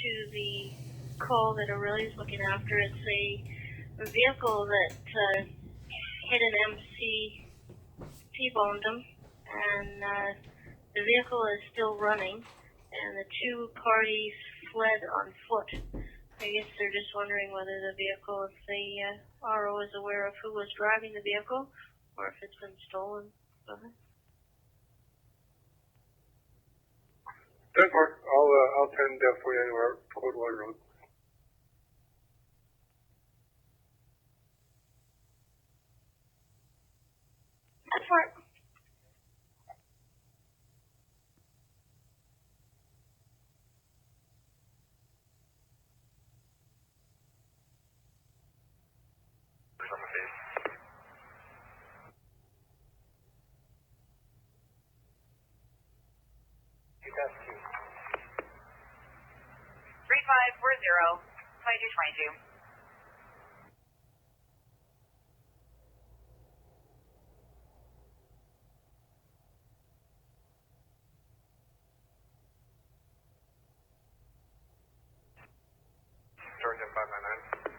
to the call that Aurelia's looking after. It's a vehicle that hit an MC, T-boned him, and the vehicle is still running, and the two parties fled on foot. I guess they're just wondering whether the vehicle, if the RO is aware of who was driving the vehicle, or if it's been stolen. That's fine. I'll send for you anywhere, Code 1 Road. That's right. That's 3540, 2222. Georgia 599.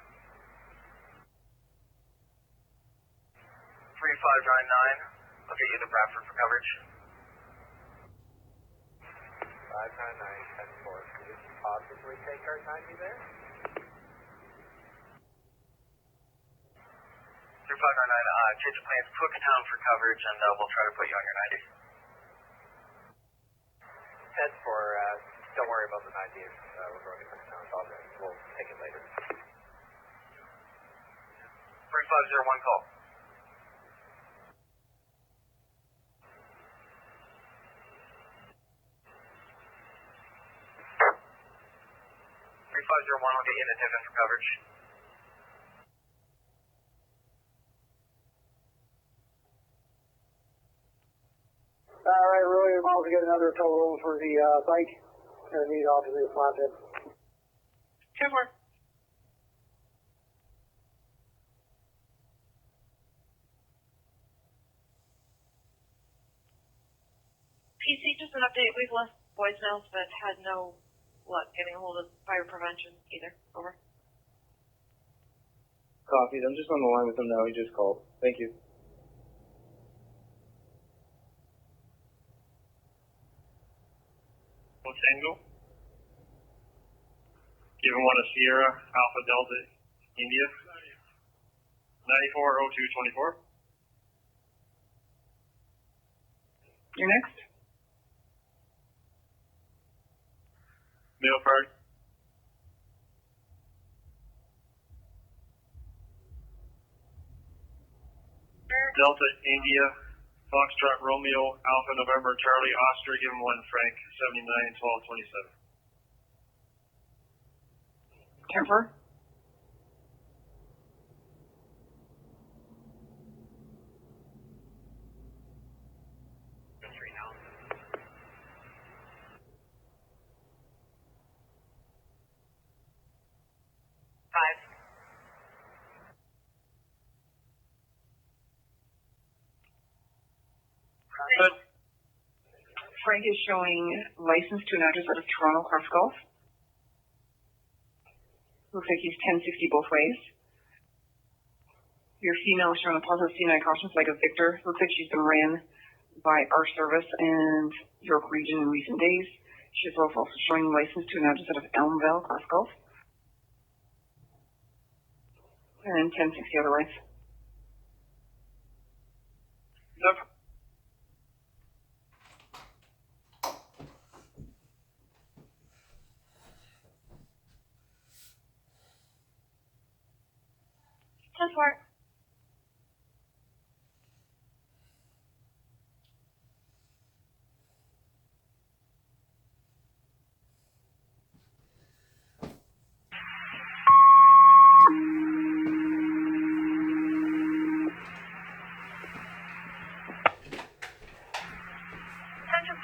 3599. I'll get you to Bradford for coverage. 599, 10-4. Could you possibly take our 90 there? 3599, change of plans, Cooktown for coverage, and we'll try to put you on your 90. 10-4, don't worry about the 90. We're going to Cooktown. We'll take it later. 3501 call. I'll get you into Tiffin for coverage. All right, really, I'm also getting another total for the bike. Gonna need obviously a flathead. 10-4. PC, just an update. We've left voicemails, but had no luck getting a hold of fire prevention either. Over. Copied. I'm just on the line with him now. He just called. Thank you. Tango. Give him one of Sierra, Alpha Delta, India. 940224. You're next. Middle Park. Delta, India, Foxtrot, Romeo, Alpha, November, Charlie, Oscar, give him one, Frank, 79 12 27. 10-4. Frank is showing license to an address out of Toronto, Cross Gulf. Looks like he's 1060 both ways. Your female is showing a positive C9 caution flag of Victor. Looks like she's been ran by our service and York region in recent days. She's also showing license to an address out of Elmvale, Cross Gulf. And 1060 otherwise. Yep. That's right.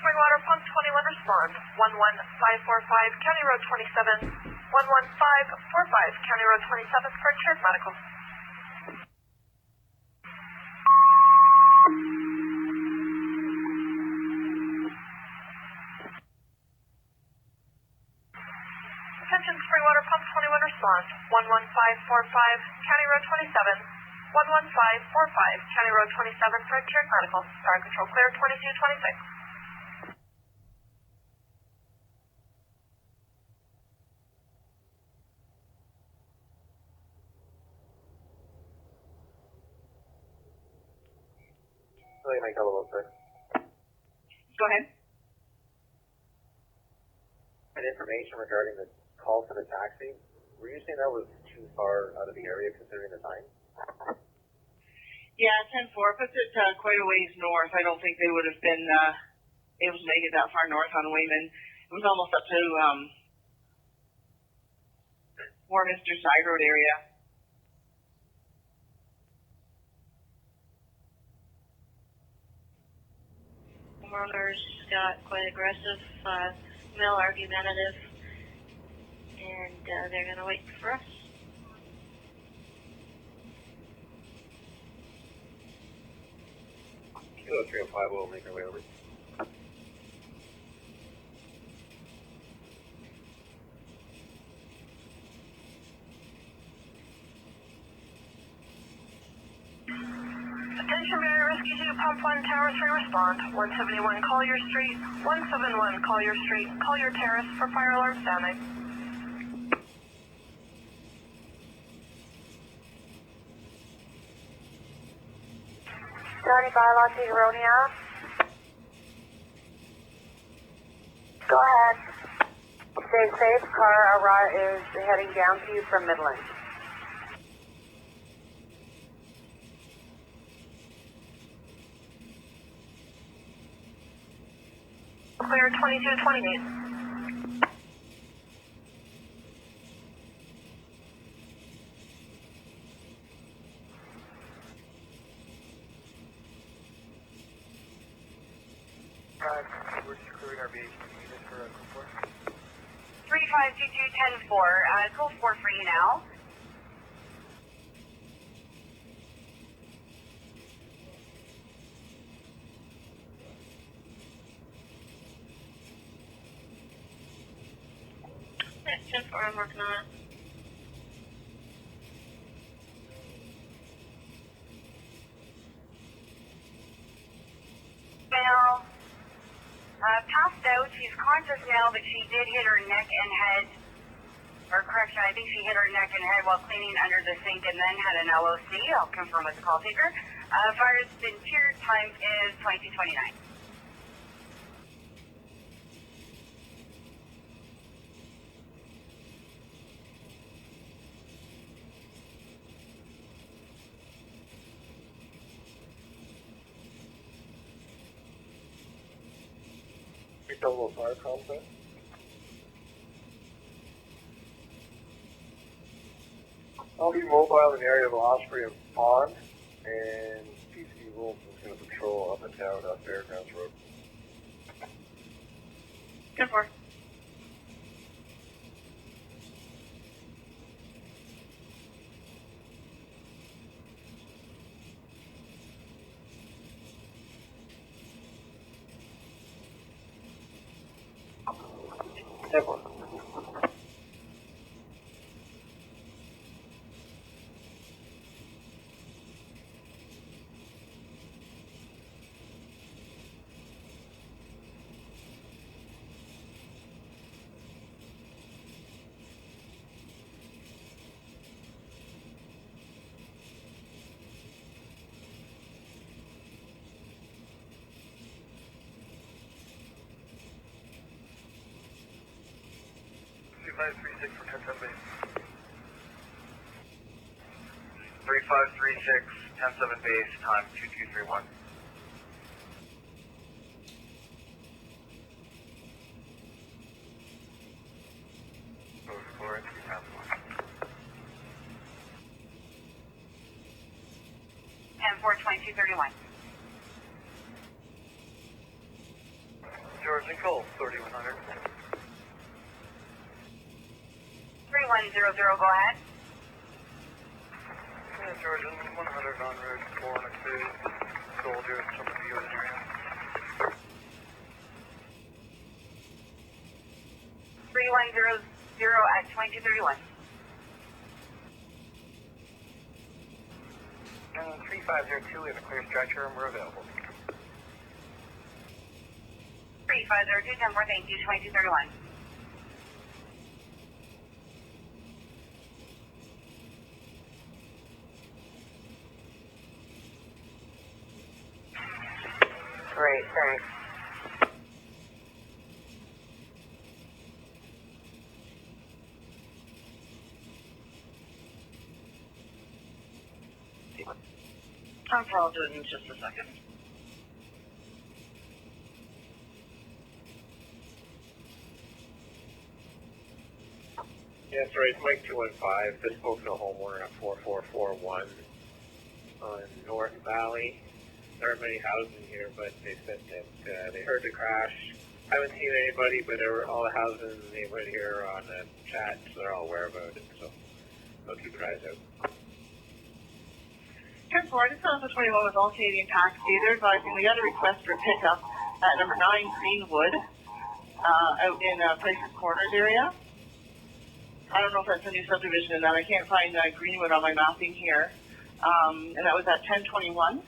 Springwater, Pump 21, respond. 11545, County Road 27. 11545, County Road 27, for Church Medical. Attention Springwater Pump 21 response. 11545 County Road 27. 11545 County Road 27 for tiered medical. Star Control clear 2226. Let me make a little bit. Go ahead. And information regarding the call for the taxi. Were you saying that was too far out of the area considering the time? Yeah, 10-4 puts it quite a ways north. I don't think they would have been able to make it that far north on Wayman. It was almost up to Warminster Side Road area. Homeowners got quite aggressive, male argumentative, and they're going to wait for us. Kilo 305 will make our way over. Attention Barrie Rescue 2, Pump 1, Tower 3 respond. 171 Collier Street. 171 Collier Street. Collier Terrace for fire alarm standing. Johnny Bylaw to Eronia. Go ahead. Stay safe. Car is heading down to you from Midland. Clear 2228. We're just clearing our base. For code 4. 3522-10-4. Code 4 for you now. Yeah, 10-4, I'm working on it. Well, passed out. She's conscious now, but she did hit her neck and head, or correction, I think she hit her neck and head while cleaning under the sink and then had an LOC. I'll confirm with the call taker. Fire's been tiered. Time is 2229. Double fire complex. I'll be mobile in the area of Osprey and Pond, and PC Wolf is going to patrol up and down Fairgrounds Road. 10-4. Ever. for 10-7 base. 3536, 10-7 base, time 2231. Code 4 and 3001. 10-4-2231. George and Cole, 3100. 3100, go ahead. Yeah, George, and 100 on route 4 and 2. Soldiers from the U.S. area. 3100, at 2231. 3502, we have a clear stretcher and we're available. 3502, 10-4, thank you, 2231. Great, thanks. I'll do it in just a second. Yeah, sorry, it's Mike 215. This spoke to a homeowner at 4441 on North Valley. There aren't many houses in here, but they said that they heard the crash. I haven't seen anybody, but there were all the houses in the neighborhood here on the chat, so they're all aware about it. So they'll keep your eyes out. 10-4, this is 21 with All Canadian Taxi. They're advising we got a request for pickup at number 9 Greenwood, out in Price's Corners area. I don't know if that's a new subdivision in that. I can't find Greenwood on my mapping here. And that was at 1021.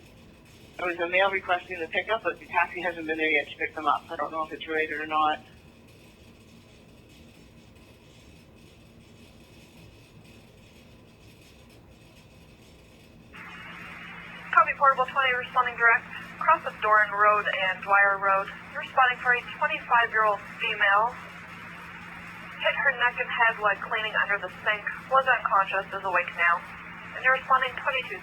There was a male requesting the pickup, but the taxi hasn't been there yet to pick them up. I don't know if it's related or not. Copy Portable 20 responding direct. Cross of Doran Road and Dwyer Road. Responding for a 25-year-old female. Hit her neck and head while cleaning under the sink. Was unconscious, is awake now. And you're responding 2233.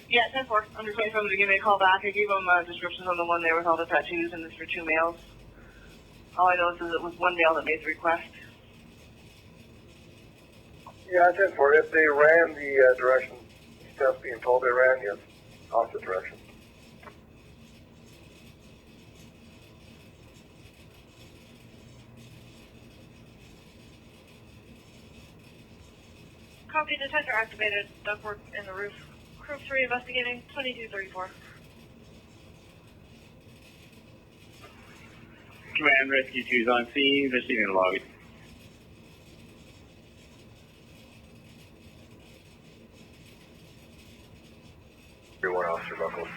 Yeah, 10-4. I'm just waiting for them to give me a call back. I gave them descriptions on the one there with all the tattoos, and this for 2 males. All I know is it was one male that made the request. Yeah, 10-4. If they ran the direction Steph's being told they ran, yes, opposite direction. Copy, detector activated. Ductwork in the roof. Crew 3 investigating 2234. Command Rescue 2's on scene, receiving the lobby. Everyone, Officer Buckles.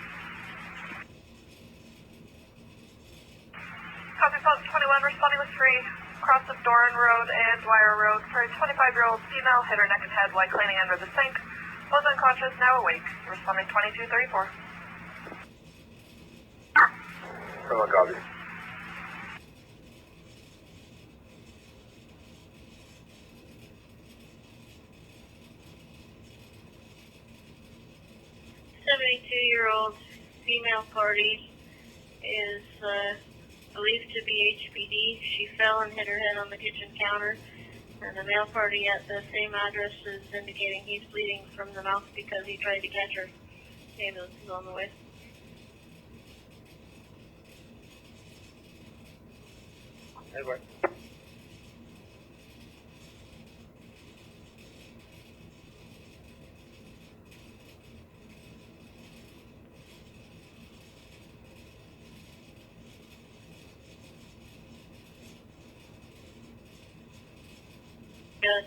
Copy Pulse 21 responding with 3. Cross of Doran Road and Dwyer Road for a 25-year-old female. Hit her neck and head while cleaning under the sink. Was unconscious, now awake. Responding 2234. Someone copy. Year-old female party is believed to be HPD. She fell and hit her head on the kitchen counter. And the male party at the same address is indicating he's bleeding from the mouth because he tried to catch her. Ambulance is on the way. Edward. Got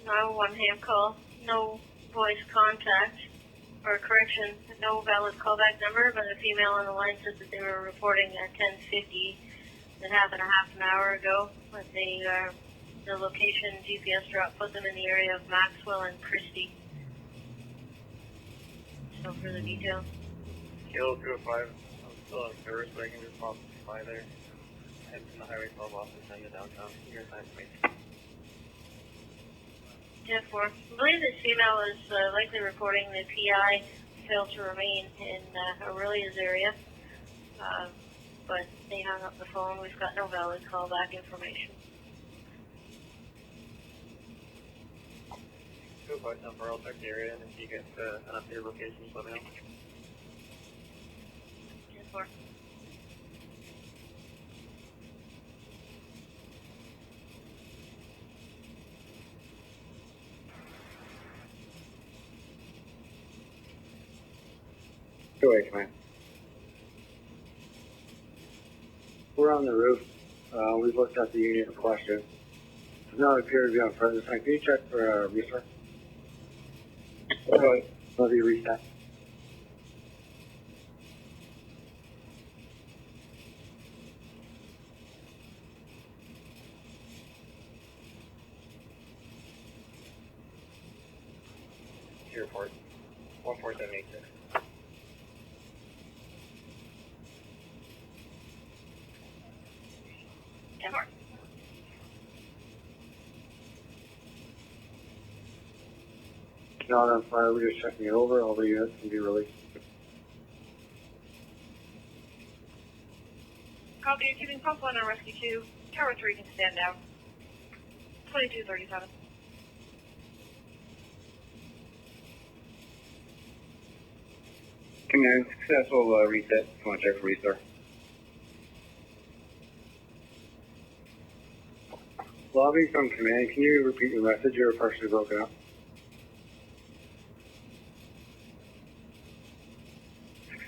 911 ham call, no voice contact, or correction, no valid callback number, but a female on the line said that they were reporting at 10:50, that happened a half an hour ago, but the location GPS drop put them in the area of Maxwell and Christie. So for the details. Kilo 205, I'm still on service, but I can respond by there. Head from the Highway 12 office and the downtown. Your time, please. 10-4. I believe this female is likely reporting the PI failed to remain in Aurelia's area, but they hung up the phone. We've got no valid callback information. Go by number, I'll check the area, and if you get an updated location, just let me know. 10-4. Go ahead, man. We're on the roof. We've looked at the unit in question. Does not appear to be on front this time. Can you check for restart? Okay. Let me reset. Your report. 14786. Not on fire. We're just checking it over. All the units can be released. Copy, keeping pump 1 on rescue 2. Tower 3 can stand down. 2237. Command, successful reset. Come on, check for restart. Lobby from command, can you repeat your message? You're partially broken up.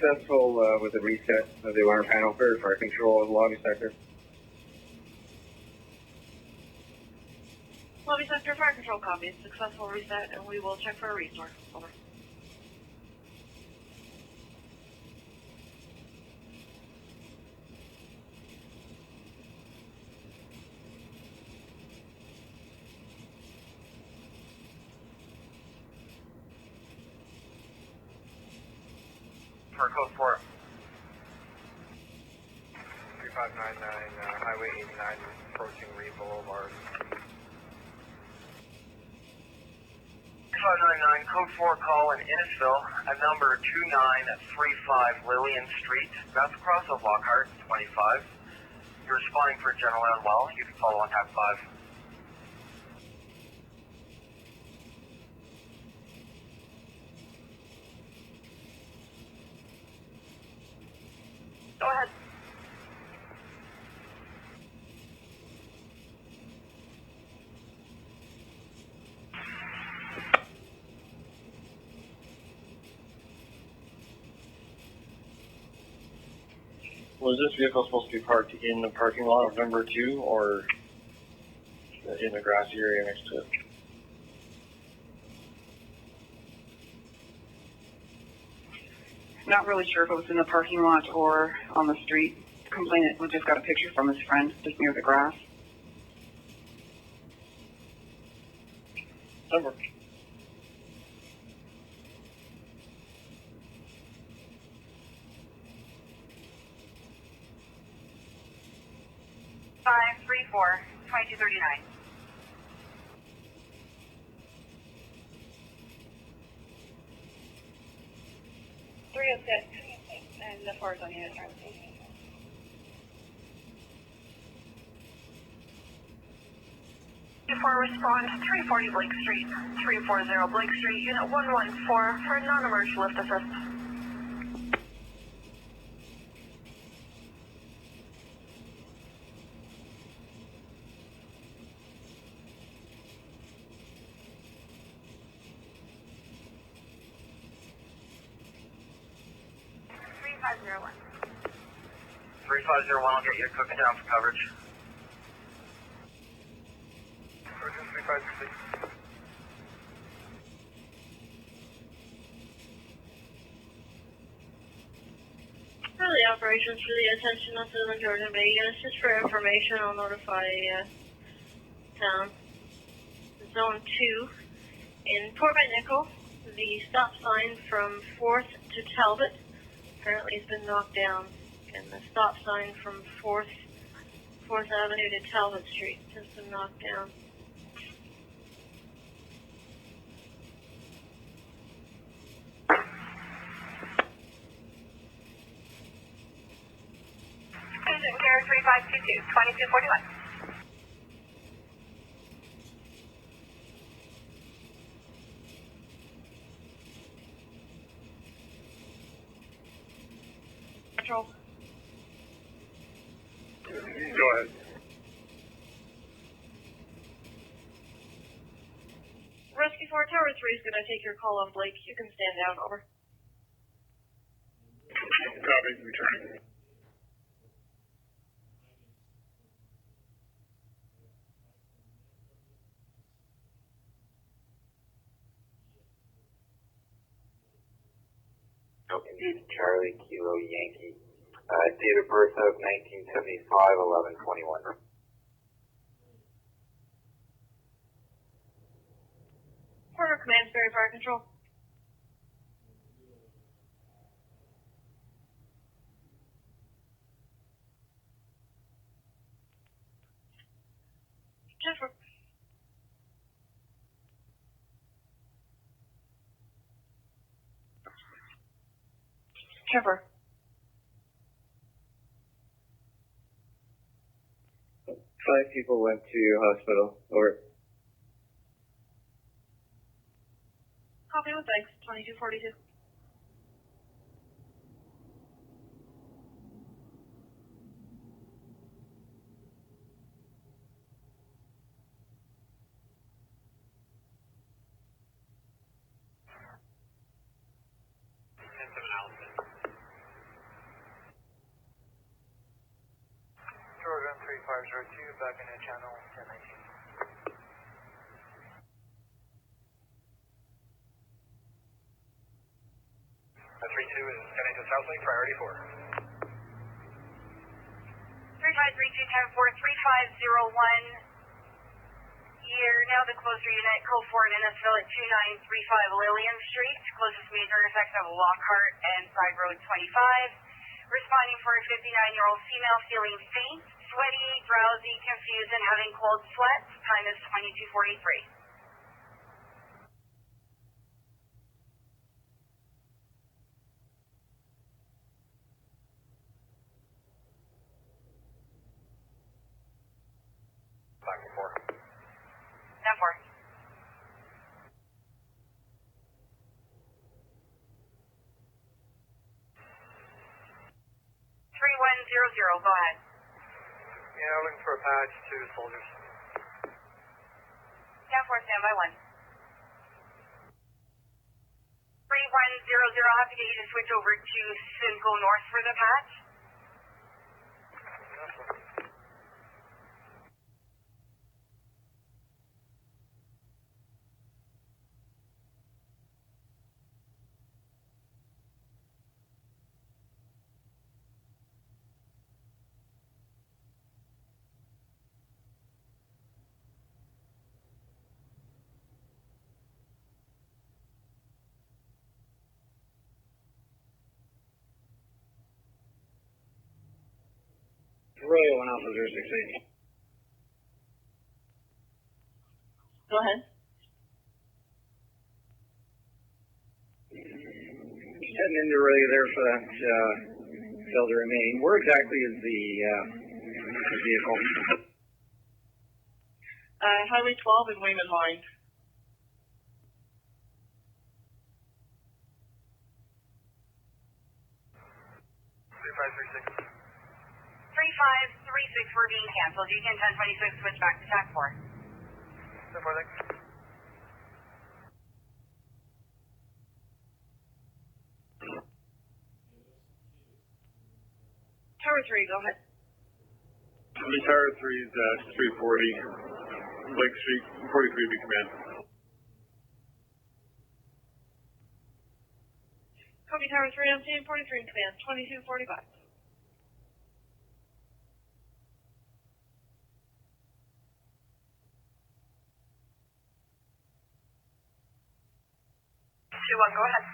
Successful with the reset of the alarm panel for fire control of the lobby sector. Lobby sector fire control copy. Successful reset, and we will check for a restore. Over. For code 4. 3599, Highway 89, approaching Reed Boulevard. 3599, code 4 call in Innisfil at number 2935 Lillian Street. That's across of Lockhart, 25. You're responding for general unwell. You can follow on tap 5. Go ahead. Was this vehicle supposed to be parked in the parking lot of number 2 or in the grassy area next to it? Not really sure if it was in the parking lot or on the street. The complainant just got a picture from his friend just near the grass. Number. Five, 2239. 306, and the 4 is on unit time. 4 respond, 340 Blake Street, 340 Blake Street, unit 114 for non-emerge lift assist. Three five zero one. I'll get you cooking down for coverage. Virgin 3566. Early operations for the attention of Southern Georgia Bay units. Just for information, I'll notify town. Zone 2 in Port Nickel. The stop sign from 4th to Talbot apparently has been knocked down, and the stop sign from 4th Avenue to Talbot Street has been knocked down. Agent Care 3522, 2241. Control. Go ahead. Rescue 4, Tower 3 is going to take your call on Blake. You can stand down. Over. Copy, returning. Indeed, Charlie Kilo Yankee. Date of birth of 1975, 11/21. Quarter Command, Barrie Fire Control. Jennifer. Trevor. 5 people went to hospital. Over. Copy with thanks. 2242. Jordan 3502, back in the channel 1019. 32 is heading to South Lake, priority 4. 3532 10-4, 3501. You're now the closer unit, code 4 in Innisfil at 2935 Lillian Street. Closest major intersection of Lockhart and Side Road 25. Responding for a 59-year-old female feeling faint, sweaty, drowsy, confused, and having cold sweats. Time is 22:43. Back to 4. 10-4. 3100, go ahead. Yeah, looking for a patch to soldiers. 10-4, standby 1. 3100, I'll have to get you to switch over to Simcoe North for the patch. Royal 1 Alpha 068. Go ahead. Heading into Royal there for that cell to remain. Where exactly is the vehicle? Highway 12 and Wayman Line. 3536. 3536, we're being canceled. You can 1026, switch back to TAC 4. 10-4, Tower 3, go ahead. Tower 3 is at 340 Lake Street, 43 be command. Copy Tower 3, I'm seeing 43 in command. 2245. Go ahead.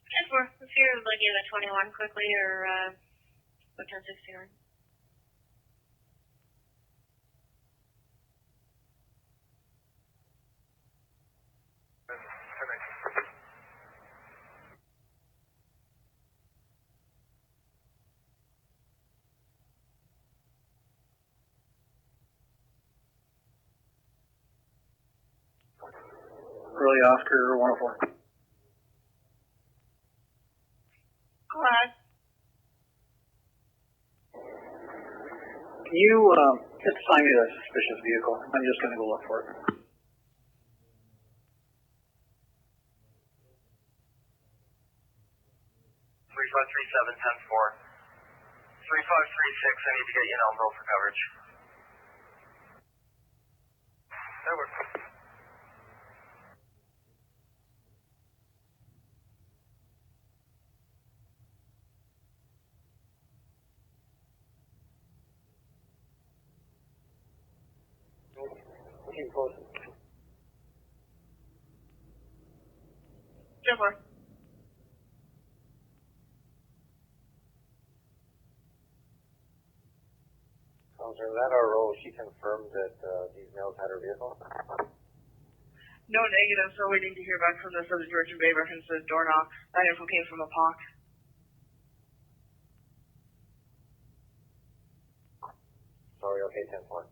Yes, we're here looking at 21 quickly, or 1069. Early Oscar 104. Go ahead. Can you Just find me that suspicious vehicle. I'm just going to go look for it. 3537-10-4. 3536, I need to get you an Elmville for coverage. That works. Looking close. Jennifer. Officer, that RO, she confirmed that these males had her vehicle? No negative, so waiting to hear back from the Southern Georgian Bay reference to door knock. That info came from a POC. Sorry, okay, 10-4.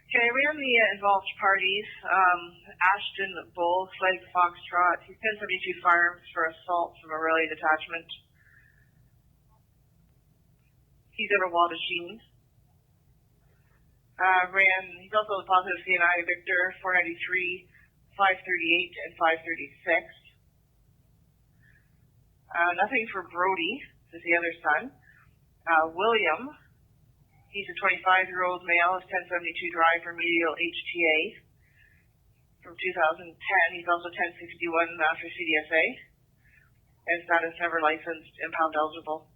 Okay, I ran the involved parties. Ashton Bull, Flag Foxtrot. He's 1072 firearms for assault from a relay detachment. He's out of Waldasheen. He's also a positive CNI Victor, 493, 538, and 536. Nothing for Brody, is the other son. William, he's a 25-year-old male, is 1072 drive remedial HTA from 2010. He's also 1061 for CDSA. And status never licensed, impound eligible.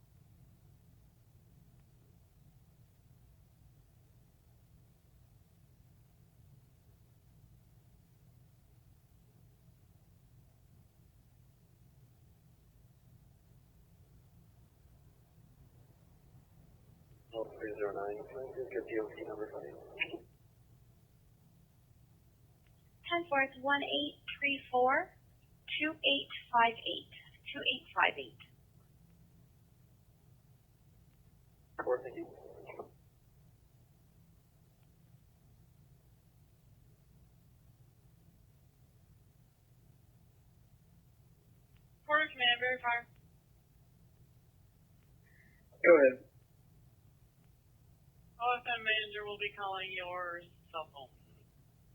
Oh, 309. Just get DOT number for me. 10-4, it's 1834 2858. 2858. Thank you. Quarter command, verify. Go ahead. OFM manager will be calling your cell phone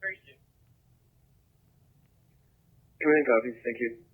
very soon. Go ahead, copy. Thank you.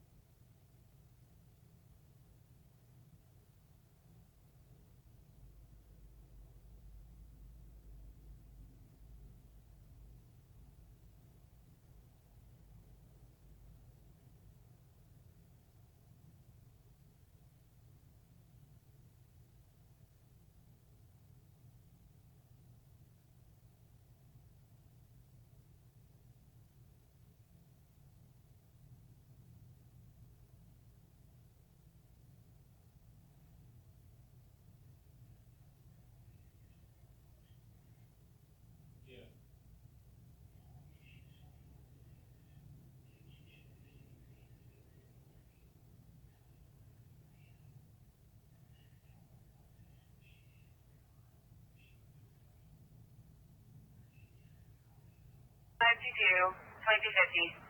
$22, 2250.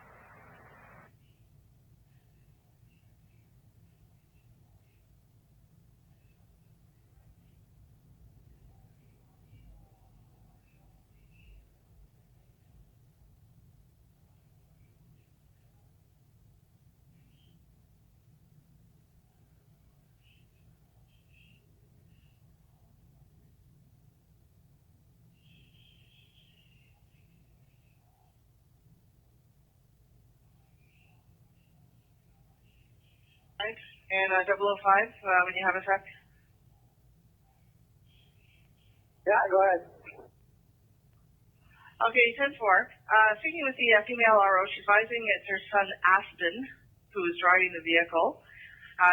And 005, when you have a sec. Yeah, go ahead. Okay, 10-4. Speaking with the female RO, she's advising it's her son Aston, who is driving the vehicle.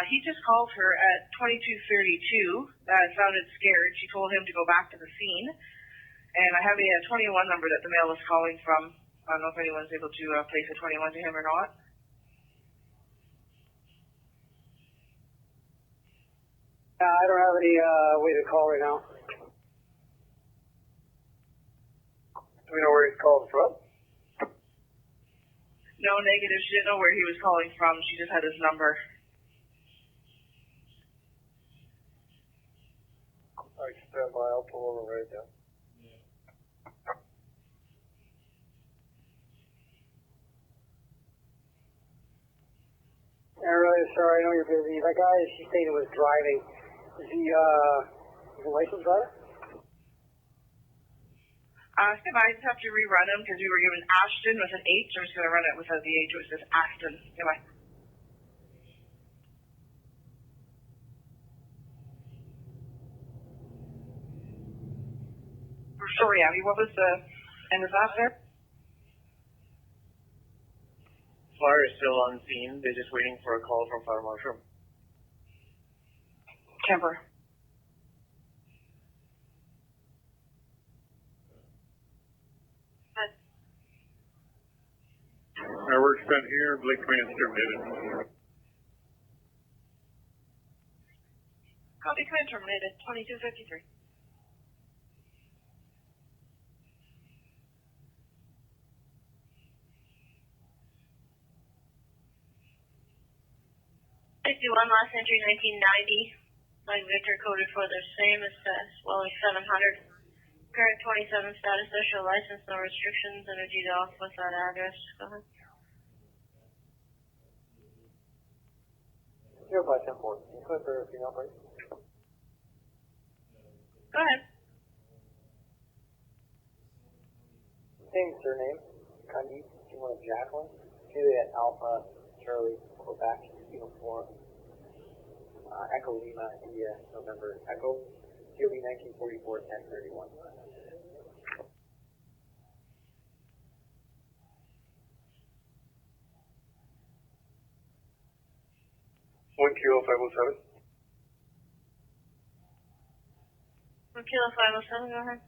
He just called her at 2232. Sounded scared. She told him to go back to the scene. And I have a 21 number that the male is calling from. I don't know if anyone's able to place a 21 to him or not. I don't have any way to call right now. Do we know where he's calling from? No, negative. She didn't know where he was calling from. She just had his number. Alright, stand by. I'll pull over right now. I'm really sorry. I know you're busy. That guy she stated was driving. Is he a licensed driver? Stand by. I just have to rerun him because we were given Ashton with an H. I'm just going to run it without the H. It says Ashton. Stand by. Sorry, Abby. What was the end of that there? Flyer is still on scene. They're just waiting for a call from Fire Marshal. Camper. Our work spent here, Blake Command terminated. Copy, command terminated. 2253. Last entry 1990. Like Victor coded for the same as well as 700. Current 27 status, social license, no restrictions, energy off with that address. Go ahead. 0510-4. Can you click for everything up, right? Go ahead. Same surname. Kandi. You want Jacqueline? Juliet Alpha Charlie Quebec Uniform. Echo Lima India November Echo. QB 1944 1031. 1 Kilo 507. 1 Kilo 507, go ahead.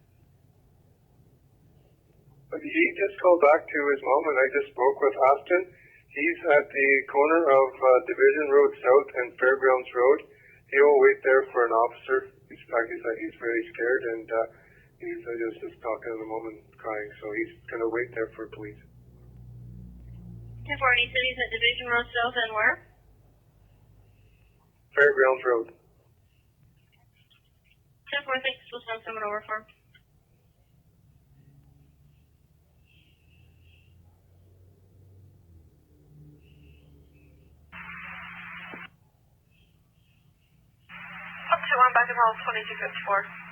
He just called back to his mom, and I just spoke with Austin. He's at the corner of Division Road South and Fairgrounds Road. He will wait there for an officer. He's very scared, and he's just talking to the mom and crying, so he's going to wait there for police. 1040 cities at Division Road South and where? Fairgrounds Road. 1040, thanks. We'll send someone over for him. Up to 1, back in hall 2254.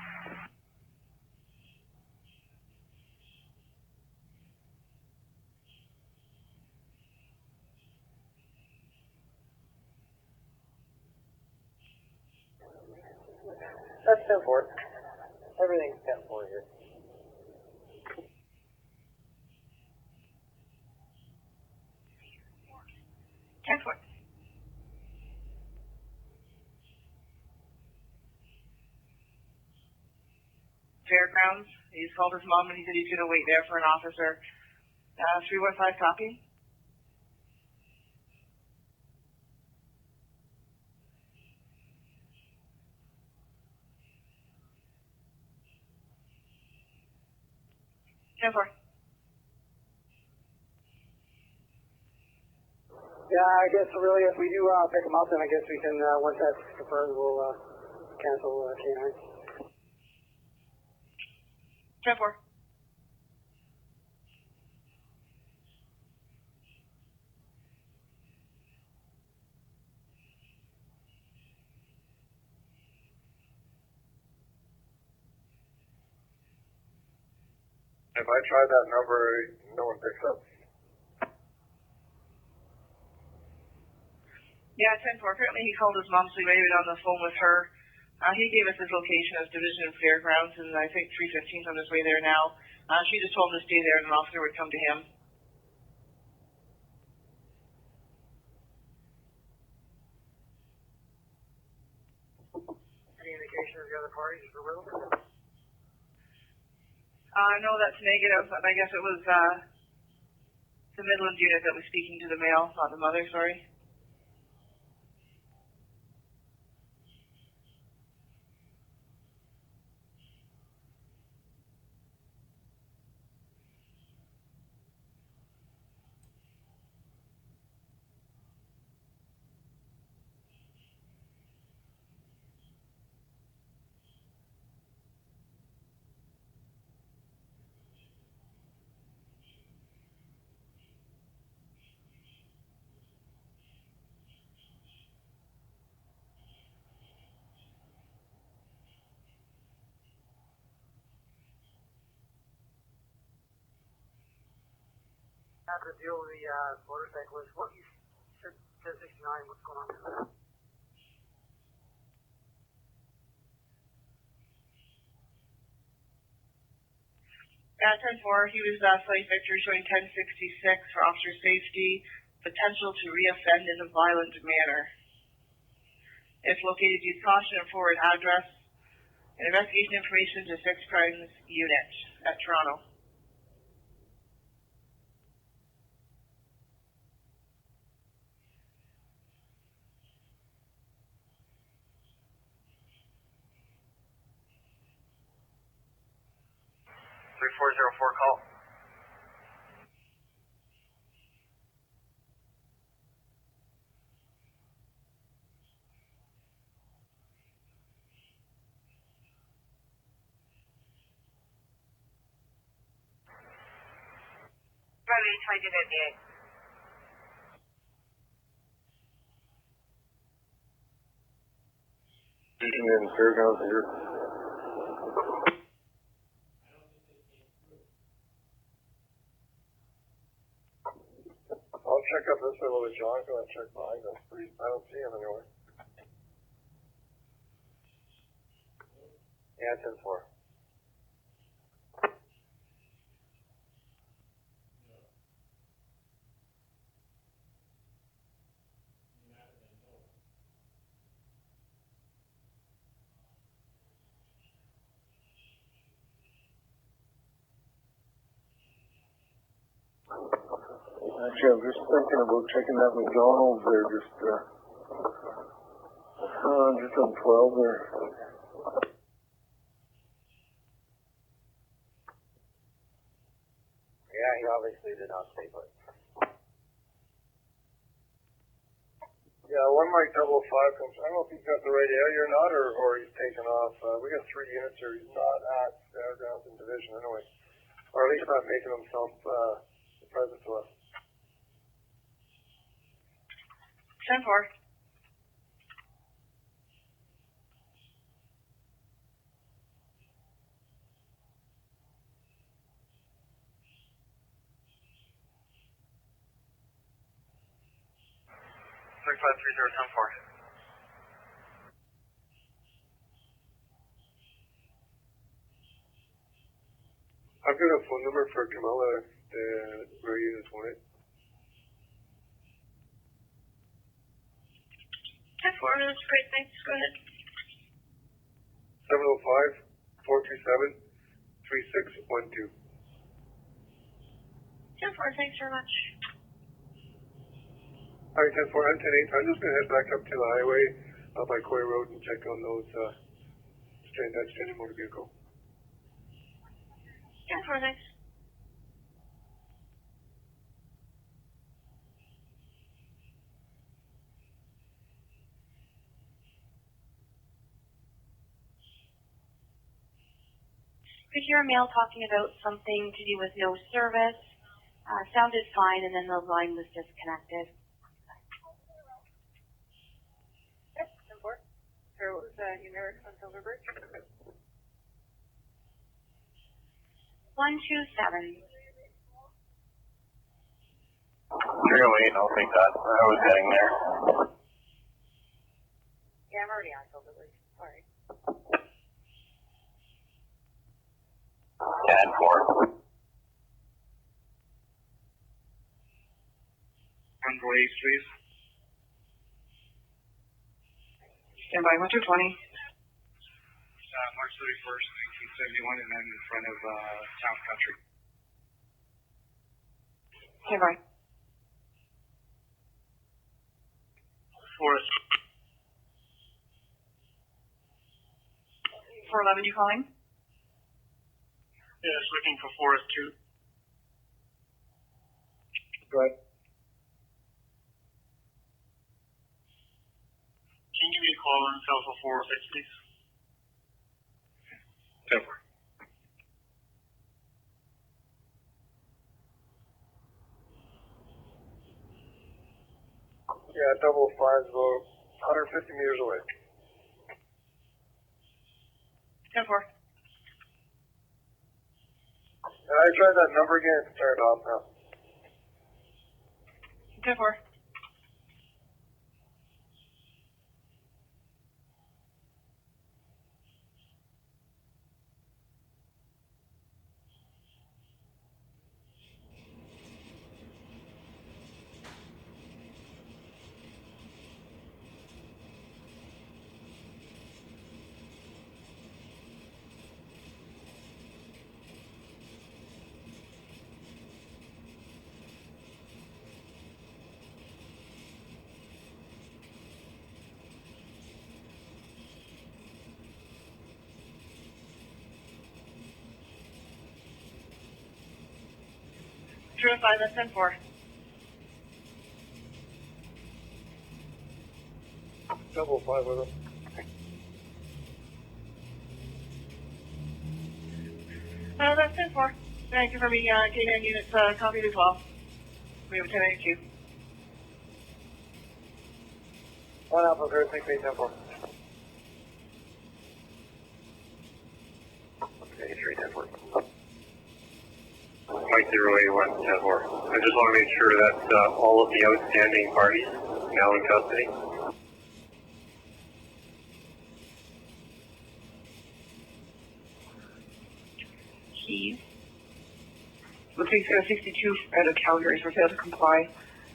That's 10-4. Everything's 10-4 here. Fairgrounds. He's called his mom and he said he's going to wait there for an officer. 315 copy. Yeah, I guess really if we do pick them up, then I guess we can, once that's confirmed, we'll cancel K9. 10-4. If I try that number, no one picks up. Yeah, 10-4. Apparently he called his mom, so he may have been on the phone with her. He gave us his location as Division of Fairgrounds, and I think 315's on his way there now. She just told him to stay there, and an officer would come to him. Any indication of the other parties for real? No, that's negative. I guess it was the Midland unit that was speaking to the male, not the mother, sorry. after the deal with the motorcyclist, what you said 1069, what's going on there? At 10-4, he was site picture showing 1066 for officer safety, potential to reoffend in a violent manner. If located, use caution and forward address and investigation information to 6 Crimes Unit at Toronto. Three 404 call. Barrie 2258. In Fairgrounds here. I'll check up this way with John. I'm going to check behind us. I don't see him anywhere. Yeah, 10-4. Actually, I'm just thinking about checking that McDonald's there, just on 12 there. Yeah, he obviously did not stay put. Yeah, one Mike 005 comes. I don't know if he's got the right area or not, or he's taken off. We got 3 units here. He's not at Fairgrounds in Division anyway, or at least not making himself present to us. 10-4. Three 530 10-4. I've got a phone number for Camilla. Where you just want it? 10-4, that's great, thanks, go ahead. 705-427-3612. 10-4, thanks very much. Alright, 10-4, I'm 10-8. I'm just going to head back up to the highway up by Coy Road and check on those standing motor vehicle. 10-4, thanks. Could hear a male talking about something to do with no service. Sounded fine, and then the line was disconnected. Yep, 10-4. There was numerics on Silver Bridge. 127. 308, I'll take that. I was heading there. Yeah, I'm already on Silver Bridge. Sorry. 10-4. Go east, please. Stand by, what's your 20? March 31st, 1971, and then in front of Town Country. Stand by. Forest. 411, you calling? Yeah, it's looking for Forest 2. Go ahead. Can you give me a call on South of 406, please? 10-4. Yeah, 005 is about 150 meters away. 10-4. I tried that number again. It's turned off now. 10-4. True 5, that's 10-4. Double 5 with them. That's 10-4. Thank you for me, K9 units, copied as well. We have 1082. 1 Alpha, Group, 6-8-10-4. 83-10-4. Mike 081-10-4. I just want to make sure that all of the outstanding parties now in custody. Keys. Looks like he's got a 62 out of Calgary, so failed to comply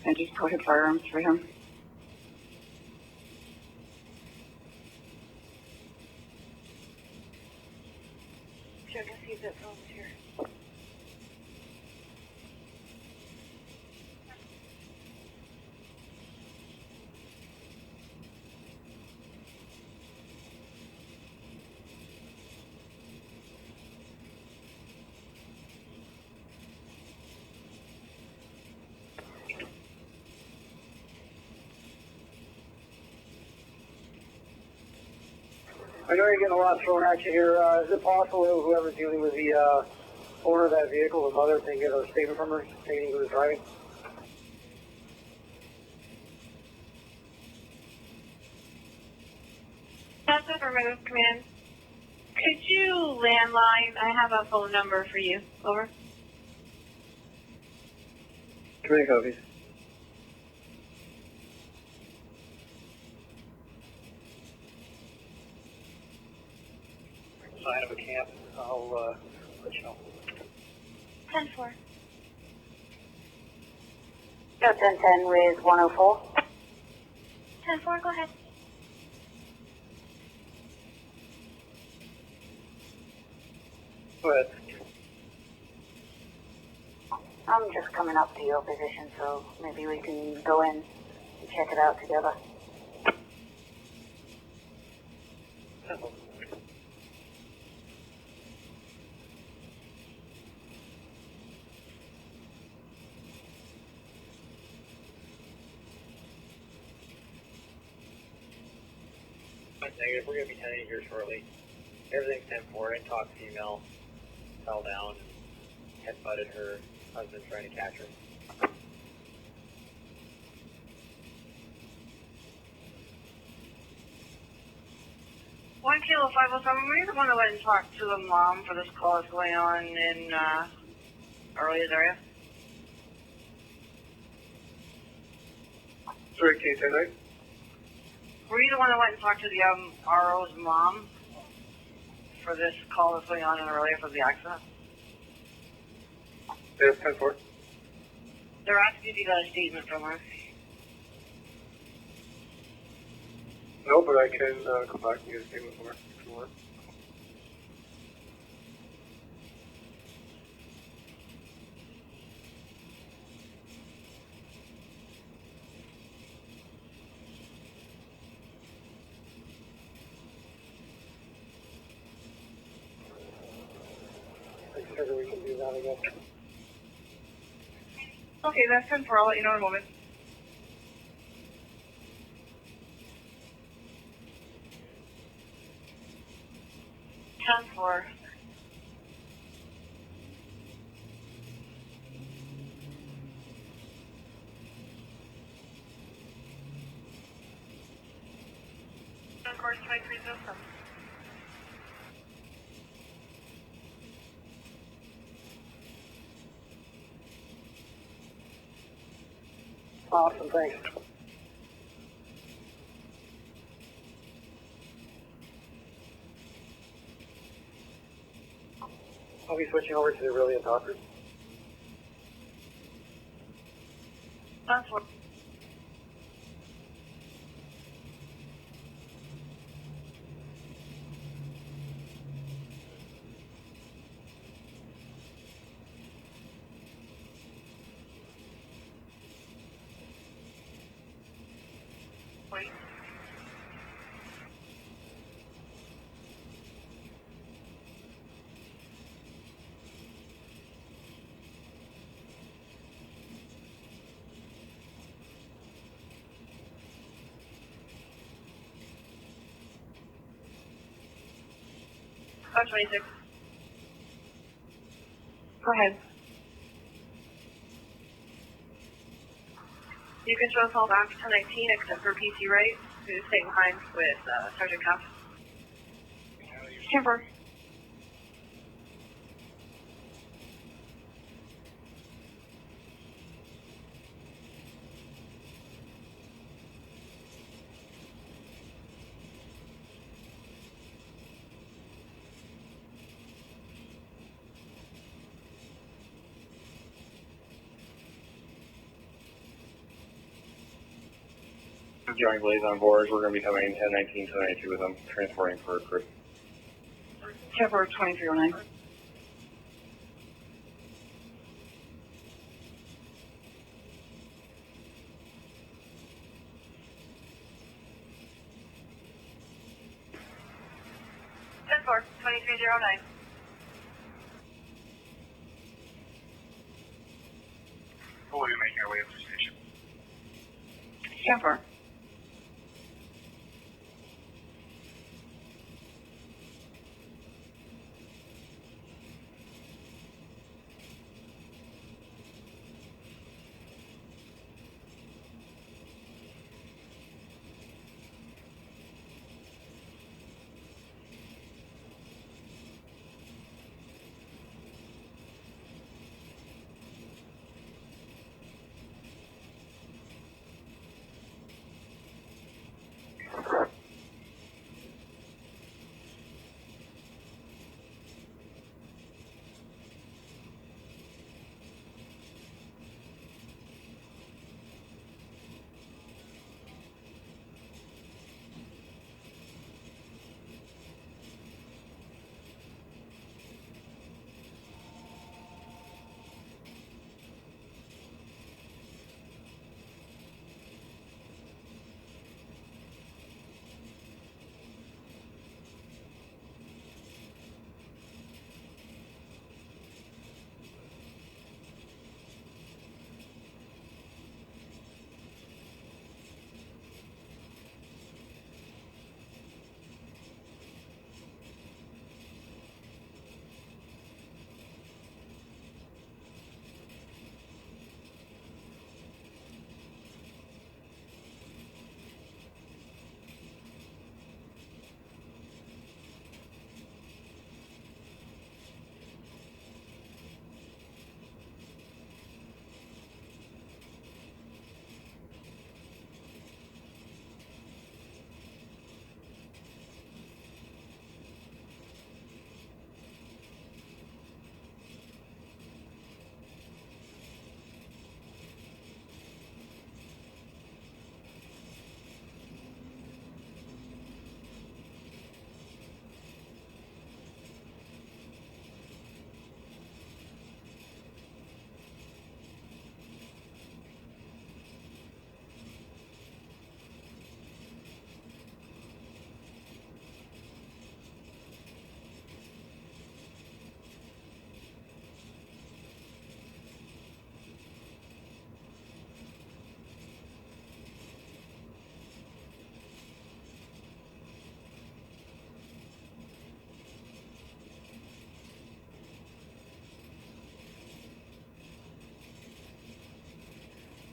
and just prohibit firearms for him. Check and see if that phone's here. I know you're getting a lot thrown at you here. Is it possible whoever's dealing with the owner of that vehicle, the mother, can get a statement from her stating who was driving? That's affirmative, command. Could you landline? I have a phone number for you. Over. Command copies. Sign of a camp. I'll let you know. 10-4. Go 1010 with 104. 10-4, go ahead. Go ahead. I'm just coming up to your position, so maybe we can go in and check it out together. Negative, we're going to be heading here shortly. Everything's 10-4. I talked female, fell down, head-butted her husband trying to catch her. One Kilo 507. We either want to went and talk to the mom for this call that's going on in Arlia's area. Sorry, K10-9. Were you the one that went and talked to the RO's mom for this call that's going on in Aurelia for the accident? Yes, 10-4. They're asking if you got a statement from her. No, but I can come back and get a statement from her if you want. We can do that, I guess. Okay, that's 10-4. I'll let you know in a moment. For of course, 23 system. Awesome, thanks. I'll be switching over to the Aurelian Talker. That's what. Wait. Oh, 26. Go ahead. You can show us all back to 19 except for PC Wright, who's staying behind with Sergeant Cuff. Camper. Joint Blaze on board. We're going to be coming 1019 to 92 with them, transporting for a crew. Camper 2309. Ten four, 2309. We'll be making our way up to the station. Camper.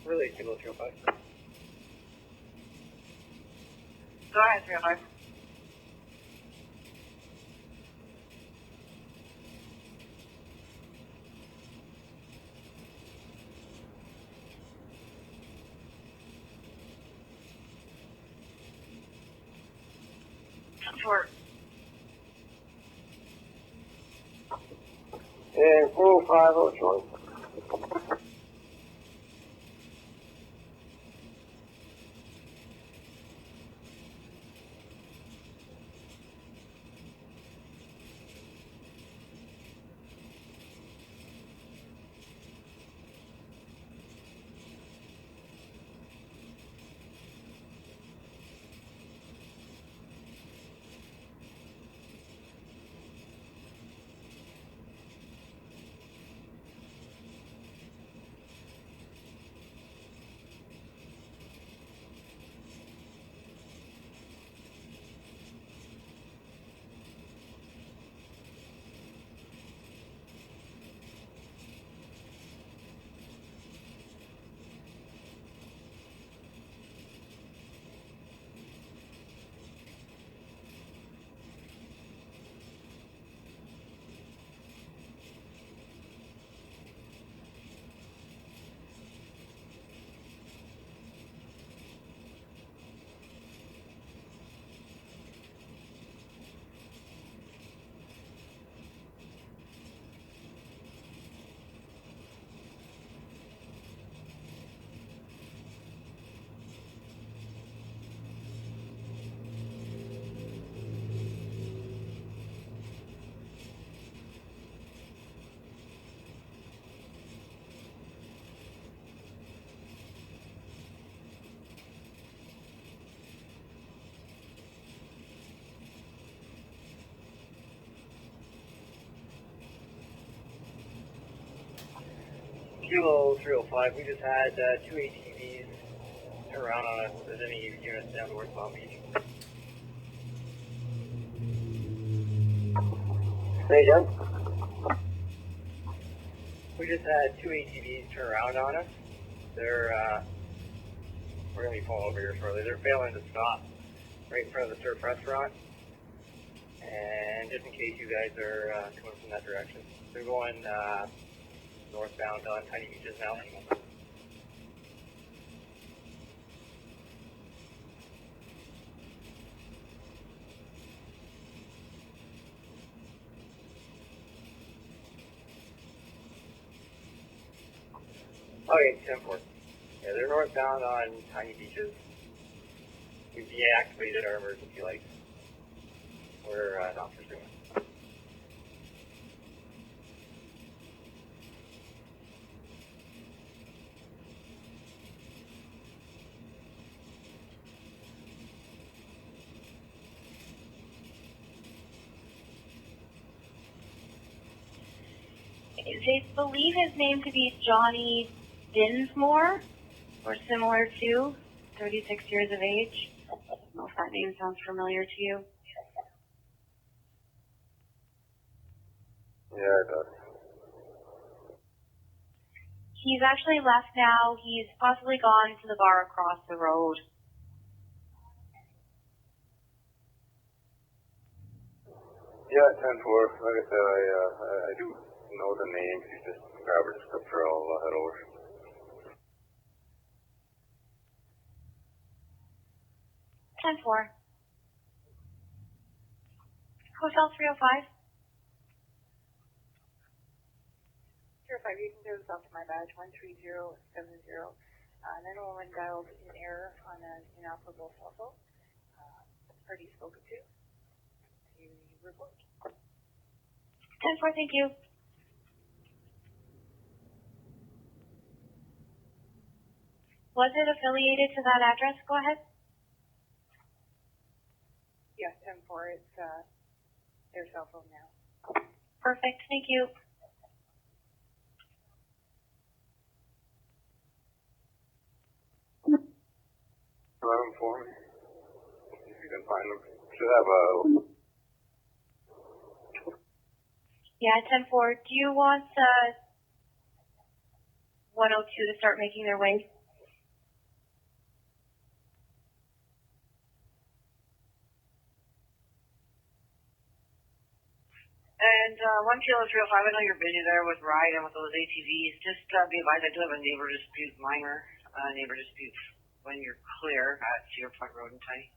Really, Kilo 305. Go ahead, 305. For And 405 out short. Kilo 305, we just had two ATVs turn around on us. If there's any units down towards Palm Beach. Say again? We just had two ATVs turn around on us. They're, we're going to be pulling over here shortly. They're failing to stop right in front of the surf restaurant. And just in case you guys are coming from that direction, they're going northbound on Tiny Beaches now. Okay, 10-4. Yeah, they're northbound on Tiny Beaches. We've deactivated our emergency lights. We're not pursuing. They believe his name to be Johnny Dinsmore, or similar to, 36 years of age. I don't know if that name sounds familiar to you. Yeah, it does. He's actually left now. He's possibly gone to the bar across the road. Yeah, 10-4. Like I said, I do know the name. If you just grab her descriptor, I'll head over. Ten four. Hotel 305. 05, you can go south to my badge, 13070. 911 dialed in error on an inoperable cell phone. Party spoken to. You report. 10-4, thank you. Was it affiliated to that address? Go ahead. Yes, 10-4, it's their cell phone now. Perfect, thank you. Grab them for me. If you can find them. Should have a... Yeah, 10-4. Do you want 102 to start making their way? And 1 Kilo 305, I know you're busy there with Ride and with those ATVs. Just be advised, I do have a neighbor dispute, minor neighbor dispute when you're clear at Cedar Point Road and Tiny.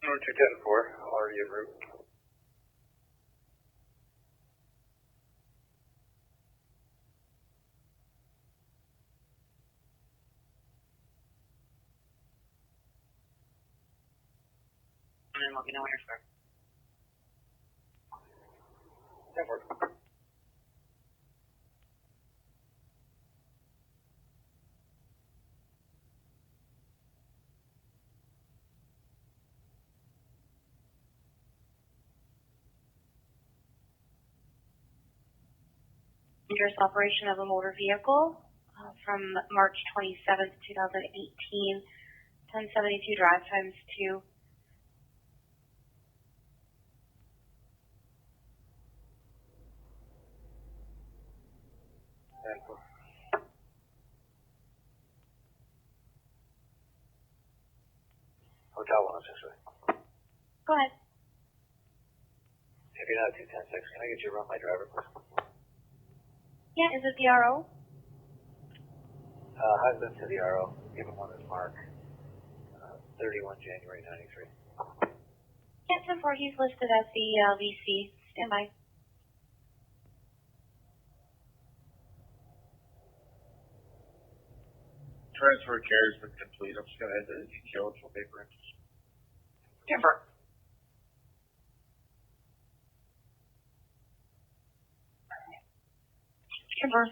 Number 210-4, already en route. And then let me know when you're square. 10-4. Dangerous operation of a motor vehicle from March 27th, 2018, 1072 drive times 2. Hotel 106. Go ahead. If you're not 210-6, can I get you to run my driver, please? Yeah, is it the RO? Husband to the RO. Give him one as Mark. 31 January 93. Yeah, 10-4, he's listed as the VC. Stand by. Transfer carries been complete. I'm just going to head to detail for paper entries. Timber. Timber.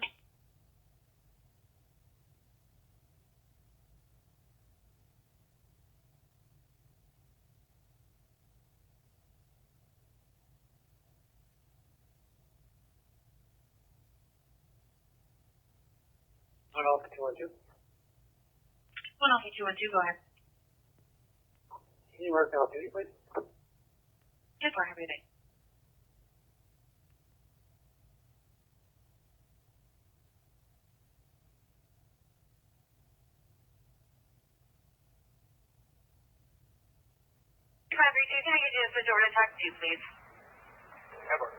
One off to 212. 1 off 212, go ahead. Can you mark off duty, please? 10-4, have a good day. Barrie, can I get you the door to talk to you, please? Ever.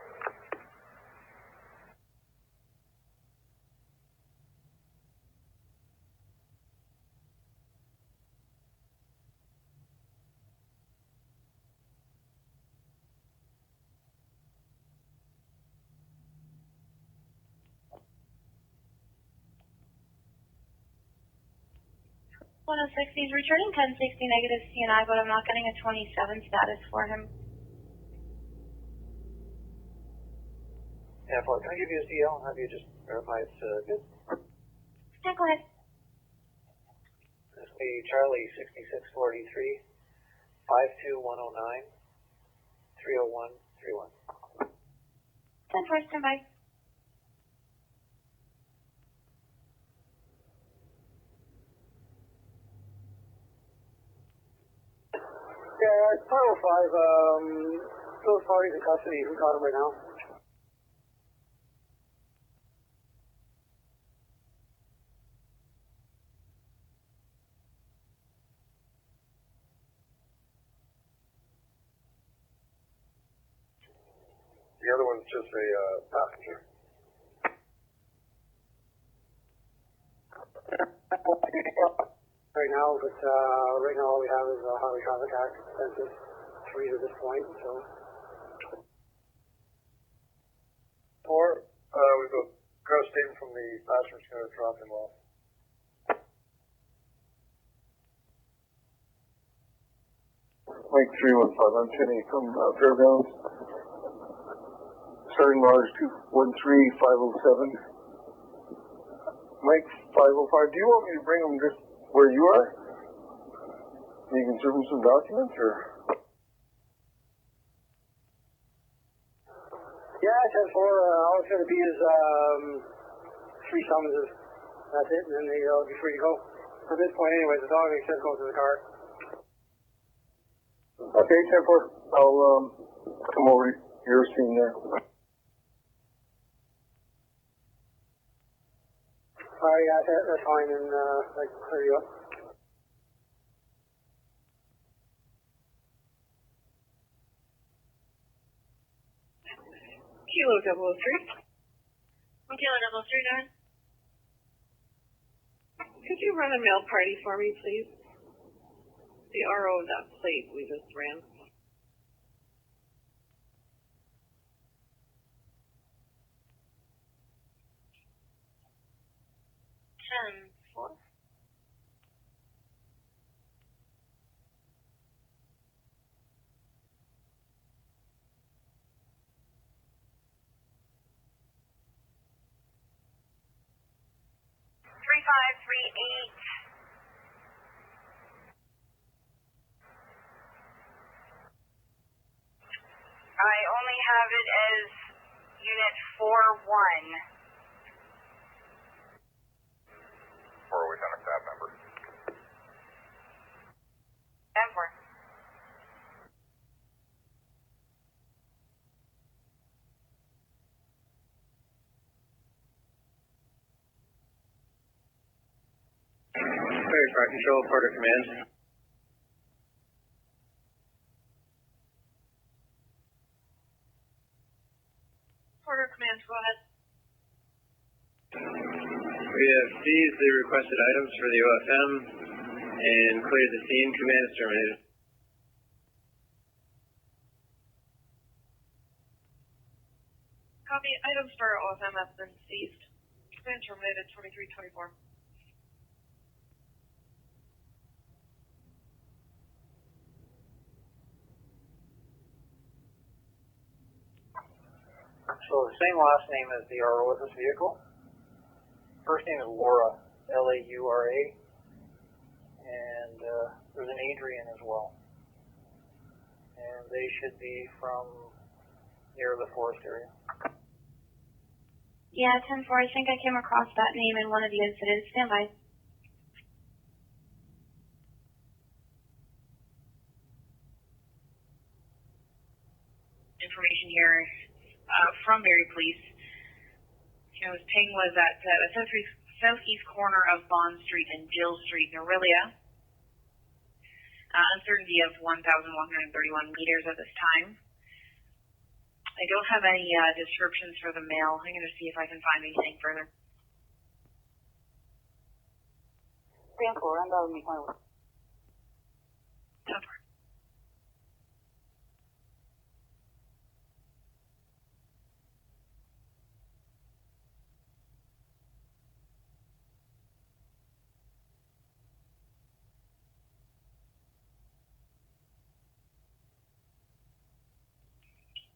He's returning 1060 negative CNI, but I'm not getting a 27 status for him. Yeah, can I give you a CL and have you just verify it's good? Yeah, go ahead. This will be Charlie 6643 52109 30131. 10-4, stand by. Yeah, it's 505. Those parties in custody. Who got him right now? The other one's just a passenger. Right now, but right now all we have is highway traffic act census 3 to this point. So. Or we've got a statement from the passenger's going to drop him off. Mike 315, I'm Kenny from Fairgrounds. Starting large 213507. Mike 505, do you want me to bring him just where you are? You can serve him some documents, or? Yeah, 10-4. All it's going to be is 3 summonses. That's it, and then they'll be free to go. At this point, anyways, the dog makes sense going to the car. Okay, 10-4. I'll come over your scene there. Alright, yeah, that's fine, and I can clear you up. Kilo 003. Kilo 003, go ahead. Could you run a mail party for me, please? The RO of that plate we just ran. Ten four. Three five three eight. I only have it as Unit 4-1. Or are we on a staff member? 10-4. Barrie Fire Control, Porter Command. Porter Command, go ahead. We have seized the requested items for the OFM and cleared the scene. Command is terminated. Copy. Items for OFM have been seized. Command terminated 2324. So the same last name as the RO of this vehicle. First name is Laura, Laura, and there's an Adrian as well. And they should be from near the forest area. Yeah, 10-4. I think I came across that name in one of the incidents. Stand by. Information here from Barrie Police. His ping was at the southeast corner of Bond Street and Jill Street in Aurelia. Uncertainty of 1,131 meters at this time. I don't have any descriptions for the male. I'm going to see if I can find anything further. Simcoe, I'm going to meet my work.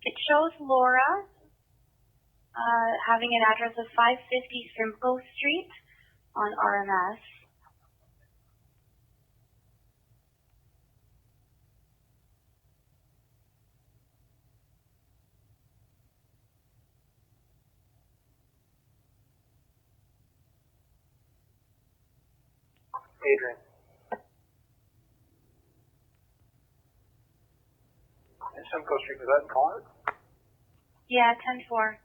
It shows Laura having an address of 550 Simcoe Street on RMS. Adrian. And Simcoe Street, was that in Collins? Yeah, 10-4.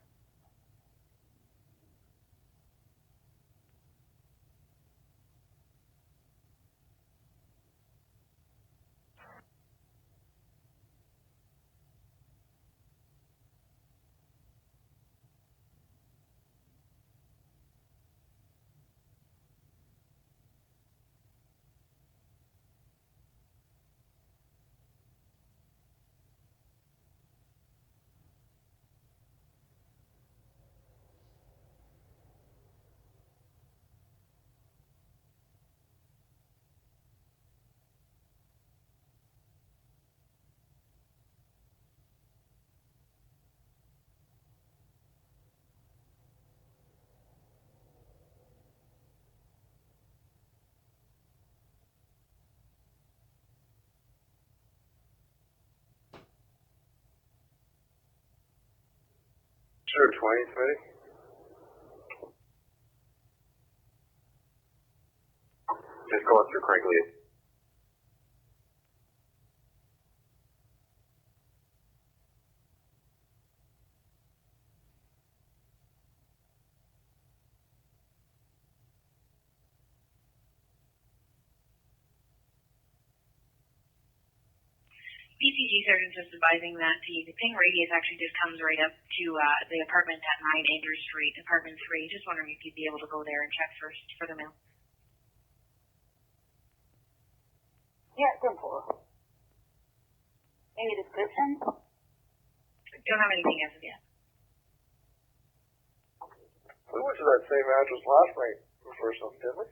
Sure, 20, Smitty. Just going through Craigslist. BCG surgeon just advising that the ping radius actually just comes right up to the apartment at 9 Andrews Street, apartment 3. Just wondering if you'd be able to go there and check first for the mail. Yeah, 10-4. Any description? Don't have anything as of yet. We went to that same address last night for something, didn't we?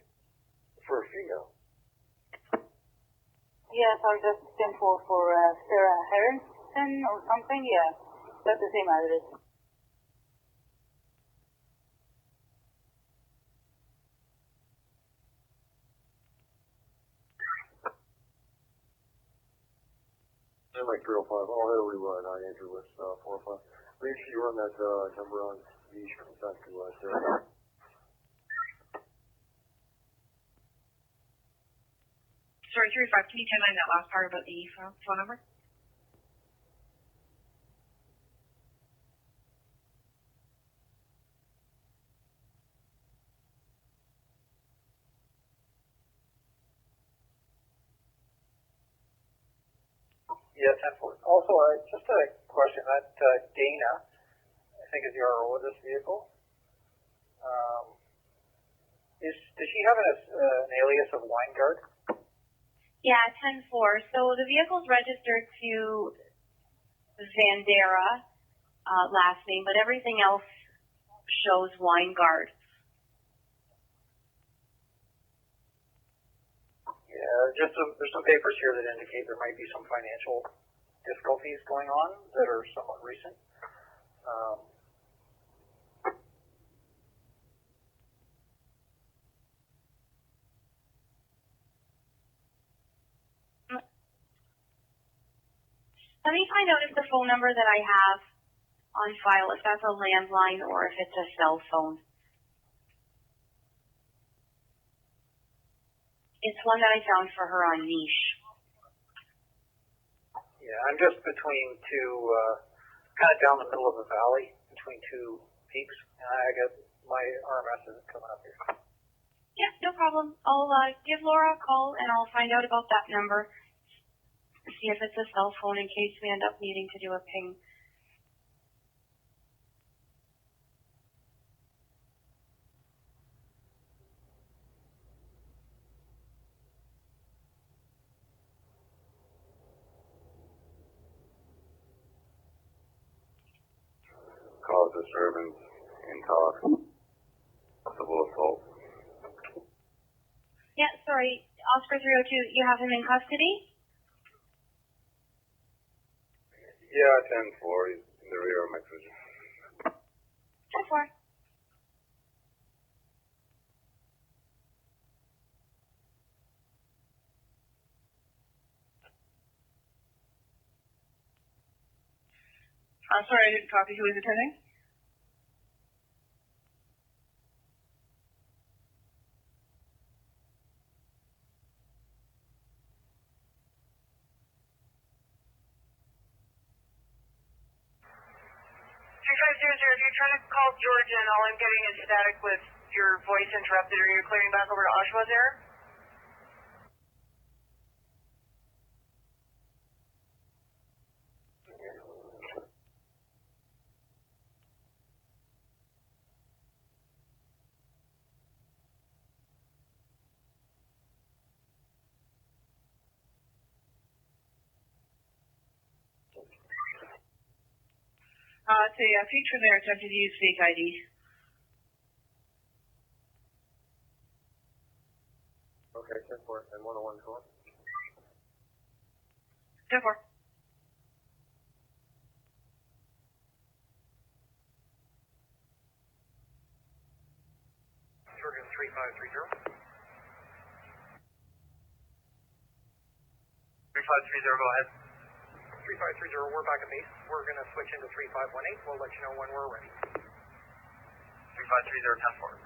For a female. Yes, I just 10-4 for Sarah Harrison or something. Yeah, that's the same address. And like 305. Oh, here we were. I answered with 405. Make sure you run that number on the back to Sarah. Sorry, 35. Can you 10-9 that last part about the phone number? Yeah, 10-4. Also, just a question. That Dana, I think is the RO of this vehicle. Does she have an alias of Weingart? Yeah, 10-4. So the vehicle's registered to Vandera last name, but everything else shows Weingart. Yeah, there's some papers here that indicate there might be some financial difficulties going on that are somewhat recent. Let me find out if the phone number that I have on file, if that's a landline or if it's a cell phone. It's one that I found for her on Niche. Yeah, I'm just between two, kind of down the middle of the valley, between two peaks, and I got my RMS isn't coming up here. Yeah, no problem. I'll give Laura a call and I'll find out about that number. See if it's a cell phone in case we end up needing to do a ping. Cause disturbance in talk. Possible assault. Yeah, sorry. Oscar 302, you have him in custody? Yeah, 10-4. He's in the rear of my cruiser. 10-4. Sorry, I didn't copy who was attending. If you're trying to call Georgia and all I'm getting is static with your voice interrupted, or you're clearing back over to Oshawa's there? It's a feature there attempted to use fake ID. Okay, 10-4 and 101 call. 10-4. Surgeon 3530. 3530, go ahead. 3530, we're back at base. We're going to switch into 3518. We'll let you know when we're ready. 3530, 10-4.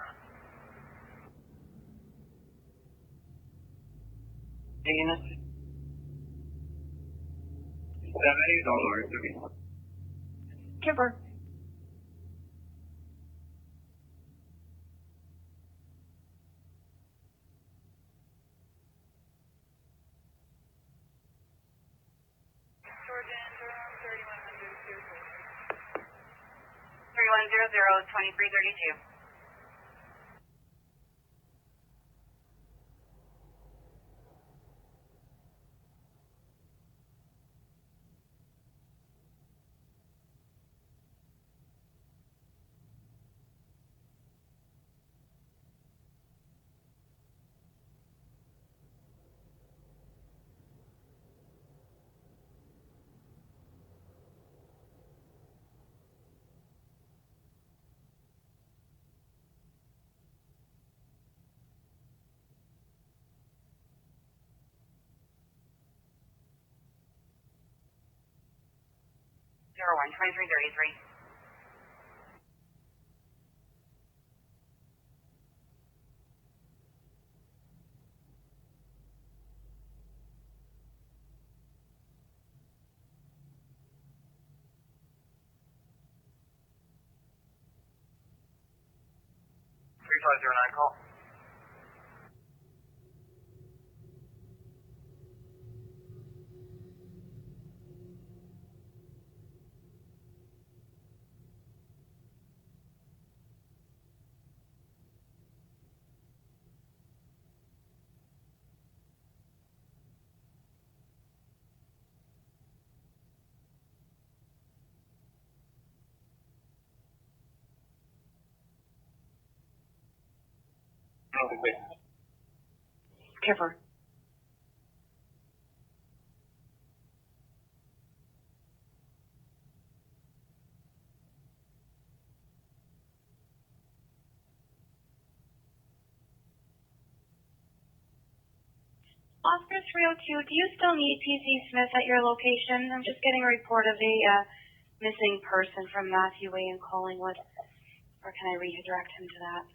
Dana. $70. Kimber. Georgia, 3100-2332. November 1, 2333. Three five zero nine call. Keffer. Oscar 302, do you still need PC Smith at your location? I'm just getting a report of a missing person from Matthew Way in Collingwood. Or can I redirect him to that?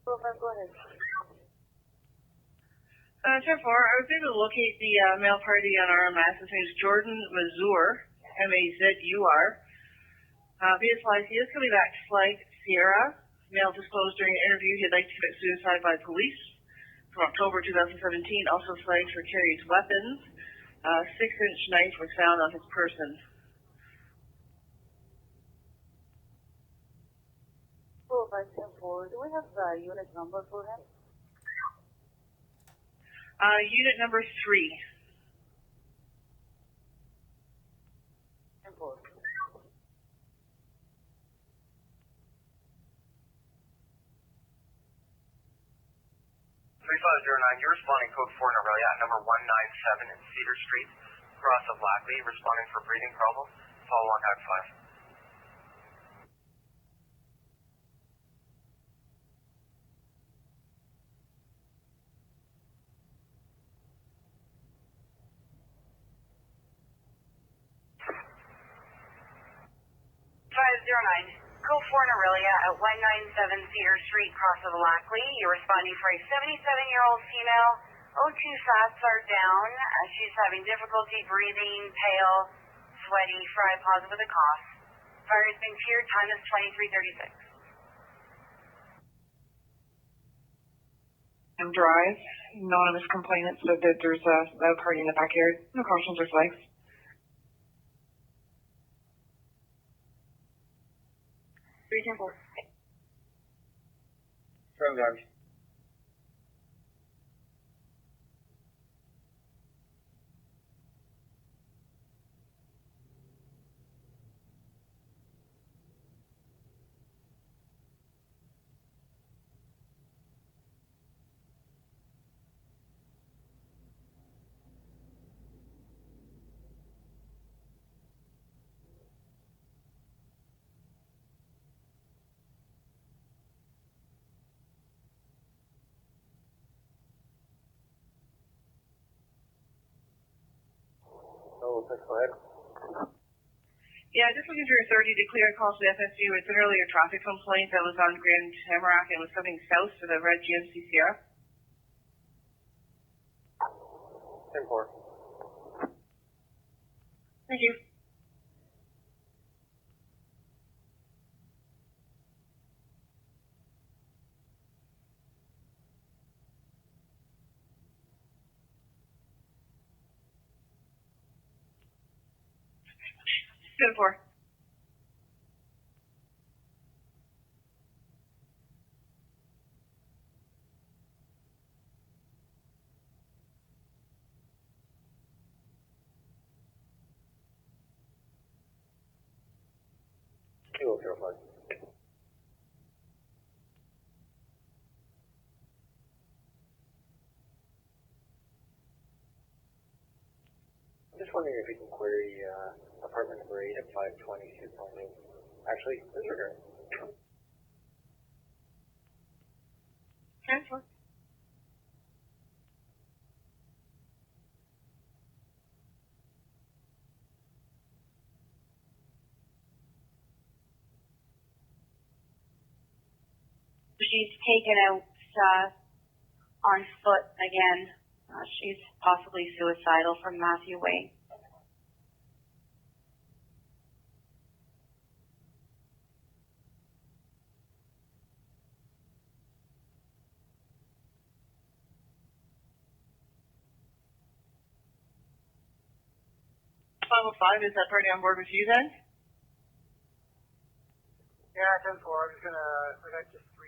Go ahead. 10-4, I was able to locate the male party on RMS. His name is Jordan Mazur, M-A-Z-U-R. He is coming back to Flight Sierra. Male disclosed during an interview he'd like to commit suicide by police from October 2017. Also flagged for carries weapons. A 6-inch knife was found on his person. 40510-4, do we have the unit number for him? Unit number 3. 10-4. 3509, you're responding code 4 in Aurelia at number 197 in Cedar Street, cross of Lackley, responding for breathing problem. Follow on tag 5. Code 4 in Aurelia at 197 Cedar Street, cross of Lackley. You're responding for a 77-year-old female. O2 fats are down. She's having difficulty breathing, pale, sweaty, fry positive with a cough. Fire has been cleared. Time is 2336. Drive. Anonymous complainant said that there's a loud party in the backyard. No cautions or flags. 310-4. From guys. Oh, thanks, go ahead. Yeah, just looking through authority to clear a call to the FSU. It's an earlier traffic complaint that was on Grand Tamarack and was coming south to the red GMC Sierra. 10-4. Thank you. Good for. 2005. I'm just wondering if you can query apartment number 8 at 520 Simcoe. Actually, disregard. Transfer. She's taken out on foot again. She's possibly suicidal from Matthew Way. .505, is that party on board with you then? Yeah, 10-4. I'm just gonna. I got just 3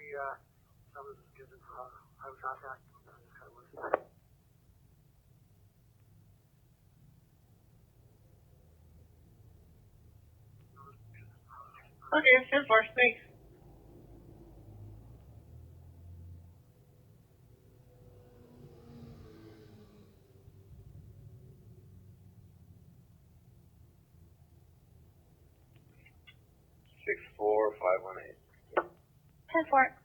numbers given for highway contact. I'm just kind of listening. Okay, 10-4, thanks. Six four 518. 10-4.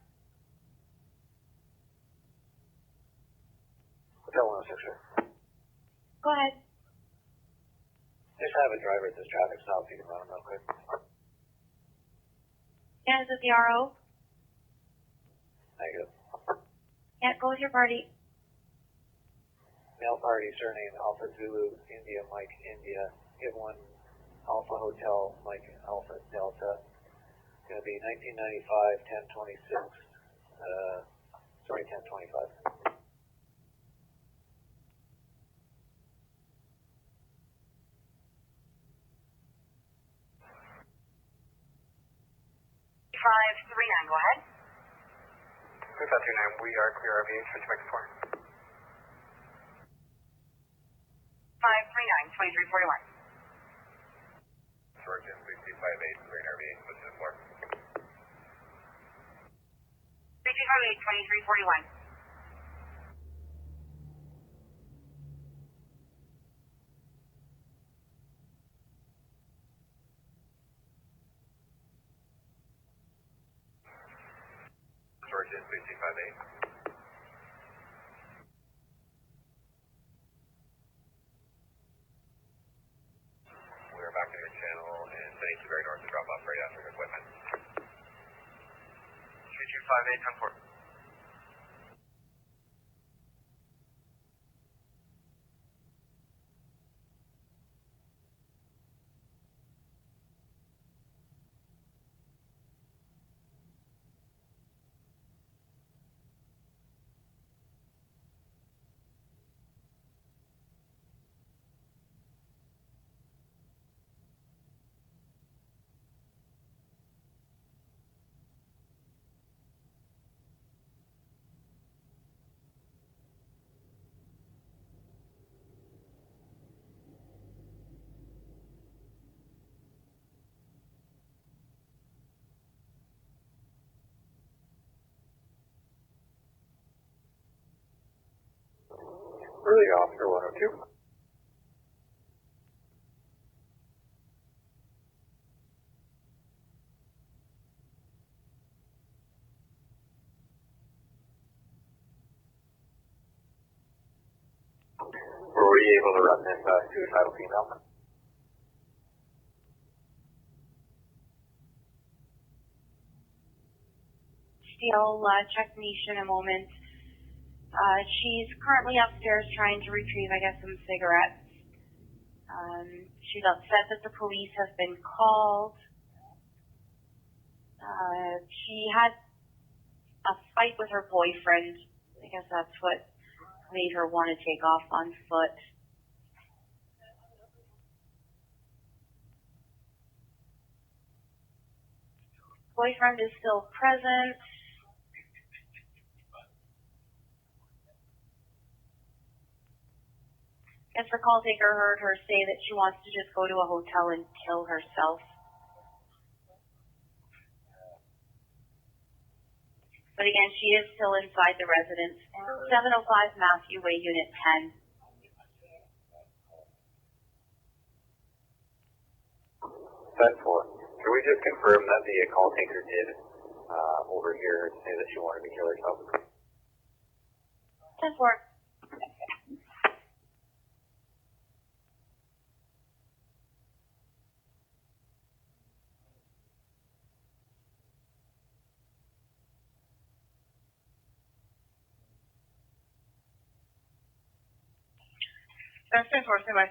Hotel 106, sir. Go ahead. Just have a driver at this traffic stop. You can run him real quick. Yeah, is it the RO? Negative. Yeah, go with your party. Male party, surname Alpha Zulu, India, Mike, India. Give 1 Alpha Hotel, Mike, Alpha Delta. Going to be 1995, 1026. 1025. 539, go ahead. 539, we are clear RVH, which makes 4. 539, 2341. Sergeant 658, Green RVH, which is 4. 2341. Sergeant 658. We are back in your channel and sending to very north to drop off right after equipment. 3258, 10-4. Early Oscar 102. Were we able to run this suicidal female? I'll check Nisha in a moment. She's currently upstairs trying to retrieve, I guess, some cigarettes. She's upset that the police have been called. She had a fight with her boyfriend. I guess that's what made her want to take off on foot. Boyfriend is still present. Guess the call taker heard her say that she wants to just go to a hotel and kill herself. But again, she is still inside the residence. 705 Matthew Way, Unit 10. 10-4. Can we just confirm that the call taker did over here say that she wanted to kill herself? 10-4. That's 10-4. Stand by.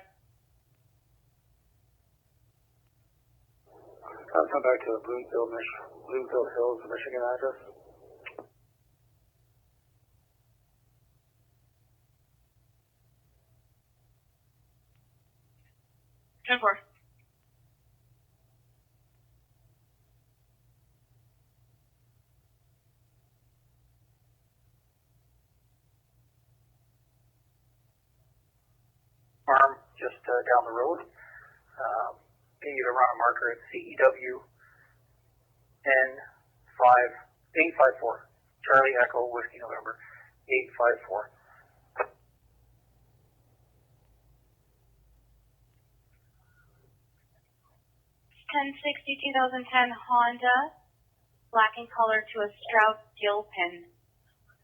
Come back to the Bloomfield Hills, Michigan address. Ten four. Farm just down the road. Can you run a marker at CEW N5854. Charlie Echo Whiskey November 854. 1060 2010 Honda, black in color to a Stroud gill pin.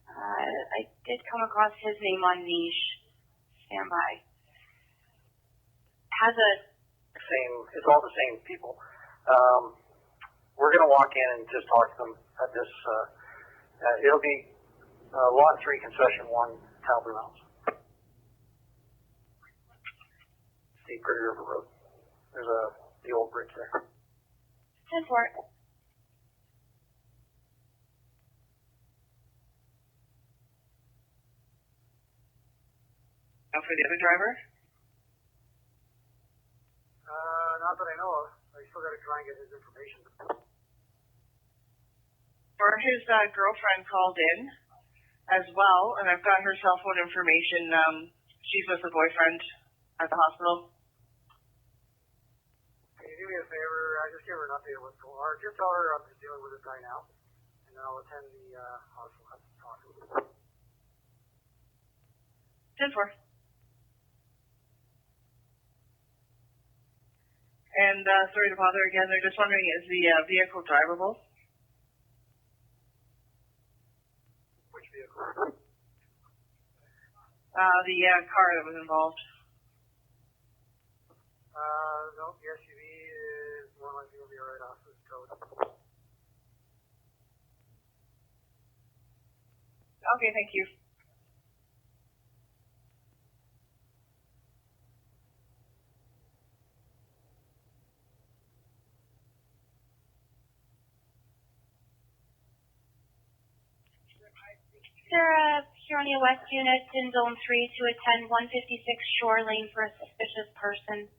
I did come across his name on Niche. Stand by. Has a It's all the same people. We're going to walk in and just talk to them at this. It'll be Lot 3, Concession 1, Talbot Mounds. State Prairie River Road. There's the old bridge there. 10-4. Now for the other driver? Not that I know of. I still got to try and get his information. Or his girlfriend called in as well, and I've got her cell phone information. She's with the boyfriend at the hospital. Can you do me a favor? Just give her an update of what's going on. Or just tell her I'm just dealing with this guy now, and then I'll attend the hospital talk to him. 10-4. And sorry to bother again. They're just wondering, is the vehicle drivable? Which vehicle? The car that was involved. No, the SUV is more likely to be right off this road. Okay, thank you. Sarah, Huronia West Unit in Zone 3 to attend 156 Shore Lane for a suspicious person.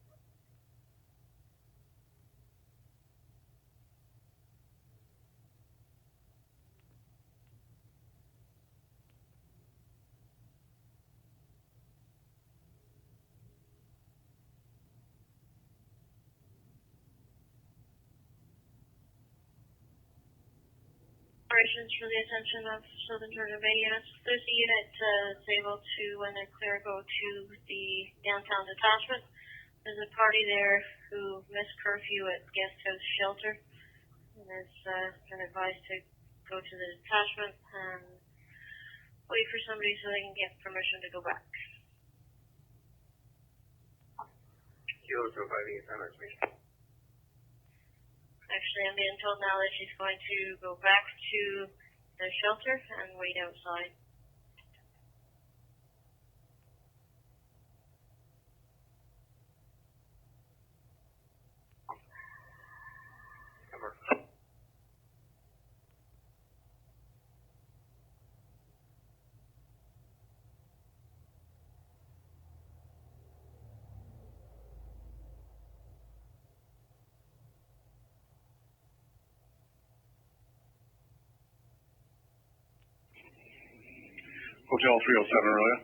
Operations for the attention of Southern Georgia Bay units. There's a unit that's able to, when they're clear, go to the downtown detachment. There's a party there who missed curfew at guest house shelter and has been advised to go to the detachment and wait for somebody so they can get permission to go back. Kilo 205 center, please. Actually, I'm being told now that she's going to go back to the shelter and wait outside. Hotel 307, Aurelia.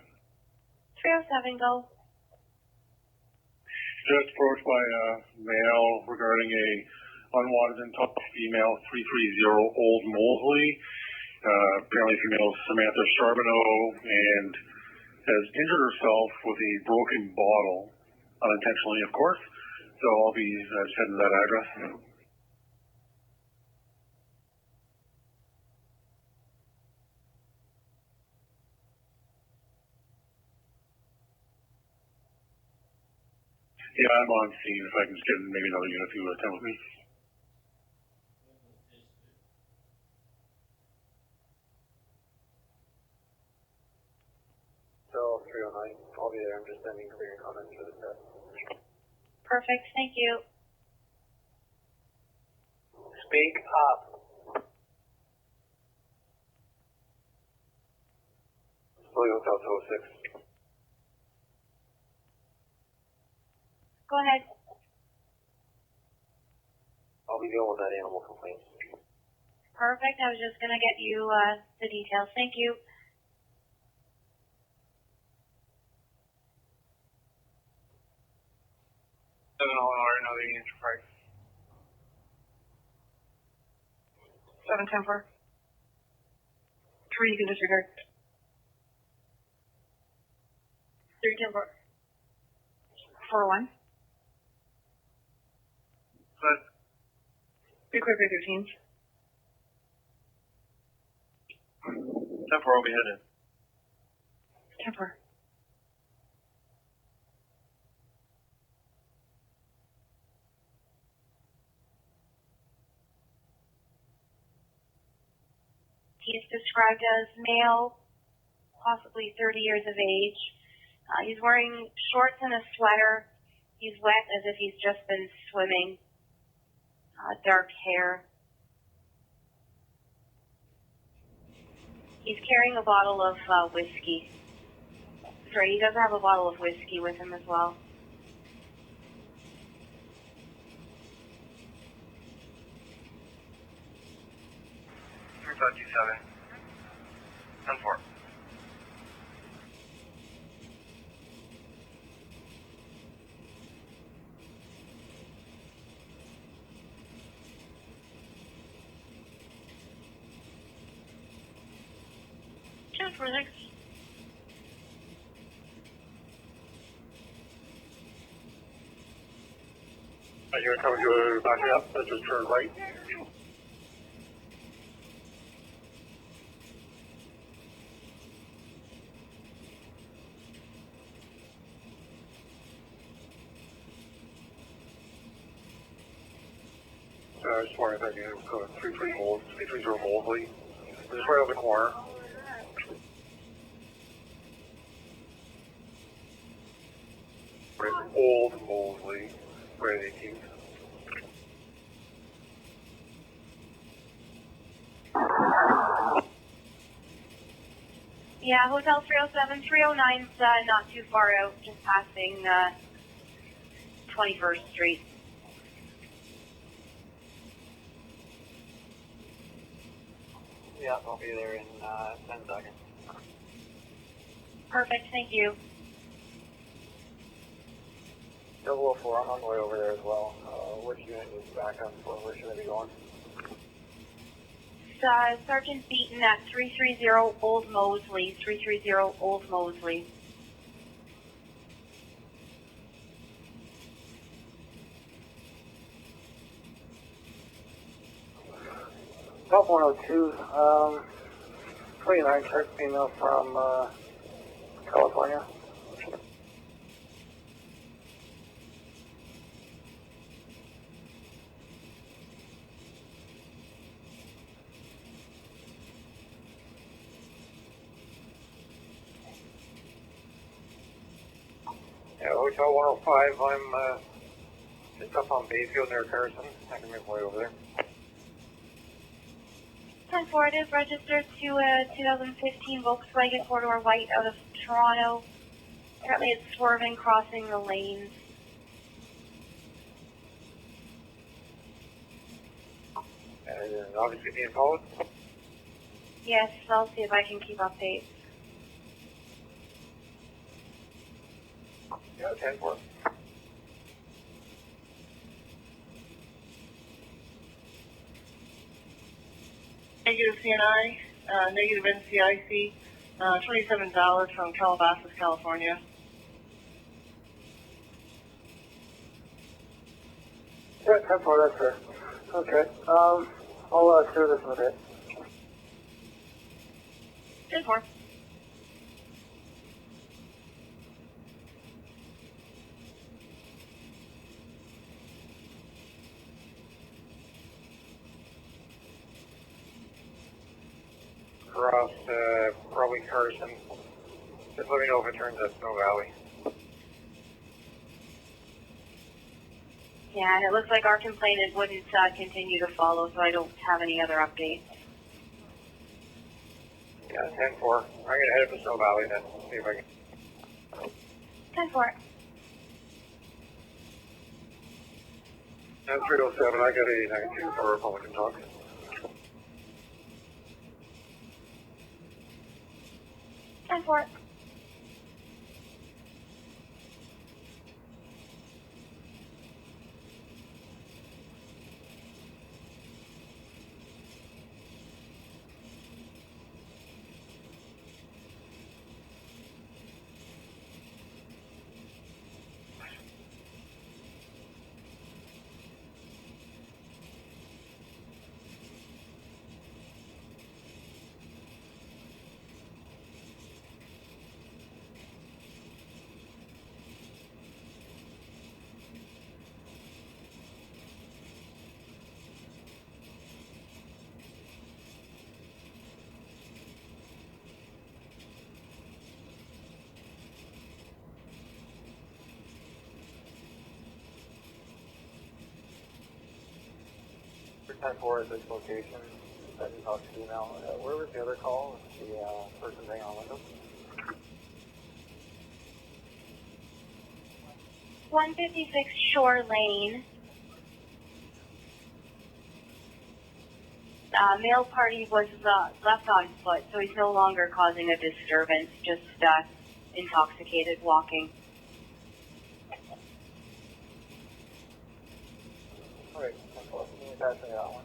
307, go. Just approached by a male regarding a unwanted and tough female 330 Old Mosley. Apparently female Samantha Charbonneau, and has injured herself with a broken bottle, unintentionally, of course. So I'll be just heading to that address. Yeah, I'm on scene. If I can just get maybe another unit to attend with me. So 309, I'll be there. I'm just sending clear comments for the test. Perfect, thank you. Speak up. William Hotel 206. Go ahead. I'll be dealing with that animal complaint. Perfect, I was just going to get you the details. Thank you. Another unit for price. 710 4. 3, you can disregard. 310 4. 401. Good. Be quick with your teams. 10-4 will be headed. 10 4. He's described as male, possibly 30 years of age. He's wearing shorts and a sweater. He's wet as if he's just been swimming. Dark hair. He's carrying a bottle of whiskey. Sorry, he does have a bottle of whiskey with him as well. G7. 10-4. For next. You're coming to back it up. Let's just turn right. I just wanted that unit was 330 Mosley. We're just right on the corner. Old Mosley, right at 18th. Yeah, Hotel 307, 309's not too far out, just passing 21st Street. Yeah, I'll be there in 10 seconds. Perfect, thank you. 004, I'm on the way over there as well. Which unit needs backup for? Where should I be going? Sergeant Beaton at 330 Old Mosley, 330 Old Mosley. Top 102, 29 check female from California. Yeah, Hotel 105, I'm just up on Bayfield near Carson. I can make my way over there. 10-4, it is registered to a 2015 Volkswagen four-door white out of Toronto. Apparently it's swerving, crossing the lanes. And obviously being followed? Yes, I'll see if I can keep updates. Yeah, 10-4. Negative CNI. negative NCIC, 27 valid from Calabasas, California. Yeah, 10-4, that's fair. Okay. I'll clear this in a bit. 10-4. Across, probably Carson. Just let me know if it turns at Snow Valley. Yeah, and it looks like our complainant wouldn't continue to follow, so I don't have any other updates. Yeah, 10-4. I'm gonna head up to Snow Valley then. See if I can. 10-4. And 307, I got a 92 for Republican talk. Time for it. For 10-4 at this location, that you talked to now. Where was the other call? The person thing on window? 156 Shore Lane. Male party was left on foot, so he's no longer causing a disturbance, just intoxicated walking. Alright, 10-4. Can you pass me that one?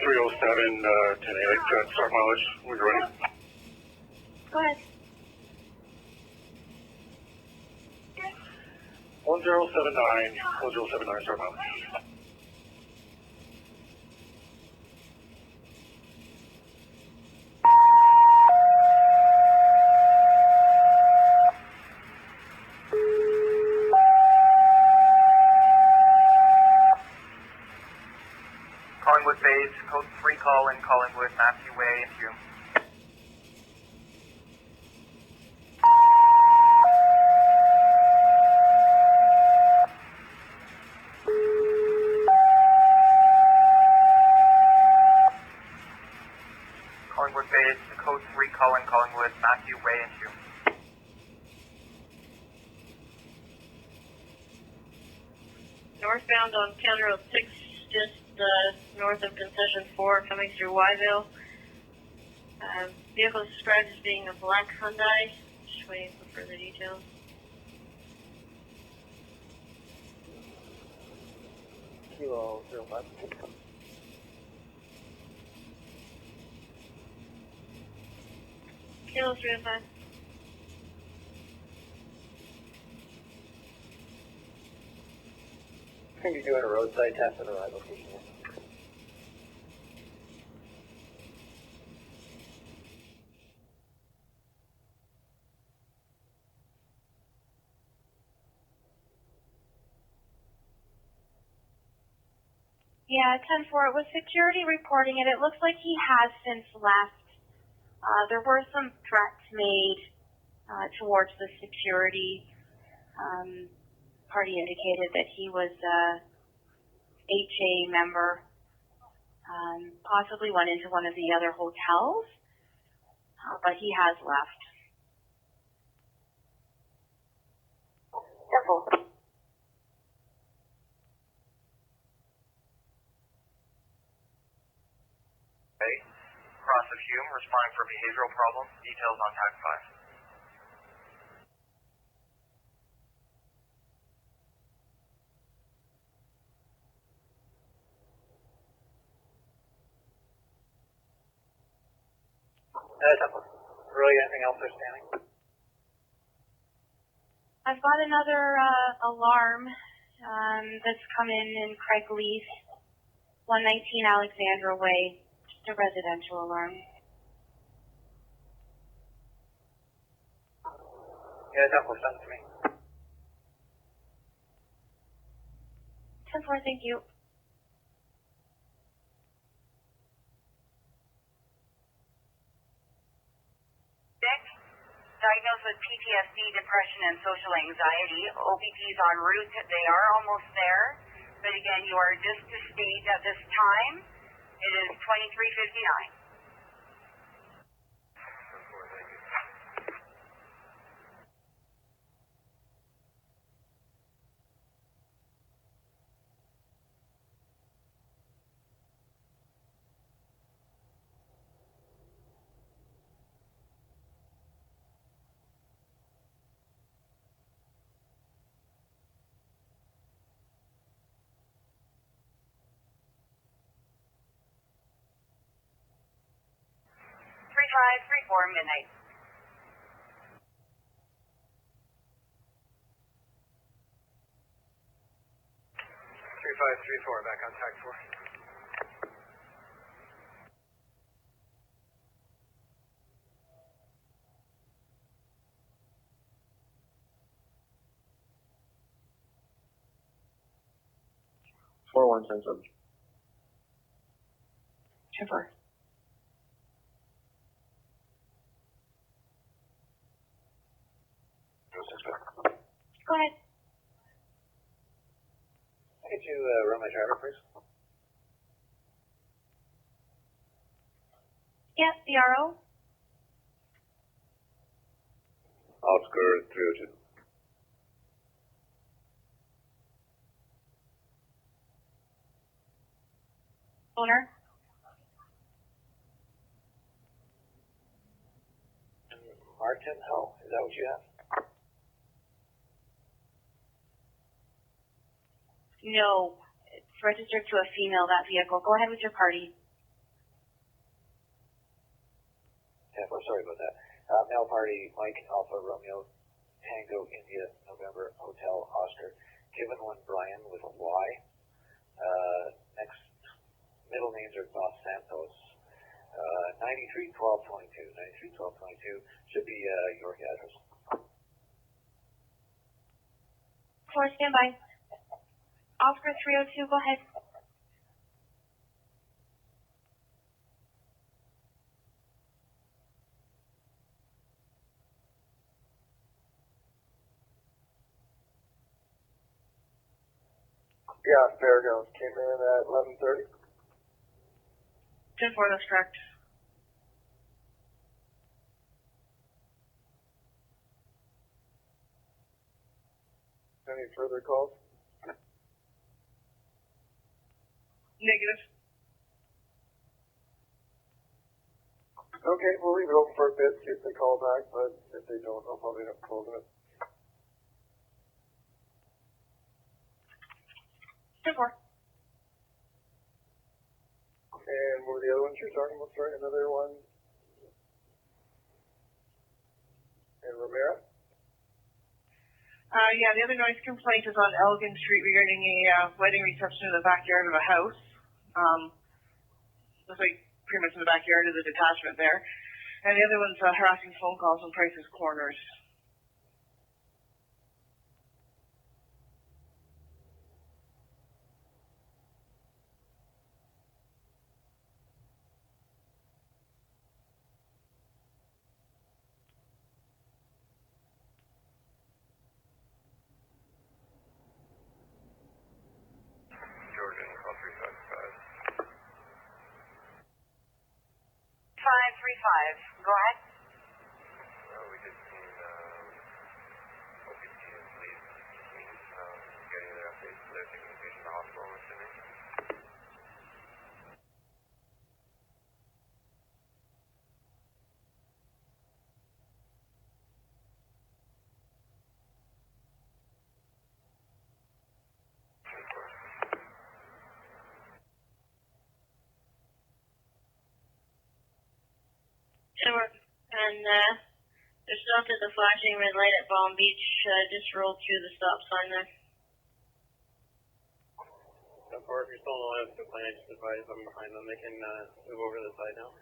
Three oh seven, 10-8, start mileage. We're ready. Go ahead. 1079, start mileage. Collingwood Bays, code 3 call in Collingwood, Matthew Way and Hume. Collingwood Bays, code 3 call in Collingwood, Matthew Way and Hume. Northbound on County Road 6, just north of Concession 4, coming through Yville. Vehicle described as being a black Hyundai. Just waiting for further details. Kilo 05. Kilo 305. I think you're doing a roadside test at the right location. Yeah, 10-4. It was security reporting it. It looks like he has since left. There were some threats made towards the security. Party indicated that he was a HA member, possibly went into one of the other hotels, but he has left. Careful. Okay. Cross of Hume, responding for behavioral problem. Details on tag 5. Really, anything else outstanding? I've got another alarm that's come in Craigleith, 119 Alexandra Way, just a residential alarm. Yeah, definitely send it to me. 10-4, thank you. Diagnosed with PTSD, depression, and social anxiety. OPP's en route. They are almost there. But again, you are just to state at this time, it is 23:59. Midnight. 3534, back on tag 4. Four one sensor. Chipper. Go ahead. Could you run my driver, please? Yeah, CRO. Oscar 302. Owner. Martin Hill, is that what you have? No, it's registered to a female, that vehicle. Go ahead with your party. Yeah, we're sorry about that. Male party, Mike Alpha Romeo Tango India November Hotel Oscar. Given one Brian with a Y. Next middle names are Dos Santos. 931222. 931222 should be York address. 4, stand by. Oscar 302, go ahead. Yeah, Fairgrounds came in at 11:30. 10-4, that's correct. Any further calls? Negative. Okay, we'll leave it open for a bit, see if they call back, but if they don't, I'll probably end up closing it. 10-4. And what were the other ones you're talking about? Sorry, another one. And Romero? Yeah, the other noise complaint is on Elgin Street regarding a wedding reception in the backyard of a house. Looks like pretty much in the backyard of the detachment there. And the other one's harassing phone calls on Price's Corners. Georgian, call 355. 535. Go ahead. We just seen OPT and police getting their updates. They're taking the patient to the hospital, I'm assuming. And they're stopped at the flashing red light at Palm Beach. Just rolled through the stop sign there. Or if you're still in the plan, just advise them behind them. They can move over to the side now.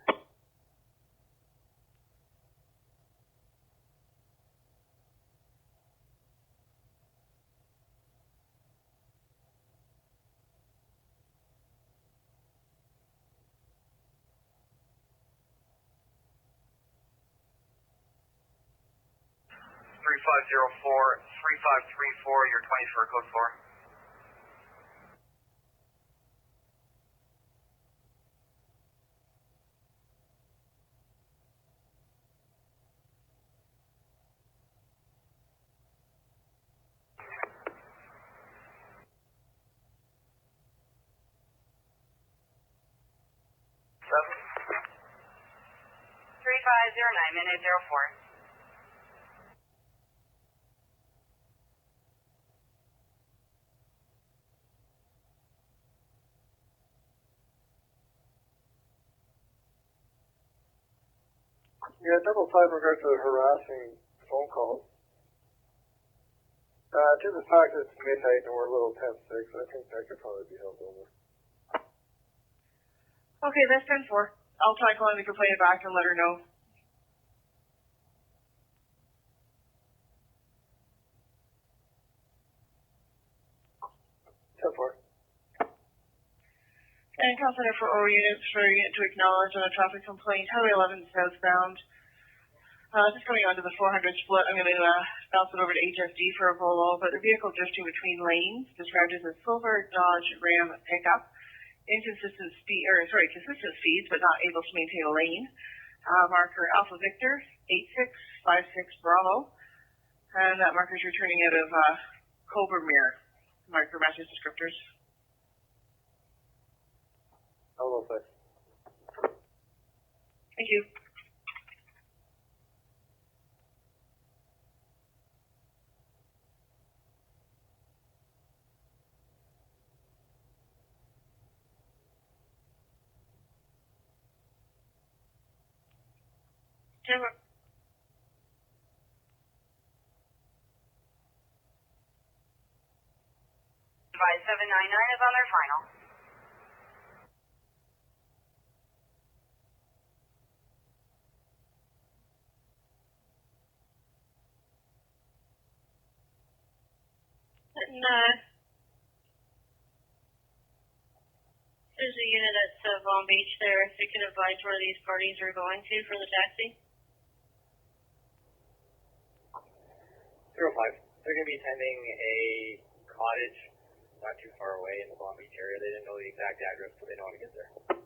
Three 3534, your 20 for code 4. Seven. 3509, minute 04. Yeah, 555 in regards to the harassing phone calls. To the fact that it's midnight and we're a little 10-6, I think that could probably be held over. Okay, that's 10-4. I'll try calling the complainant back and let her know. And confident for all units for a unit to acknowledge on a traffic complaint, Highway 11 southbound. Just coming onto the 400 split, I'm going to bounce it over to HSD for a polo, but the vehicle drifting between lanes, described as a silver Dodge Ram pickup, consistent speeds, but not able to maintain a lane. Marker Alpha Victor 8656 Bravo, and that marker is returning out of Cobra Mirror. Marker matches descriptors. Hello, sir. Thank you. Timber. 5799 is on their final. And, there's a unit at Palm Beach there. If you can advise where these parties are going to for the taxi. 05. They're going to be attending a cottage not too far away in the Palm Beach area. They didn't know the exact address, so they know how to get there.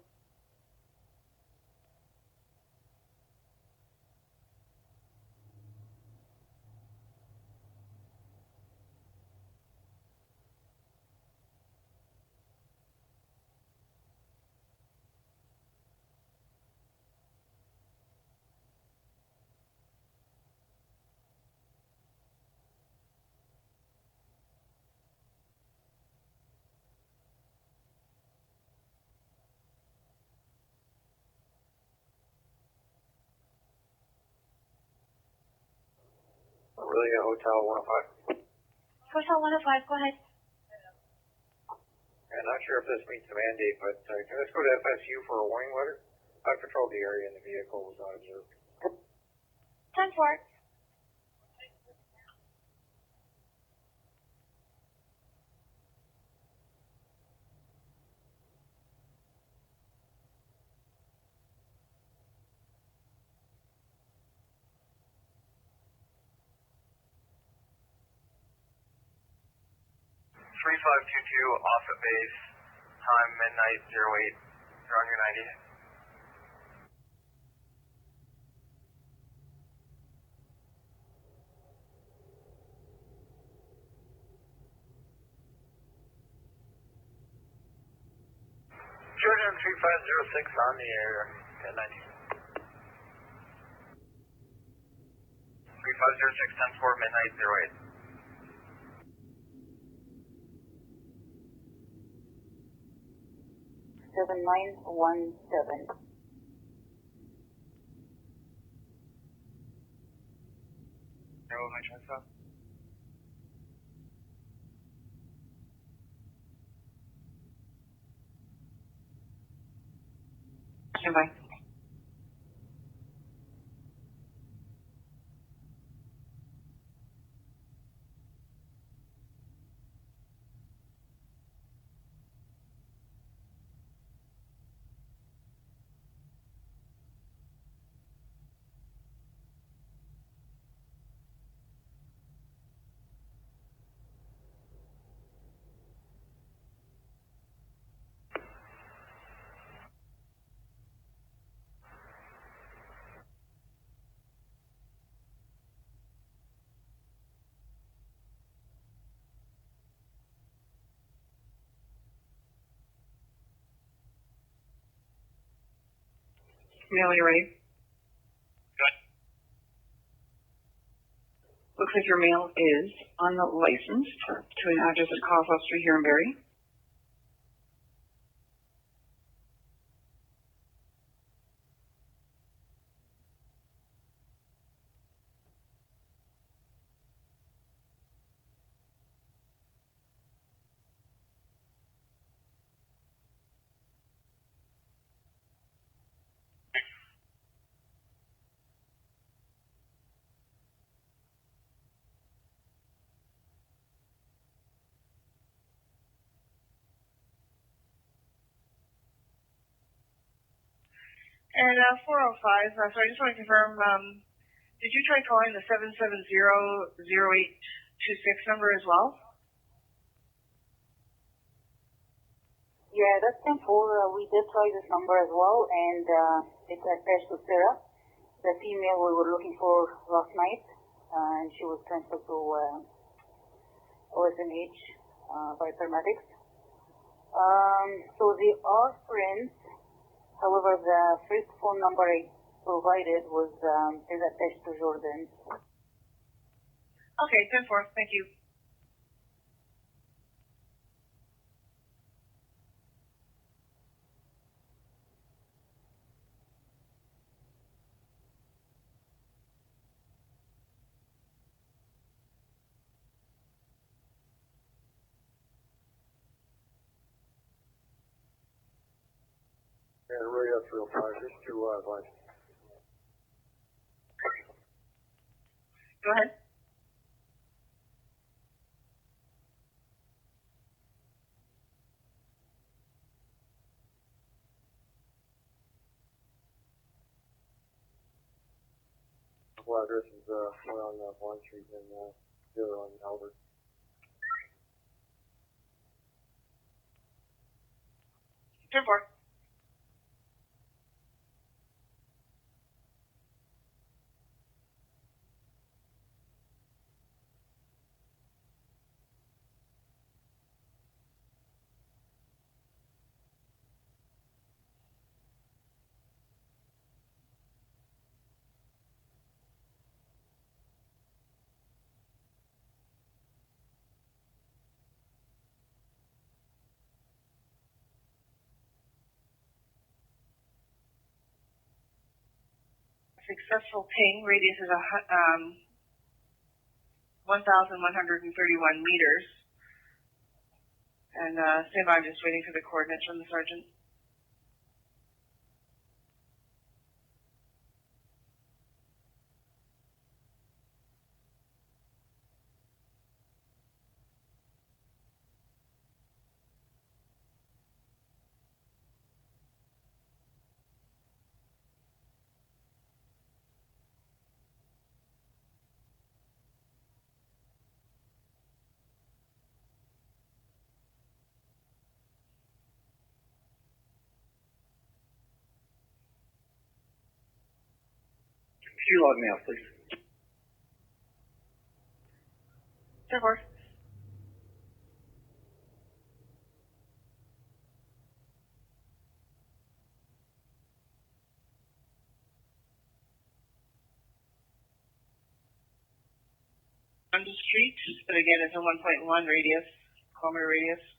Really, Hotel 105. Hotel 105, go ahead. I'm not sure if this meets the mandate, but can this go to FSU for a warning letter? I patrolled the area and the vehicle was not observed. 10-4. Three 3522 off at base, time midnight 08. You're on your 90. Jordan 3506 on the air at 90. 3506 10-4 midnight 08. 7917. Or what am I trying to say? Stand by. Mail, you ready? Good. Looks like your mail is on the license to an address at Coswell Street here in Barrie. And 405, so I just want to confirm, did you try calling the 770-0826 number as well? Yeah, that's 10-4. We did try this number as well, and it's attached to Sarah, the female we were looking for last night, and she was transferred to OSNH by paramedics. So they are friends. However, the first phone number I provided is attached to Jordan's. Okay, 10-4, thank you. And Ray F. 305, just to advise. Go ahead. Well, address is one on Bond Street and the other on Albert. Ten-4. Successful ping, radius is 1,131 meters. And stand by, I'm just waiting for the coordinates from the sergeant. Could you log me out, please? 10-4. On the street, but again, it's a 1.1 radius, kilometer radius.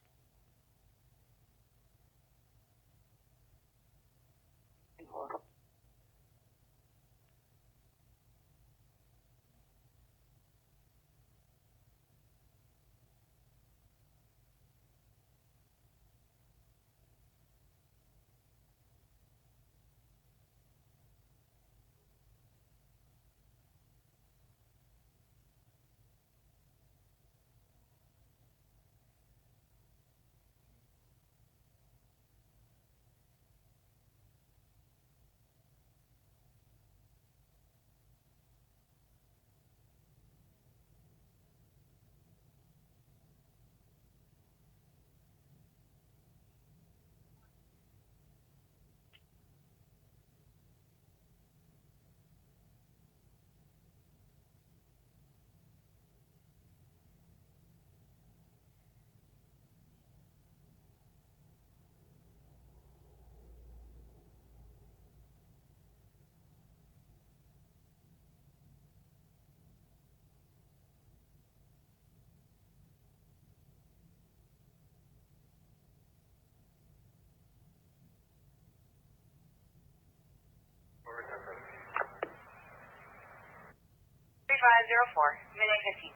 2504, midnight 15.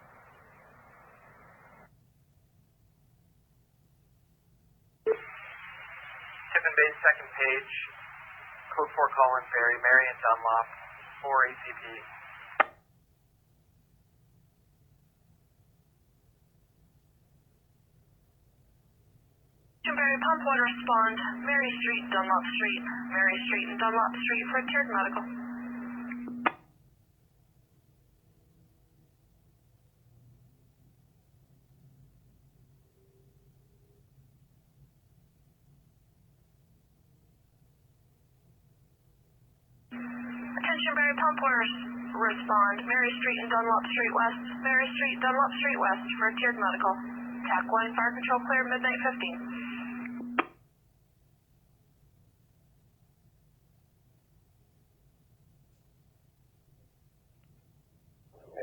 Tip and base, second page. Code 4 call in Barrie, Marion Dunlop, 4 ACP. Barrie, pump one, respond. Mary Street, Dunlop Street. Mary Street and Dunlop Street for tiered medical. Attention, Barrie, pump one, respond. Mary Street and Dunlop Street West. Mary Street, Dunlop Street West for tiered medical. TAC 1, fire control clear, midnight 15.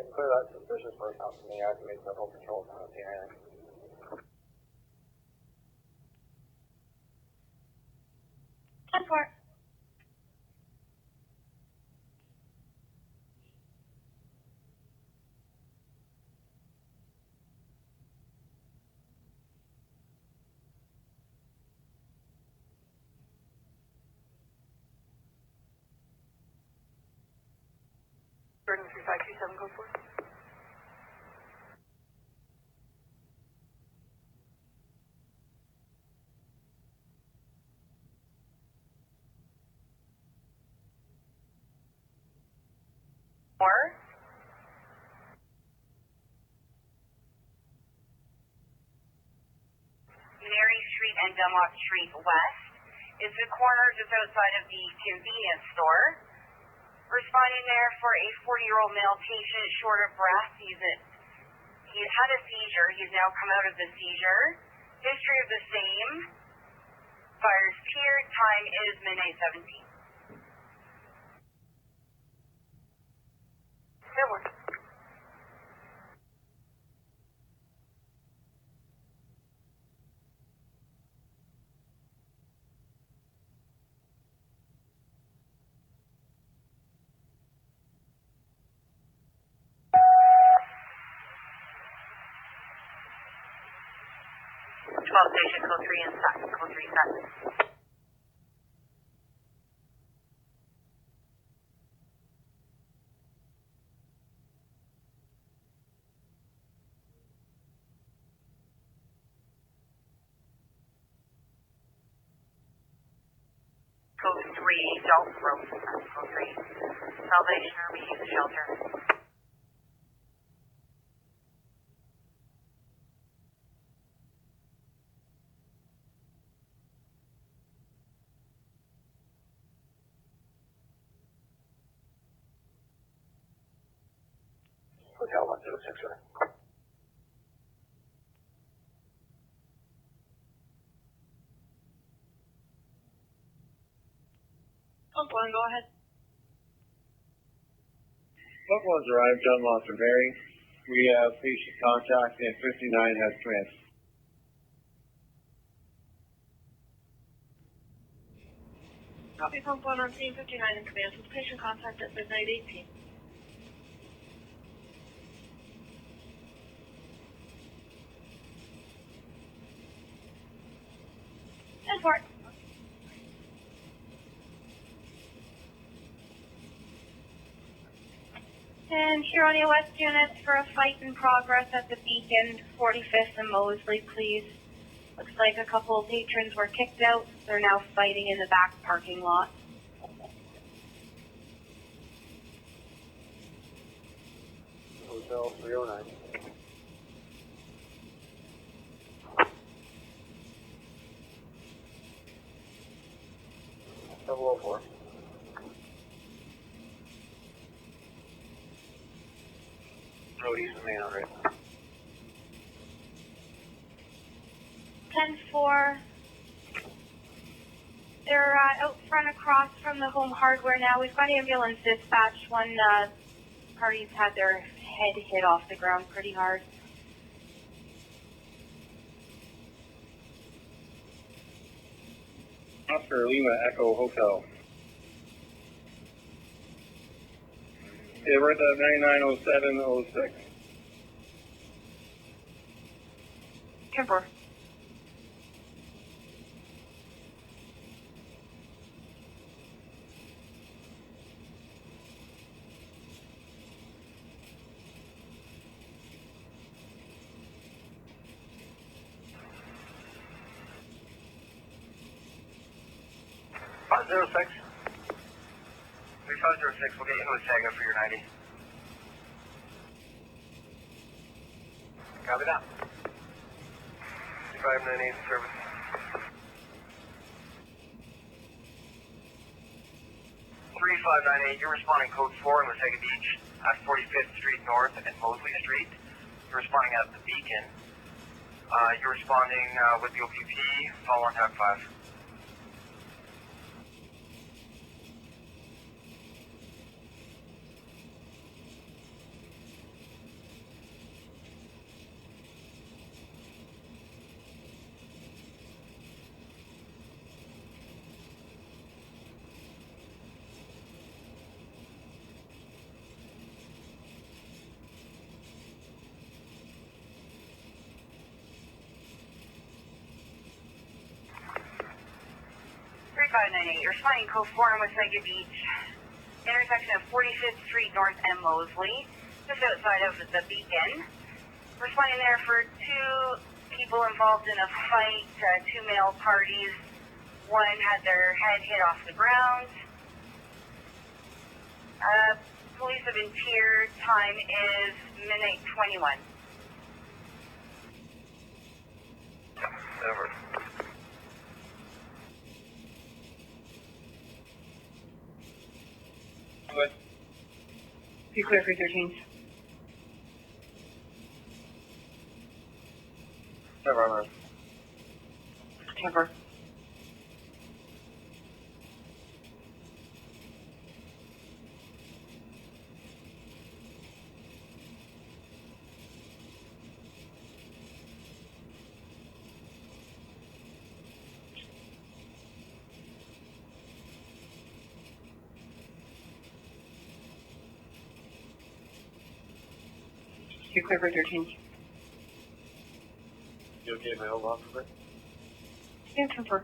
Clear that suspicious person out to me. Activate several patrols on the island. 10-4. Jordan 3527, go for it. Mary Street and Dunlop Street West is the corner just outside of the convenience store. Responding there for a 40-year-old male patient short of breath. He's had a seizure. He's now come out of the seizure. History of the same. Fires cleared. Time is midnight 17. Good one. Station code 3 and Sutton, code 3 Sutton. Code 3, Dalton Road, code 3. Salvation Army, use the shelter. Hotel 106, sir. Pump one, go ahead. Pump one's arrived, Dunlop and Barrie. We have patient contact and 59 has commenced. Copy, pump one on scene 59 in command with patient contact at midnight 18. Report. And Huronia West units for a fight in progress at the Beacon, 45th and Mosley, please. Looks like a couple of patrons were kicked out. They're now fighting in the back parking lot. Hotel 309. Double 04. Road east of main, all right. 10-4. They're out front across from the home hardware now. We've got ambulance dispatch. One party's had their head hit off the ground pretty hard. Oscar Lima Echo Hotel. Okay, we're at 990706. 10-4. We'll get you to a Saga for your 90. Copy that. 2598 service. 3598, you're responding code 4 in Wasaga Beach at 45th Street North and Mosley Street. You're responding at the Beacon. You're responding with the OPP, follow on tag 5. You're responding code 4 in Wasaga Beach, intersection of 45th Street North and Mosley, just outside of the Beacon. Responding there for 2 people involved in a fight, 2 male parties. One had their head hit off the ground. Police have been tiered. Time is midnight 21. Over. Be clear for 13. Never. 10-4. Be clear for 13. You okay, mailbox for it? Yeah, 10-4.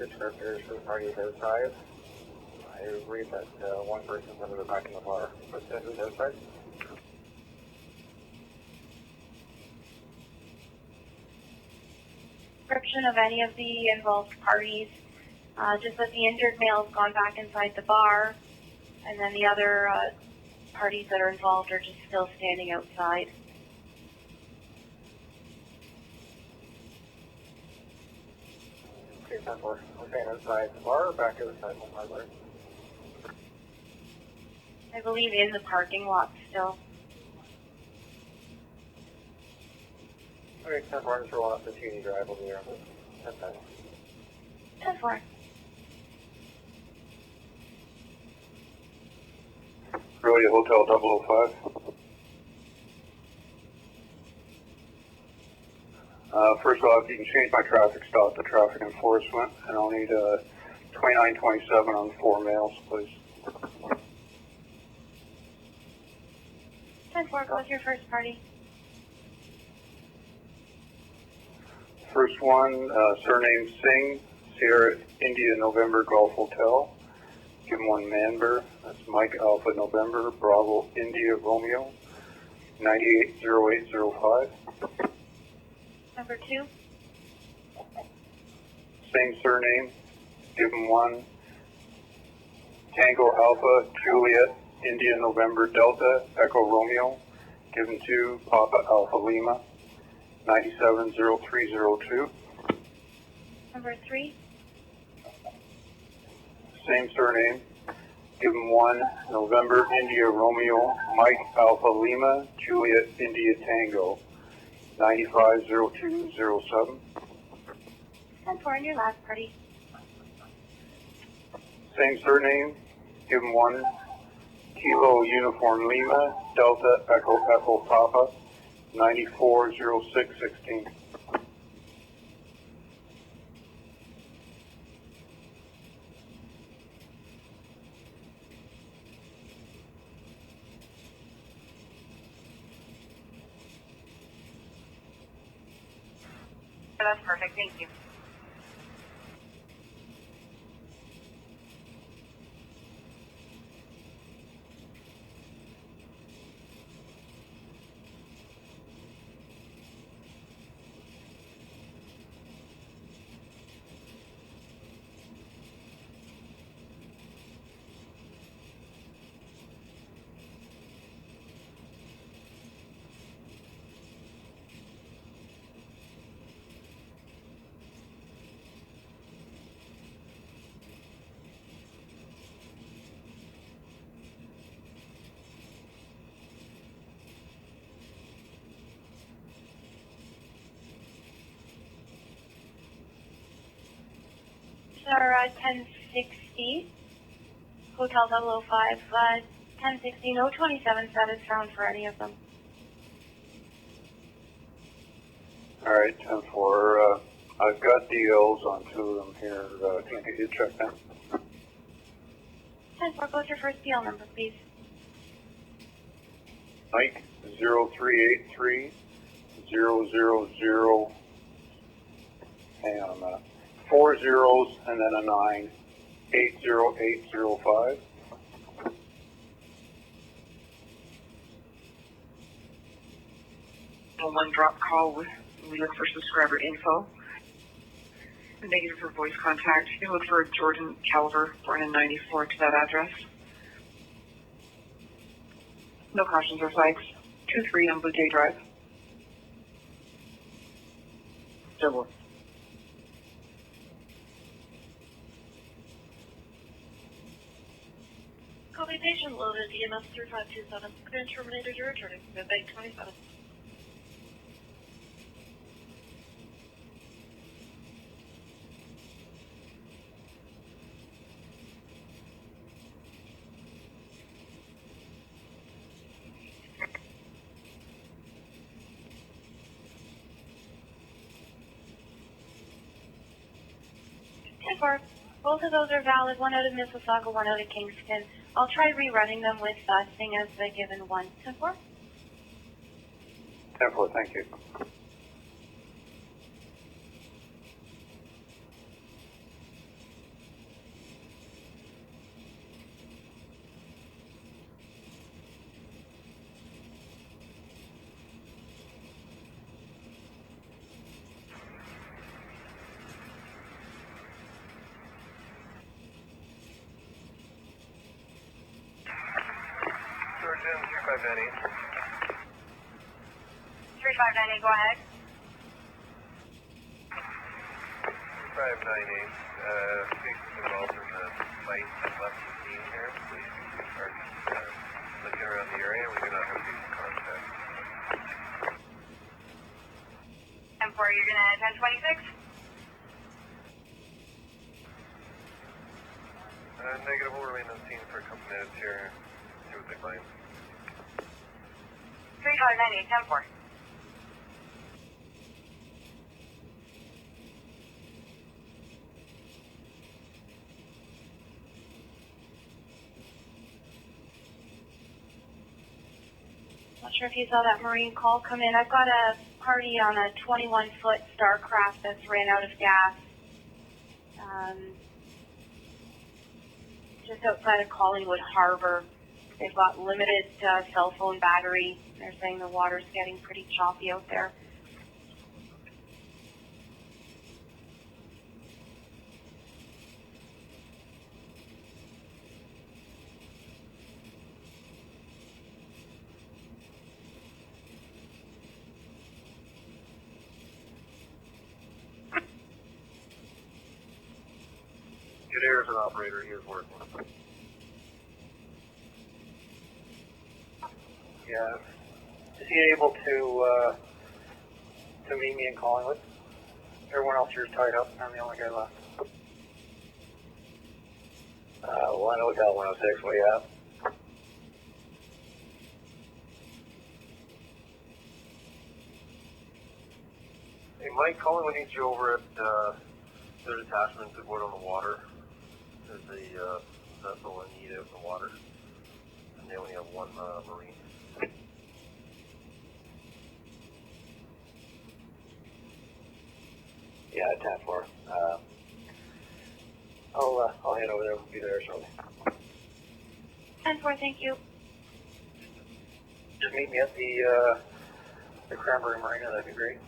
Descriptors for the parties outside. I read that one person's under the back in the bar. Who's outside? Description of any of the involved parties. Just that the injured male has gone back inside the bar, and then the other parties that are involved are just still standing outside. Okay, 10-4. Okay, outside the bar or back outside the bar? I believe in the parking lot still. Okay, 10-4, just roll off the TD drive. We'll be there on the 10-4. 10-4. Aurelia Hotel 005. First off, you can change my traffic stop to traffic enforcement, and I'll need 2927 on 4 males, please. 10-4, go with your first party. First one, surname Singh, Sierra India November Golf Hotel. Give him 1 member. That's Mike Alpha November Bravo India Romeo, 980805. Number 2. Same surname. Give him 1 Tango Alpha Juliet India November Delta Echo Romeo. Give him 2 Papa Alpha Lima, 970302. Number 3. Same surname. Give him 1, November India Romeo, Mike Alpha Lima, Juliet India Tango, 950207. 10-4 in your last party. Same surname, give him 1, Kilo Uniform Lima, Delta Echo Echo Papa, 940616. That's perfect. Thank you. Our 1060, Hotel 005, 1060, no 27 status found for any of them. Alright, 10-4, I've got DLs on 2 of them here, can I get you to check them? 10-4, what's your first DL number, please? Mike 0383 000, hang on a minute, 4 zeros and then a 9, 80805. One drop call with, we look for subscriber info. Negative for voice contact. You can look for Jordan Calver, born in 94, to that address. No cautions or flags. 2-3 on Blue Jay Drive. Double. Copy patient loaded, EMS 3527. Command terminated, you're returning. Mid-bank 27. Both of those are valid, one out of Mississauga, one out of Kingston. I'll try rerunning them with Sting as the given one. 10-4? 10-4, thank you. Georgian 3598. 3598, go ahead. 3598, patients involved in the fight that left the scene here. Please start looking around the area. We do not have patient contact. 10-4, you're going to 1026? Negative, we'll remain on scene for a couple minutes here. See what they find. 3598, 10-4. Not sure if you saw that Marine call come in. I've got a party on a 21-foot Starcraft that's ran out of gas. Just outside of Collingwood Harbor. They've got limited cell phone battery. They're saying the water's getting pretty choppy out there. Get air as an operator, he is working. Yeah. Is he able to meet me in Collingwood? Everyone else here is tied up. I'm the only guy left. 1 Hotel 106, what do you have? Hey, Mike, Collingwood needs you over at their detachment to go out on the water. There's a vessel in need out in the water, and they only have one Marine. Yeah, 10-4. I'll head over there. We'll be there shortly. 10-4, thank you. Just meet me at the Cranberry Marina. That'd be great.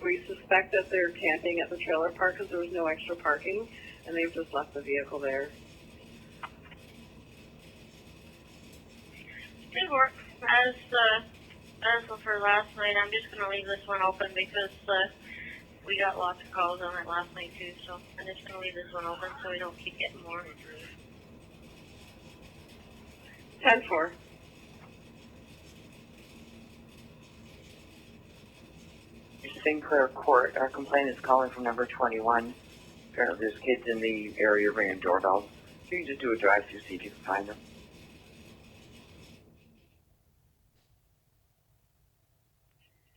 We suspect that they're camping at the trailer park because there was no extra parking, and they've just left the vehicle there. Good work. As for last night, I'm just going to leave this one open because we got lots of calls on it last night too, so I'm just going to leave this one open so we don't keep getting more. 10-4. Sinclair Court. Our complaint is calling from number 21. Apparently there's kids in the area ringing doorbells. You can just do a drive-through, see if you can find them.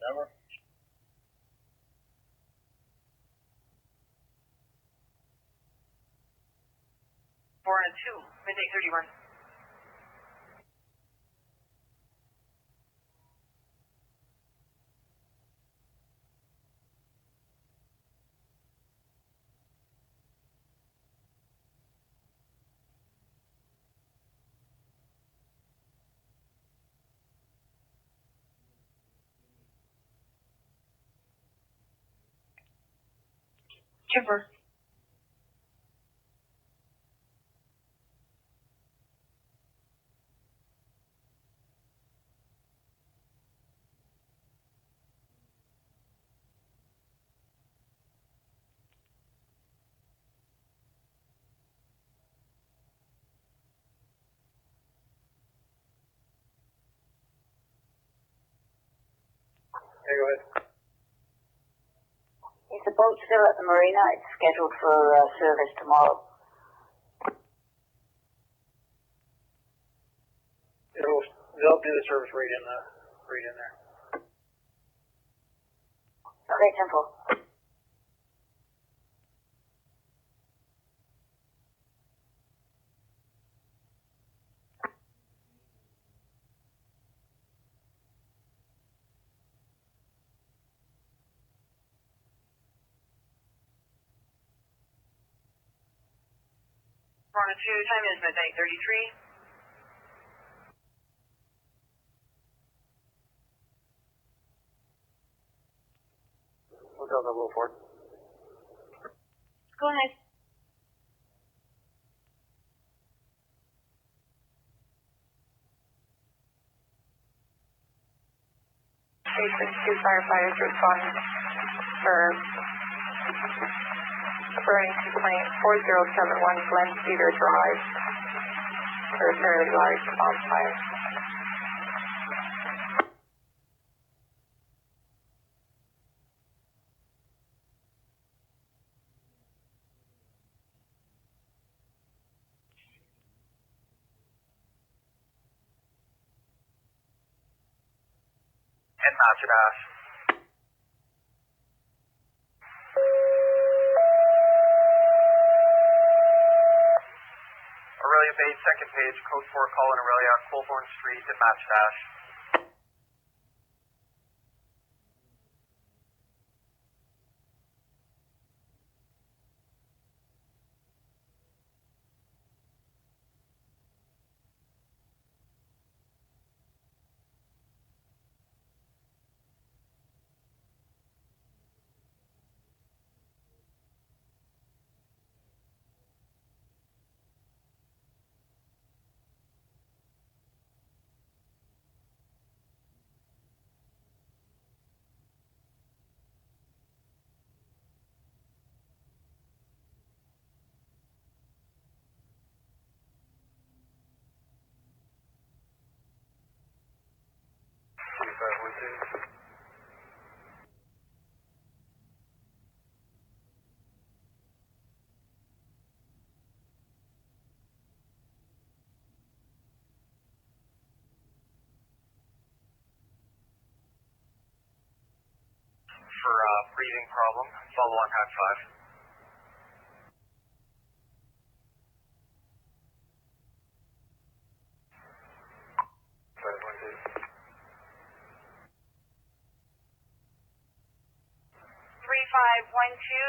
Never. Born at 2, midnight 31. Chipper. Hey, go ahead. Is the boat still at the marina? It's scheduled for service tomorrow. They'll do the service right in there. Okay, 10-4. Born at 2, time is midnight 33. Hotel 004. Go ahead. Two firefighters responding for burning complaint 4071 Glen Cedar Drive for a fairly large bonfire. And match it ash. Aurelia Bay, second page, code 4, calling Aurelia, Colborne Street and match dash. For breathing problem, follow on Pack 5.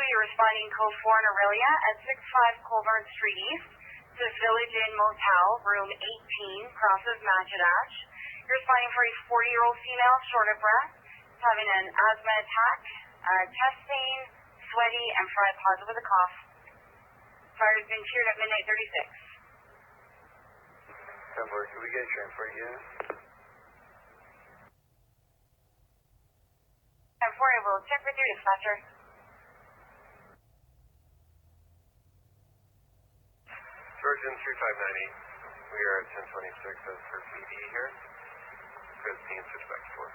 You're responding code 4 in Aurelia at 65 Colburn Street East to Village Inn Motel, room 18, crosses Matchadash. You're responding for a 40-year-old female, short of breath, having an asthma attack, chest pain, sweaty, and fried positive with a cough. Fire has been cleared at midnight 36. Temporary, can we get a transfer again? And 4, I will check with you, dispatcher. Virgin 3598. We are at 1026 as for PD here. Good team suspect for.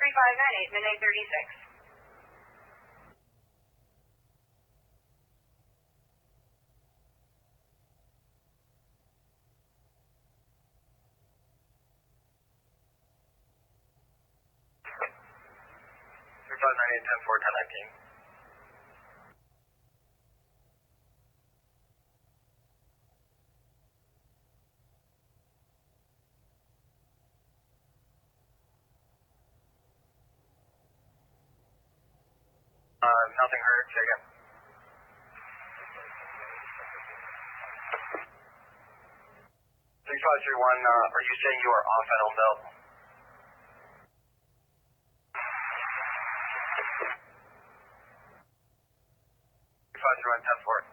3598, midnight 36. Nothing heard. Say again. 3531, are you saying you are off at home belt? Run 10-4.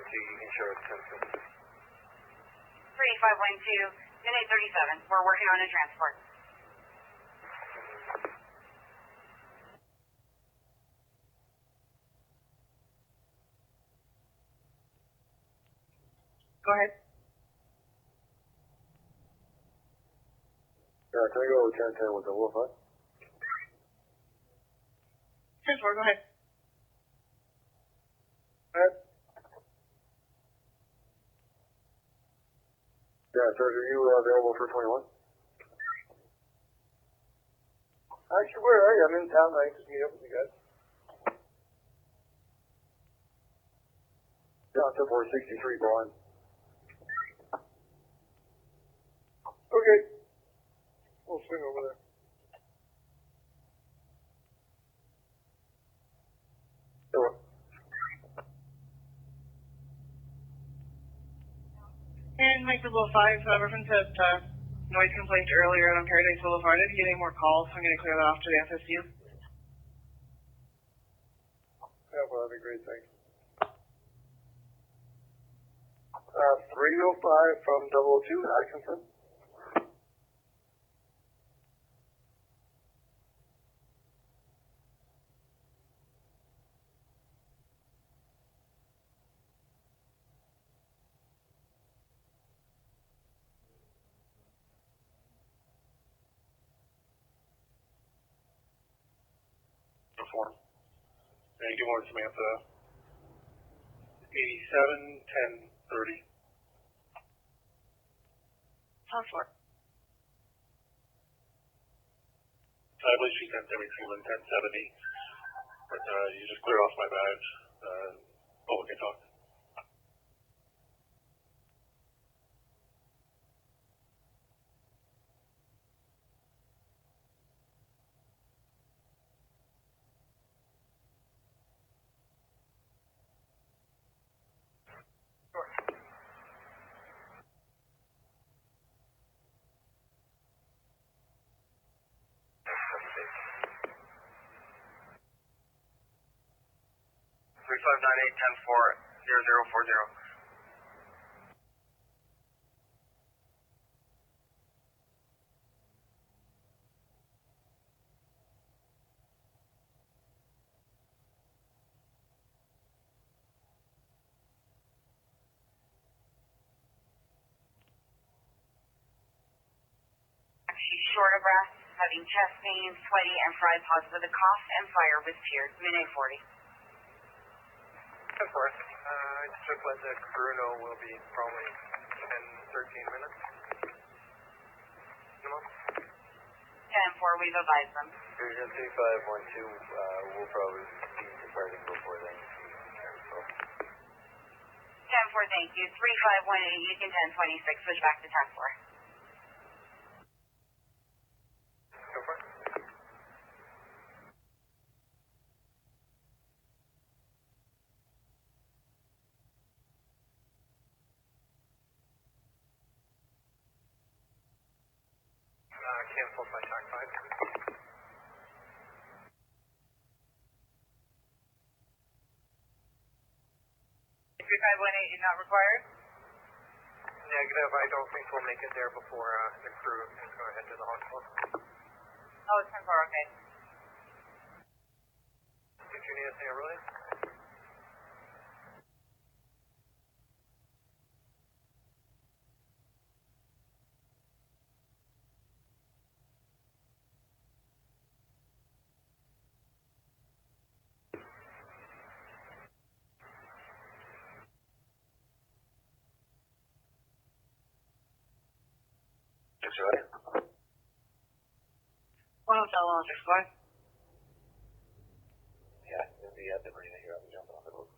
You can show us 10-4. 3512, midnight 37. We're working on a transport. Go ahead. Yeah, can I go 10-10 with the wolf hut? 10-4, go ahead. Yeah, sir, are you available for 21? Actually, where are you? I'm in town. I just meet up with you guys. Yeah, 10-4, 63 Bond. Okay. We'll swing over there. Sure. And Mike 005, reference at noise complaint earlier on Paradise Boulevard. If you get any more calls, I'm going to clear that off to the FSU. Yeah, well, that'd be great, thanks. 305 from 002, Atkinson. And good morning, Samantha. 87 10 30. 10-4. I believe she sent everything in 1070. But you just cleared off my badge. We can talk. short of breath, having chest pain, sweaty, and fried pods with a cough and fire with tears. Minute 40. Of course. I just let the crew know we'll be probably 10, 13 minutes. No? 10-4, we've advised them. Division 3512, we'll probably be departing before then. So. 10-4, thank you. 3518, Yukon 1026, switch back to task 4. Go for it. 3518 is not required. Negative. I don't think we'll make it there before the crew can go ahead to the hospital. Oh, it's 10-4, okay. Did you need anything earlier? One hotel on 65. Yeah, we'll be at the marina here. I'll be jumping off the boat.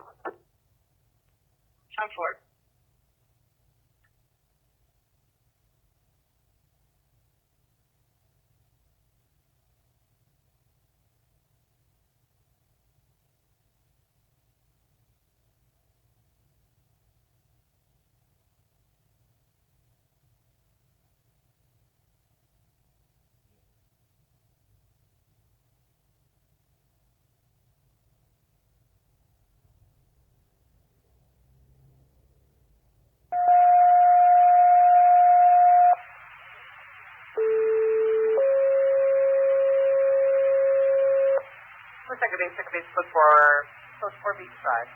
Time for it. Second base, close for beach side.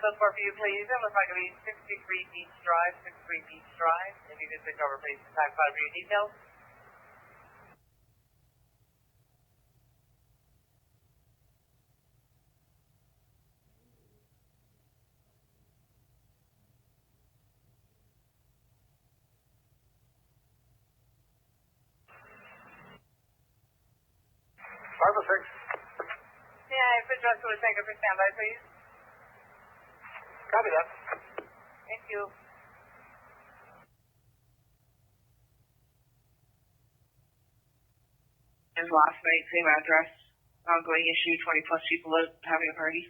Close for view, please. It looks like it'll be 63 Beach Drive, 63 Beach Drive. If you could switch over, please, to Tac 5 for your details. Five or six. Yeah, if address to a tanker for standby, please. Copy that. Thank you. As last night, same address. Ongoing issue, 20 plus people out having a party.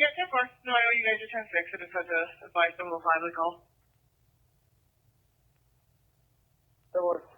Yeah, 10-4. No, I know you guys are 10-6. I just had to advise them we'll finally call. That works.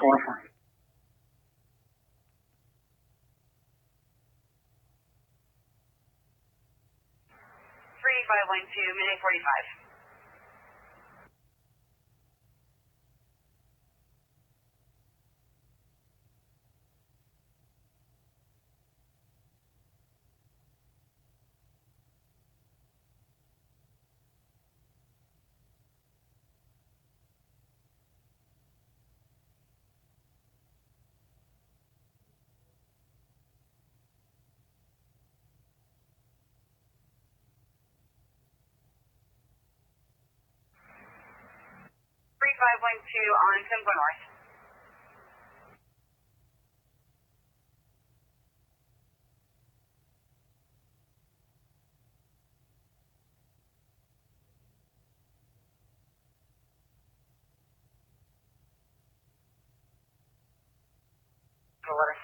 4-4. 3512, minute 45. Three five one two on Simcoe North. The water.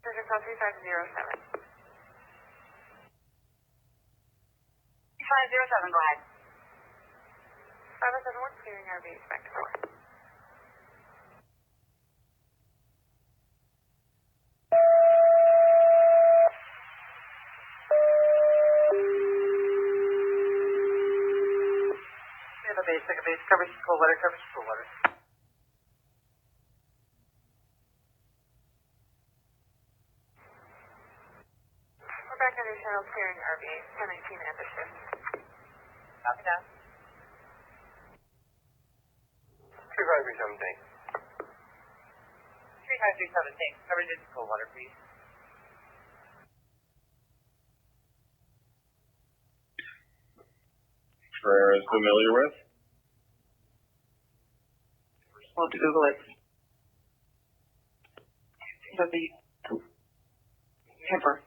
Surgeon call 3507. 3507, go ahead. 507, what's clearing RV, back to door. Take a base, coverage, cool weather, coverage, cool weather. We're back under channel clearing RV, 1019 end of shift. Copy that. 35317. 3537, coverage is cool water, please. Ferrer is familiar with. We'll have to Google it. Is that the camper?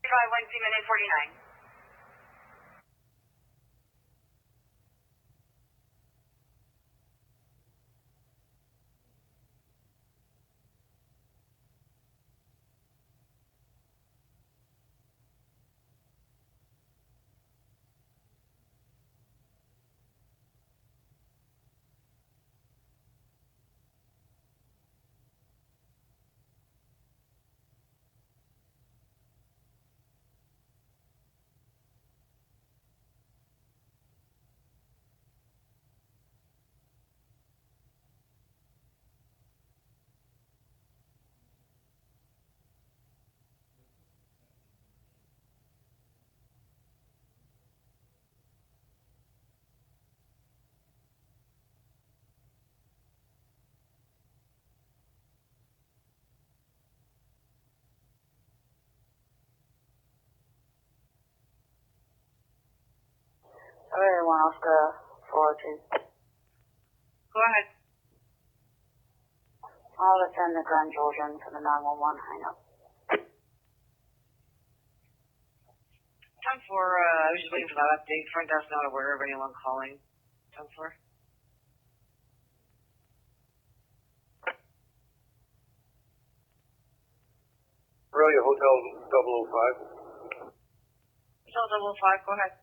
Drive 1 minute 49. 1 Oscar 402. Go ahead. I'll attend the Grand Georgian for the 911 hang up. 10-4, I was just waiting for that update. Front desk not aware of anyone calling. 10-4. Aurelia Hotel 005. Hotel 005, go ahead.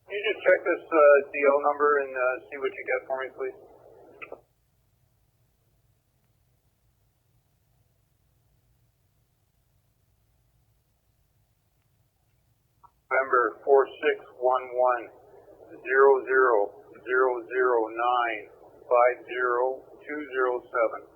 Can you just check this DL number and see what you get for me, please? November 4611 0000950 207.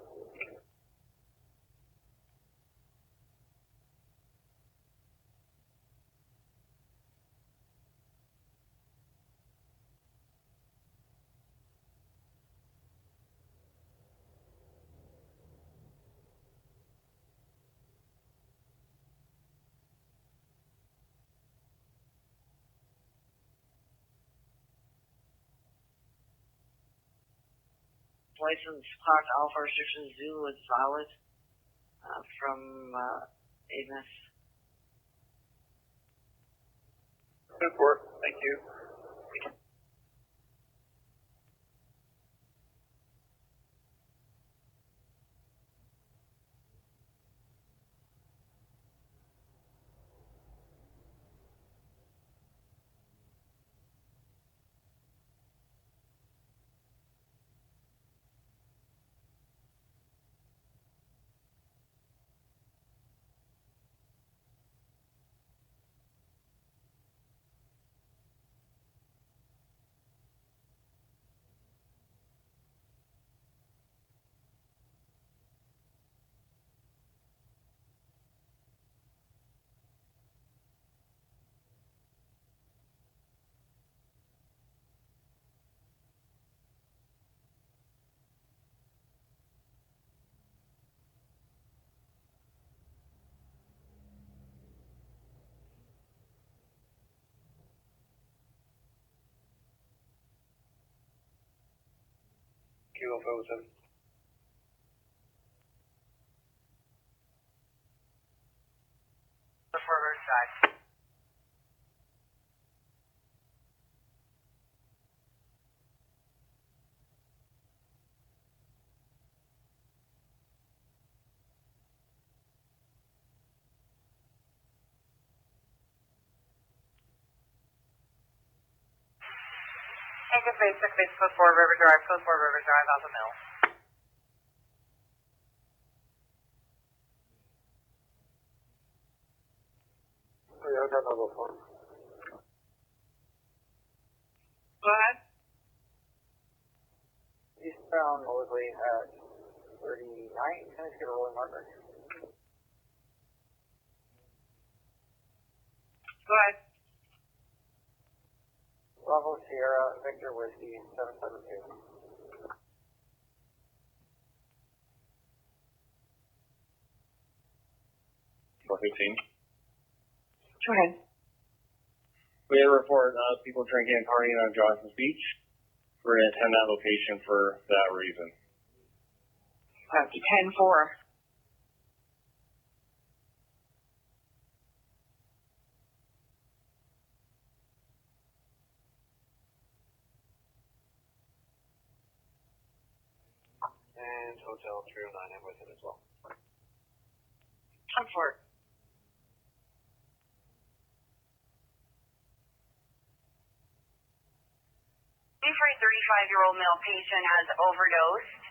License Class Alpha Restriction Zoo is valid from Amos. Good work. Thank you. Kilo 07. Before Riverside. Anchor basic, base code 4 River Drive, code 4 River Drive, Alpha Mill. Yeah, I got another phone. Go ahead. Eastbound Mosley at 39. Can I just get a rolling marker? Go ahead. Bravo Sierra Victor Whiskey 772. 415. Go ahead. We have a report of people drinking and partying on Johnson's Beach. We're going to attend that location for that reason. That's 10-4. And Hotel 309, I'm with it as well. 10-4. For a 35-year-old male patient has overdosed.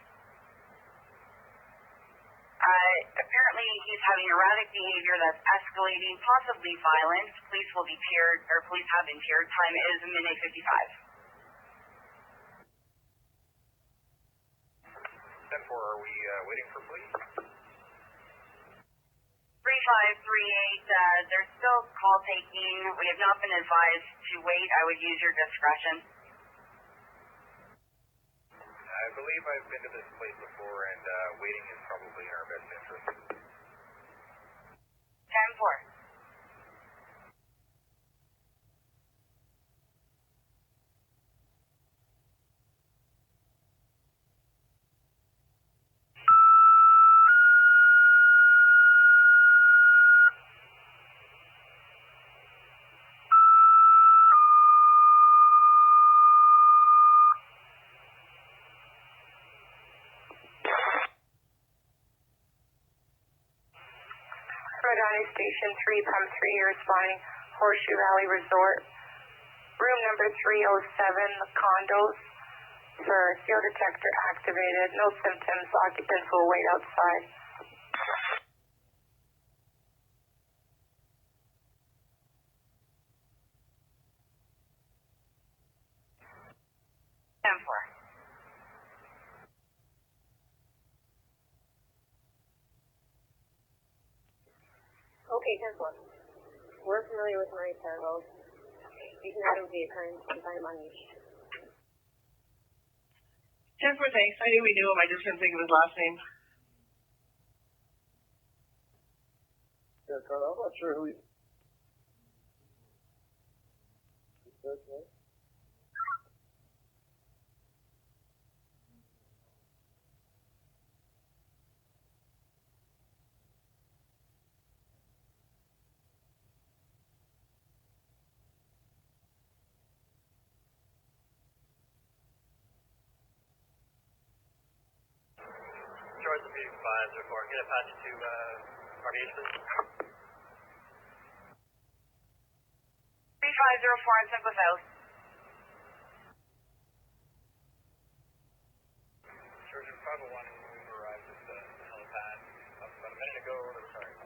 Apparently he's having erratic behavior that's escalating, possibly violent. Police will be tiered, or police have been tiered. Time is midnight 55. 10-4, are we waiting for police? 3538, there's still call taking. We have not been advised to wait. I would use your discretion. I believe I've been to this place before, and waiting is probably in our best interest. 10-4. location 3 Pump 3, you're responding Horseshoe Valley Resort. Room number 307, the condos. Sir, CO detector activated, no symptoms, occupants will wait outside. Okay, 10-4. We're familiar with Murray Parallels. These items the occurrence sometime unleashed. 10-4, thanks. I knew we knew him. I just couldn't think of his last name. Yeah, Carl, I'm not sure who he... Jordan, the 504. Get a patch to RVH, please. 3504 on Simcoe South. Georgia 501 arrived at the helipad about a minute ago. They were sorry.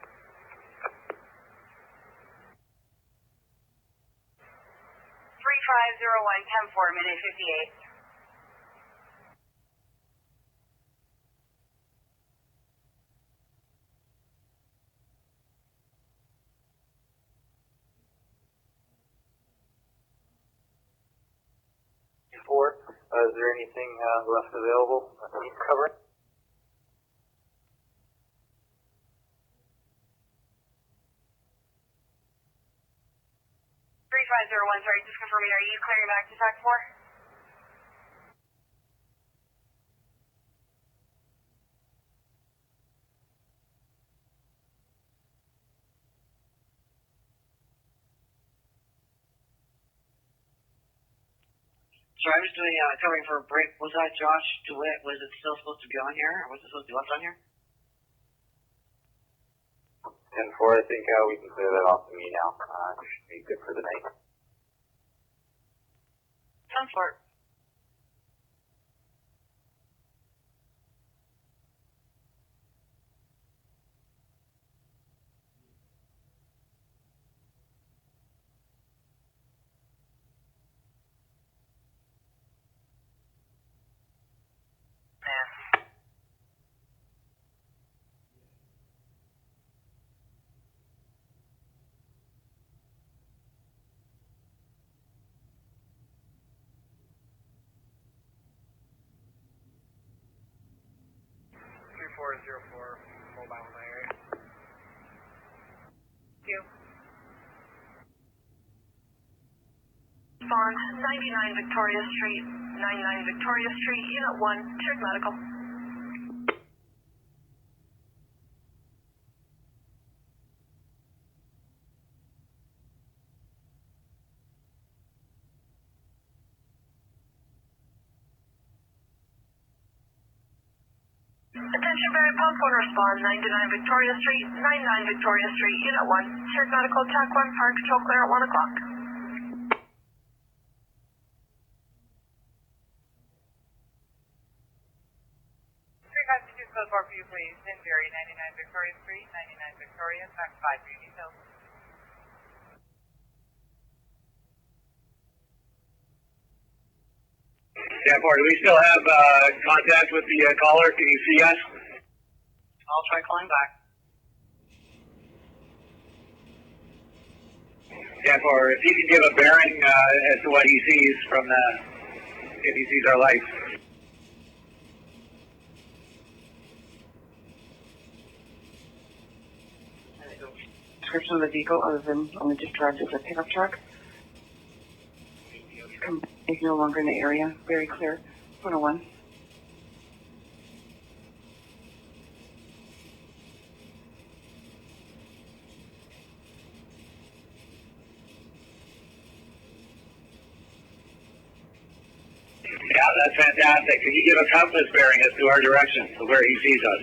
3501, 10-4, minute 58. Is there anything left available that needs covering? 3501, sorry, just confirming, are you clearing back to TAC 4? Sorry, I was doing covering for a break. Was that Josh DeWitt? Was it still supposed to be on here, or was it supposed to be left on here? 10-4, I think we can clear that off to me now. Should be good for the night. 10-4. Mobile in my area. Thank you. Bond 99 Victoria Street, 99 Victoria Street, Unit 1, check medical. Attention, Barrie Pump 1, respond 99 Victoria Street, 99 Victoria Street, Unit 1, check medical, TAC 1, fire control clear at 1 o'clock. 3522 code 4 for you, please. In Barrie, 99 Victoria Street, 99 Victoria, TAC 5 for your details. Danforth, do we still have contact with the caller? Can you see us? I'll try calling back. Danforth, if you can give a bearing as to what he sees from the, if he sees our lights. Description of the vehicle other than only described as a pickup truck. Is no longer in the area. Very clear. 101. Yeah, that's fantastic. Can you give a compass bearing as to our direction, to where he sees us?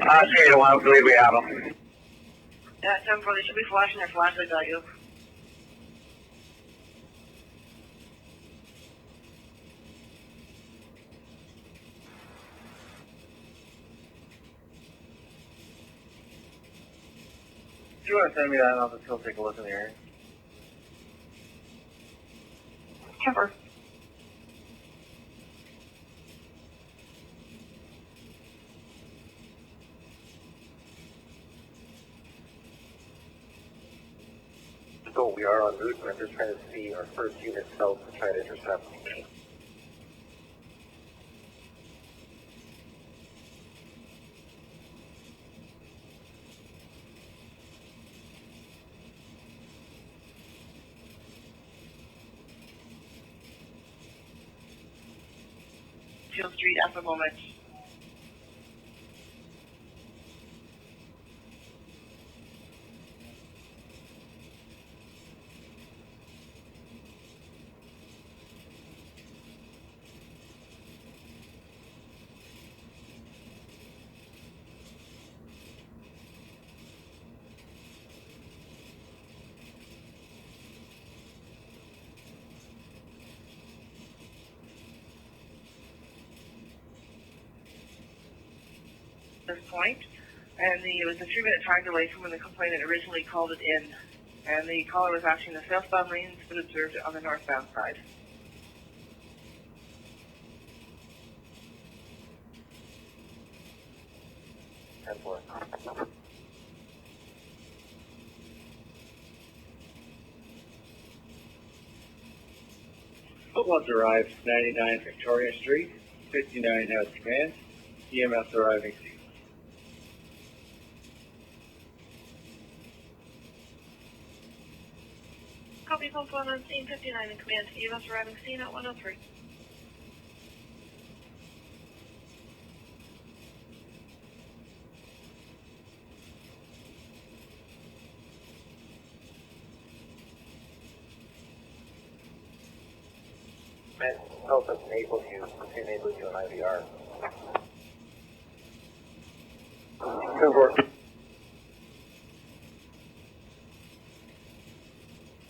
Say I don't believe we have them. Yeah, 7-4, they should be flashing their flashlights at you. Do you want to send me that and I'll just go take a look in the area? Cover. So we are en route, and I'm just trying to see our first unit south to try to intercept. Field Street at the moment. This point, and it was a 3-minute time delay from when the complainant originally called it in, and the caller was asking the southbound lanes, but observed it on the northbound side. Football's arrived 99 Victoria Street, 59 has command, EMS arriving. Copy phone on scene 59 in command. EMS arriving scene at 103. And help us enable you an IVR. Good work.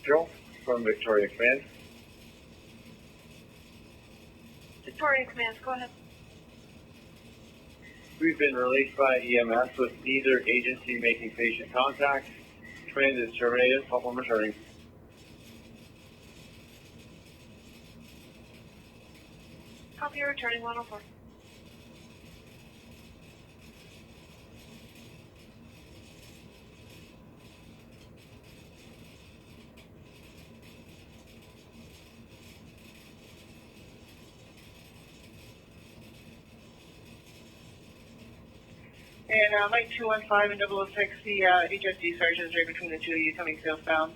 Joe from Victoria Command. Victoria Command, go ahead. We've been released by EMS with neither agency making patient contact. Command is terminated. Upon returning. Copy, you're returning 104. And Mike 215 and 006, the HSD sergeant is right between the two of you coming southbound.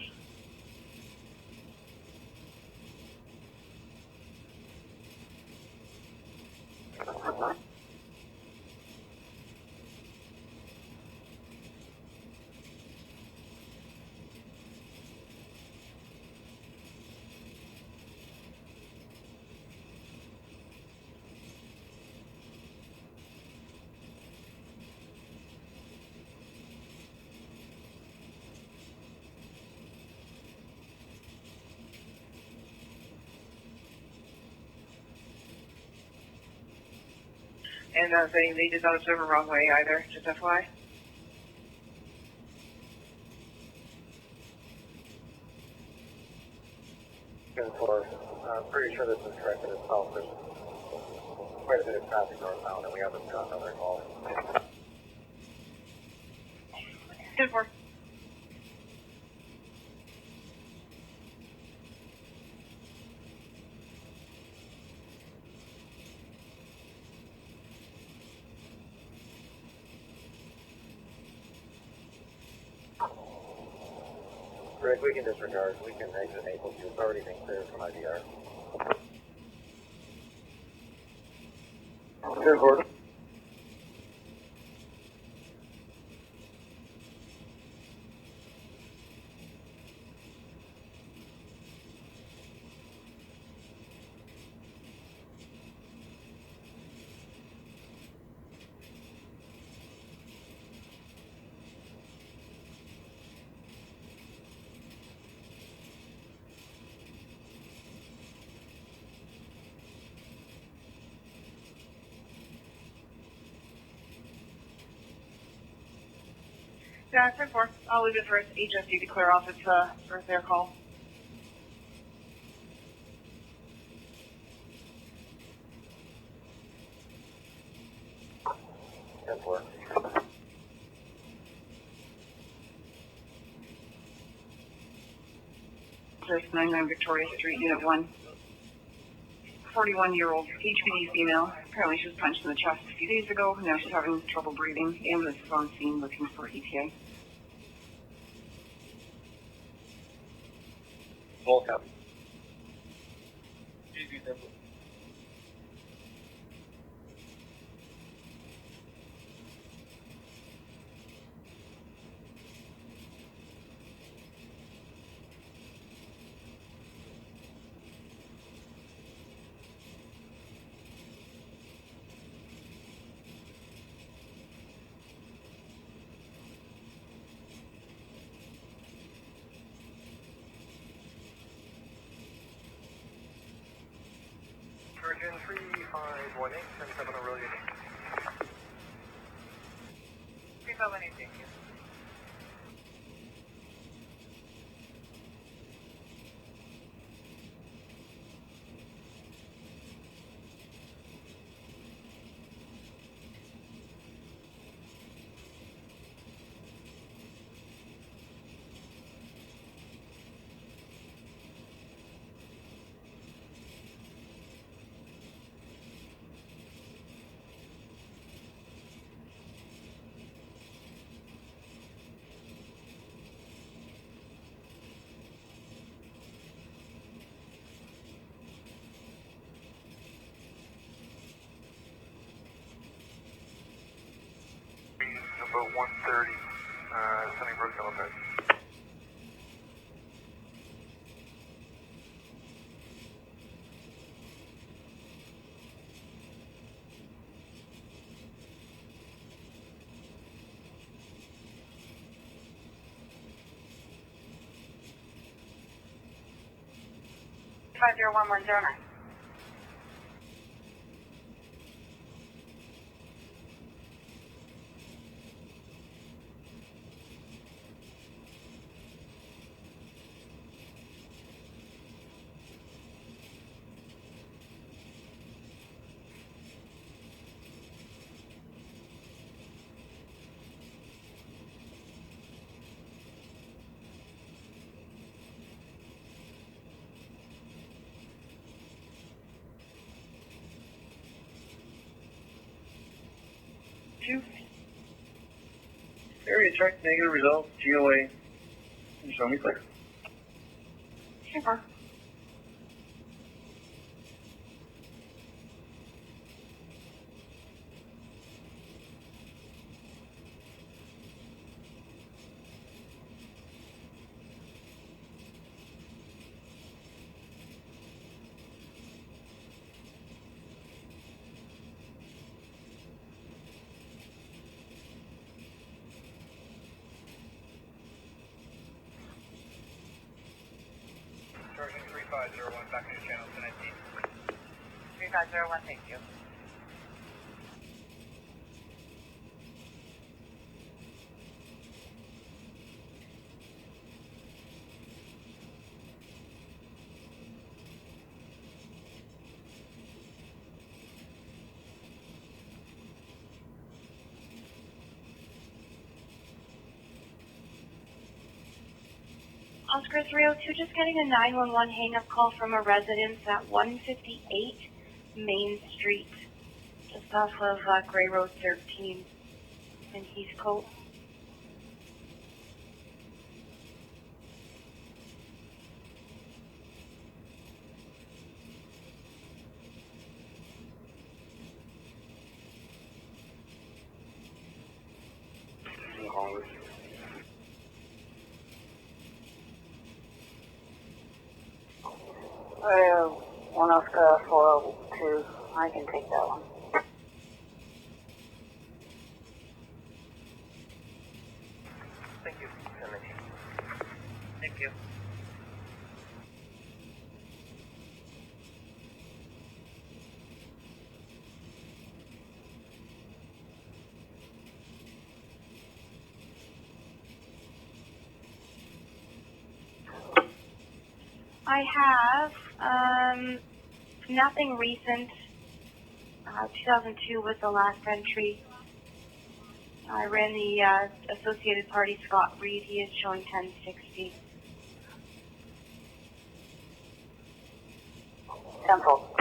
And saying they did not observe a wrong way either, just FYI. I'm pretty sure this is correct in itself. There's quite a bit of traffic northbound, and we haven't got another call. 10-4. Greg, we can disregard. We can exit Naples. It's already been cleared from IVR. Good work. Yeah, 10-4. I'll leave it for HSD to clear off its for their call. Just 99 Victoria Street, Unit 1. 41-year-old HPD female. Apparently she was punched in the chest a few days ago. Now she's having trouble breathing. Ambulance is on scene looking for ETA. Volcap. Virgin 3518, 77 Aurelia. 3518, thank you. About 130, Sunnybrook Elevator. Five 01109. Area check, negative result, GOA. Can you show me clear? Sure. Charging 3501, back to channel 1019. 3501, thank you. Oscar 302, just getting a 911 hang-up call from a residence at 158 Main Street, just off of Gray Road 13 in Heathcote. One Oscar 402, I can take that one. Thank you. 1019. Thank you. I have nothing recent. 2002 was the last entry. I ran the Associated Party Scott Reed. He is showing 1060. Central.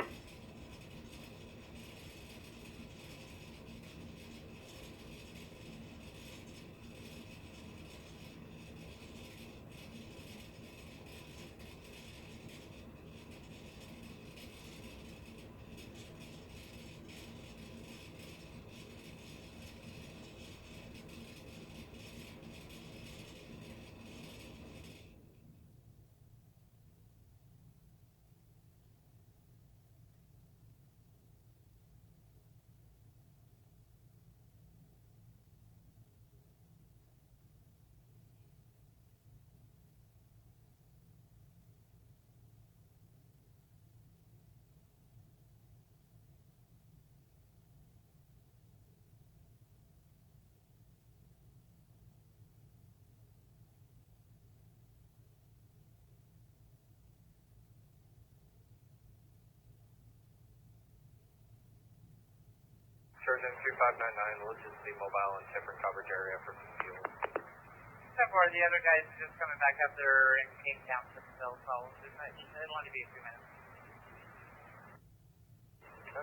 Sergeant 3599, let's just be mobile and different coverage area for some fuel. 10-4, the other guys are just coming back up there and came down to the cell, so it'll only be a few minutes.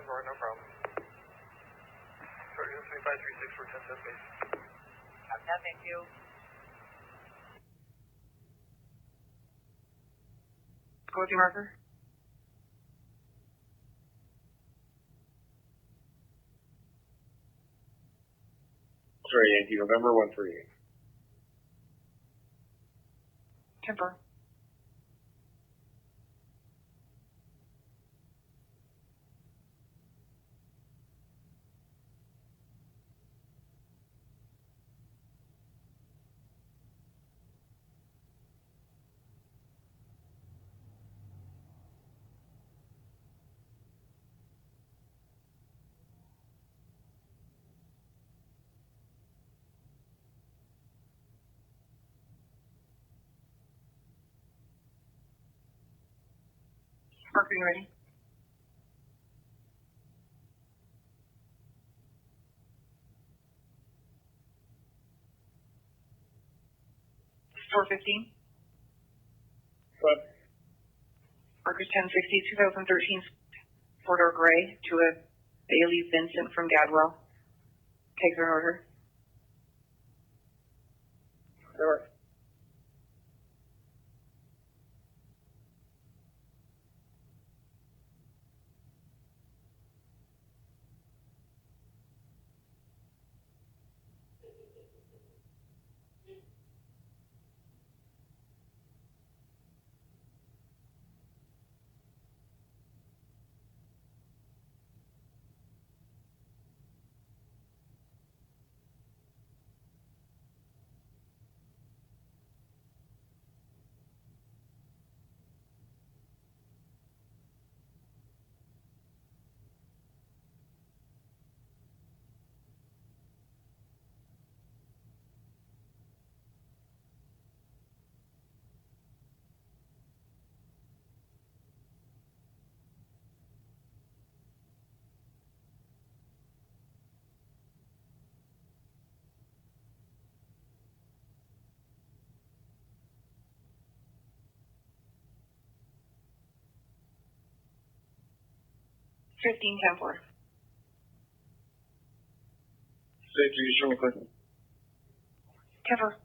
10-4, no problem. Sergeant 3536 for 10 set base. Copy that, thank you. Go with your marker. Sorry, Yankee, November 138. Temper. Mark, are you ready? It's 4:15. What? Marcus 1060, 2013 four-door gray to a Bailey Vincent from Gadwell. Take their order. Sure. Fifteen 10-4. Safety, you show me clear. Temper.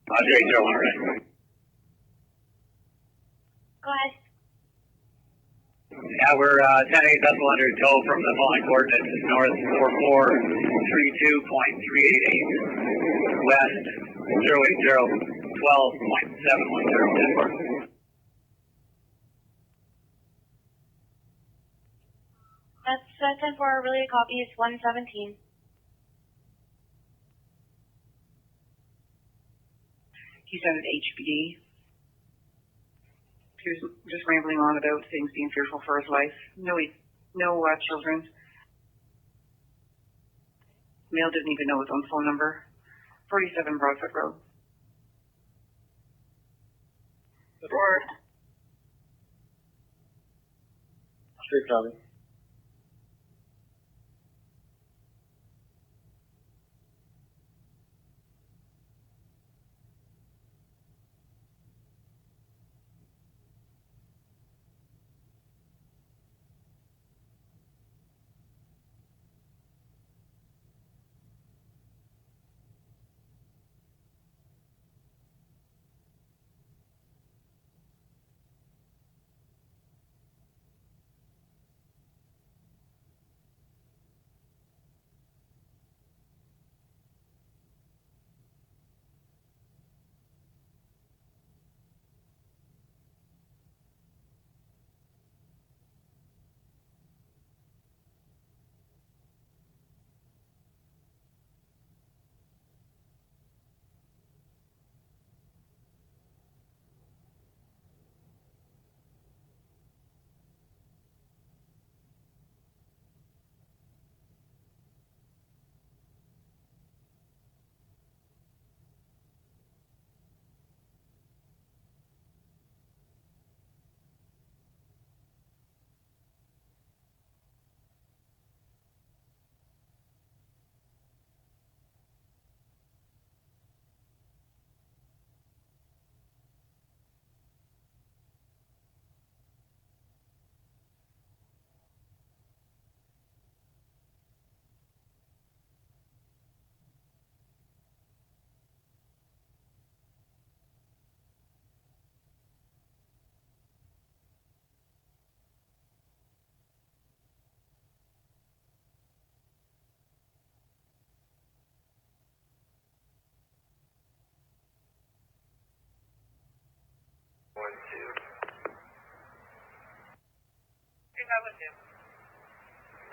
Andre 01. Go ahead. Yeah, we're 10-8 decimal under tow from the following coordinates: north 4432.388, west 08012.710. That's 10-4, really copy is 117. He's out at HBD. He was just rambling on about things, being fearful for his life. No children. Male didn't even know his own phone number. 47 Broadfoot Road. Straight copy.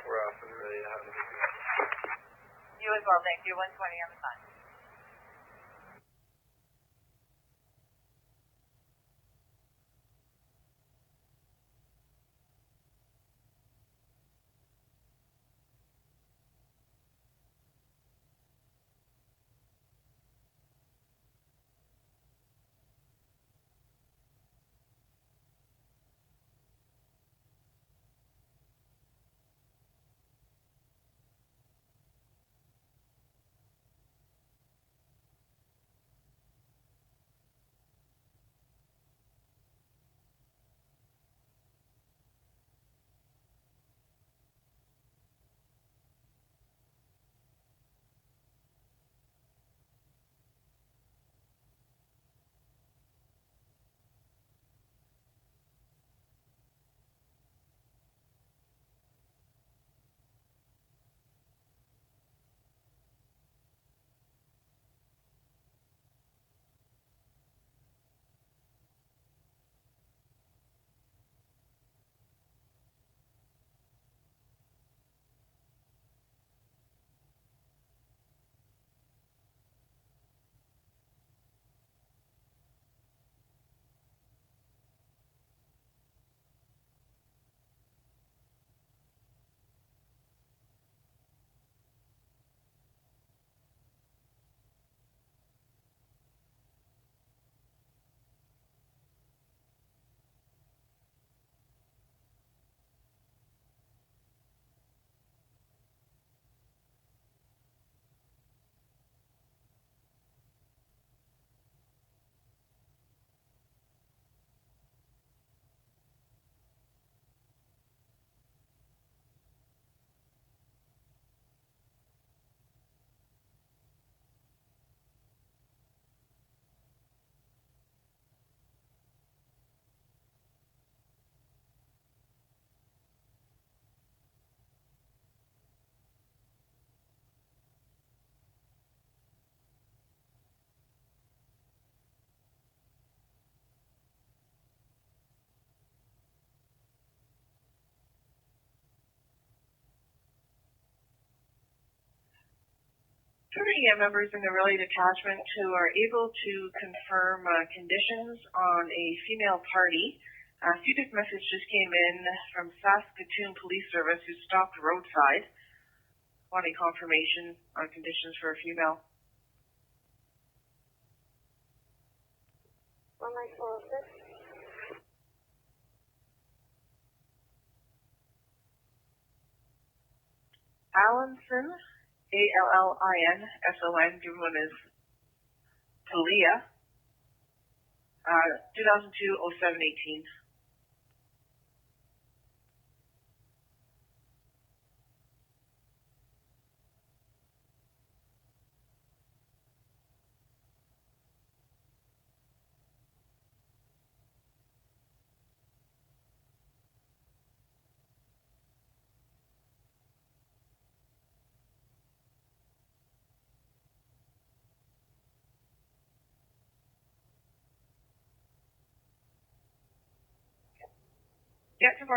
We're off and ready to have a You as well, thank you. 120 on the sign. EM members in the Relay Detachment who are able to confirm conditions on a female party. A few message just came in from Saskatoon Police Service who stopped roadside, wanting confirmation on conditions for a female. 19406. Allinson, Allinson, given one is Talia, 2002-07-18. Yeah, 2-4. Well,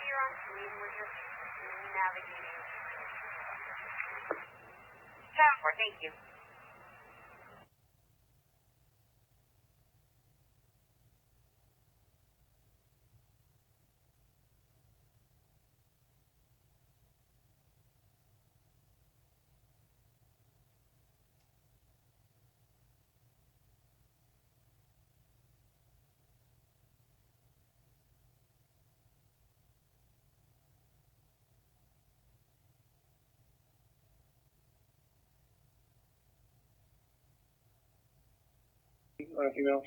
you're on screen. We're just navigating. 7-4, thank you. Female.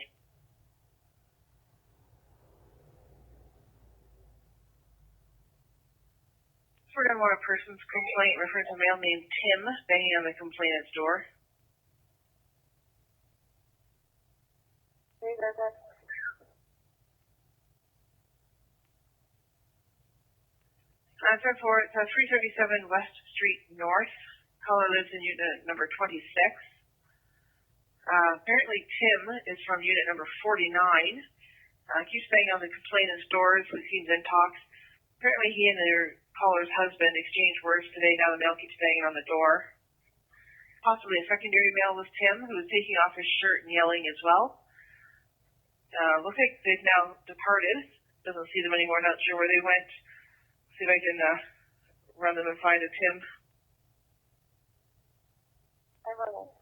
We're going to want a person's complaint referring to a male named Tim banging on the complainant's door. Hey, that's Answer for it's 337 West Street North. Caller lives in unit number 26. Apparently Tim is from unit number 49. Keeps banging on the complainant's doors. He seems in talks. Apparently he and their caller's husband exchanged words today. Now the male keeps banging on the door. Possibly a secondary male was Tim, who was taking off his shirt and yelling as well. Looks like they've now departed. Doesn't see them anymore. Not sure where they went. See if I can run them and find a Tim. I will.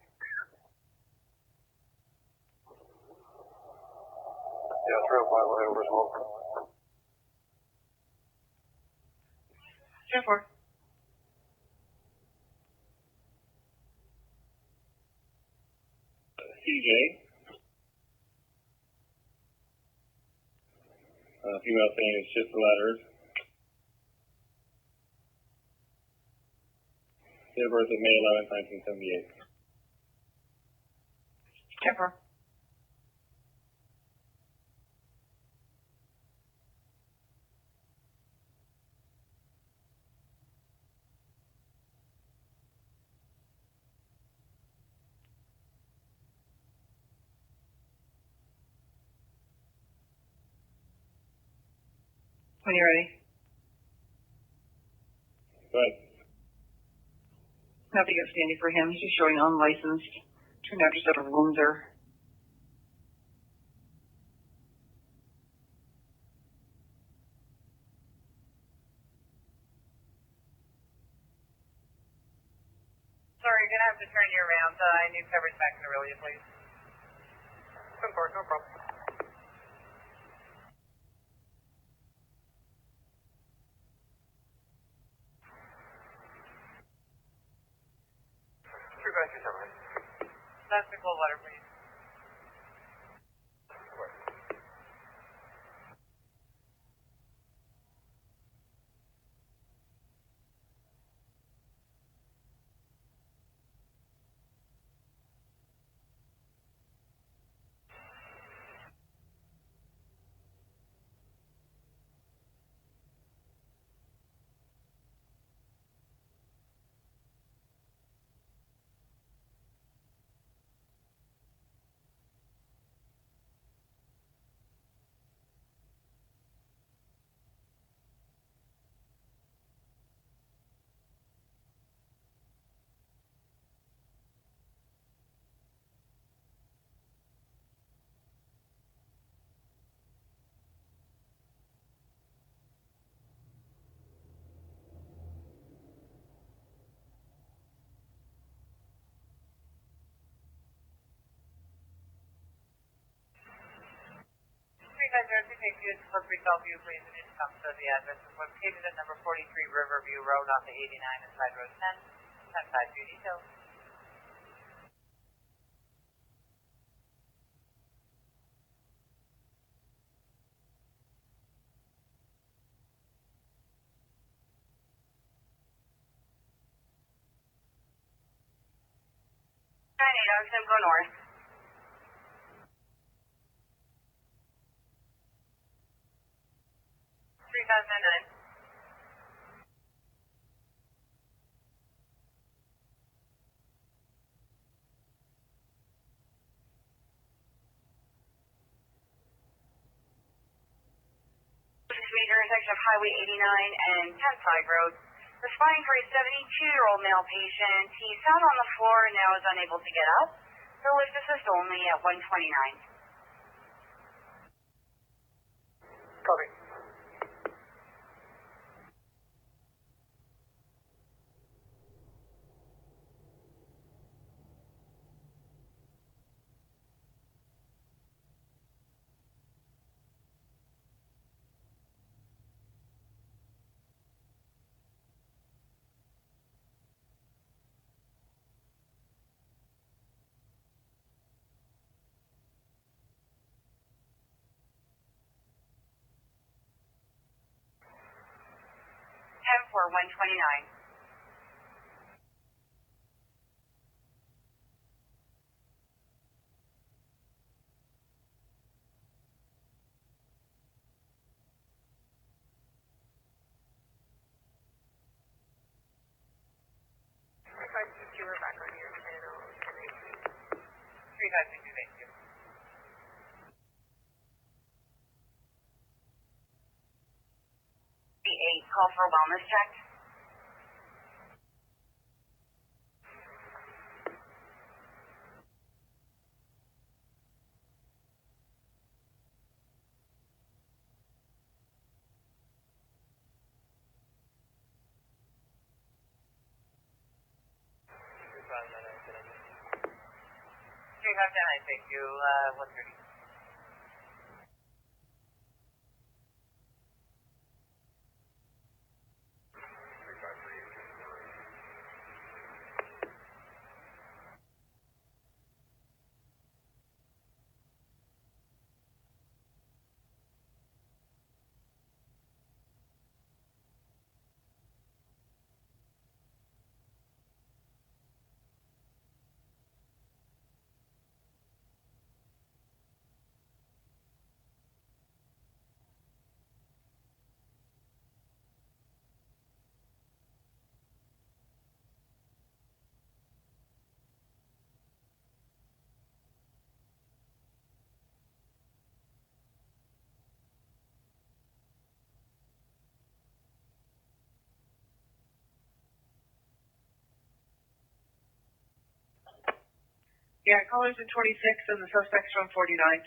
Yeah, 305 over as well. 10-4. CJ. Female saying it's just the ladders. Date of birth of May 11th, 1978. 10-4. When you're ready. Go ahead. Nothing outstanding for him. He's just showing unlicensed. Turned out just out of Windsor. Sorry, you're gonna have to turn you around. I need coverage back in Aurelia, please. No problem. That's the cold water, please. take you to Slippery Bellevue, please, and need to come to the address. It's located at number 43 Riverview Road off the 89 and side road 10. 10-5 details. Simcoe North. 3599. Major intersection of Highway 89 and 10 side road. Responding for a 72-year-old male patient. He sat on the floor and now is unable to get up. So lift assist only at 129. Copy. For 129. We're back on your channel. 3562, thank you. Call for a wellness check. Thank you. 130. Yeah, callers in 26 and the suspects from 49.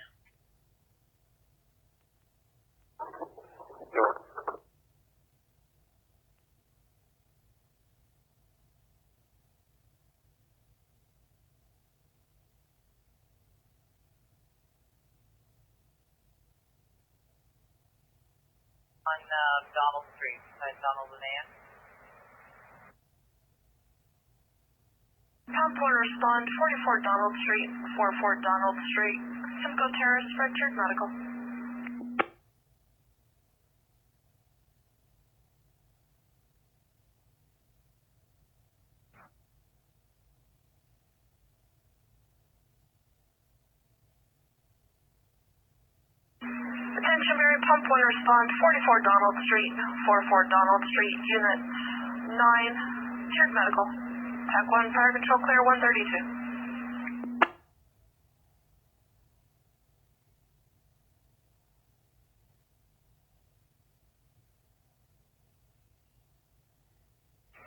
On Donald Street, Donald and Ann. Pound point respond 44 Donald Street, 44 Donald Street, Simcoe Terrace, Richard Medical. Attention, Barrie, pump point respond 44 Donald Street, 44 Donald Street, Unit 9, Richard Medical. Pack 1, fire control clear 132.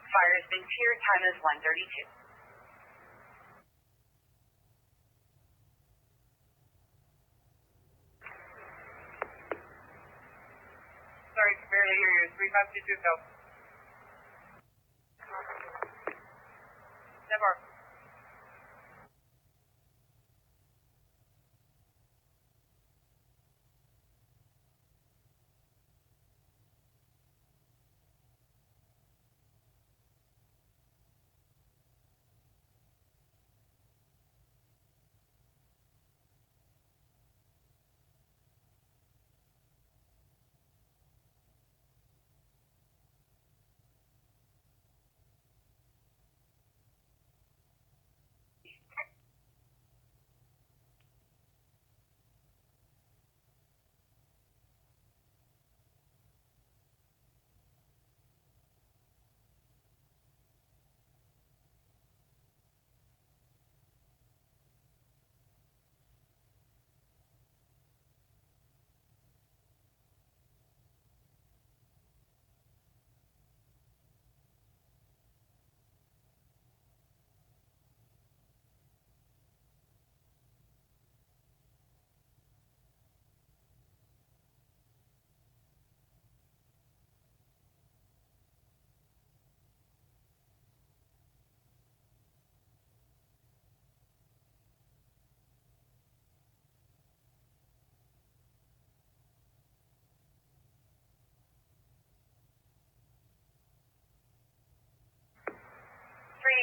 Fire has been cleared. Time is 132. Sorry, can barely hear you. 3522, go. Never.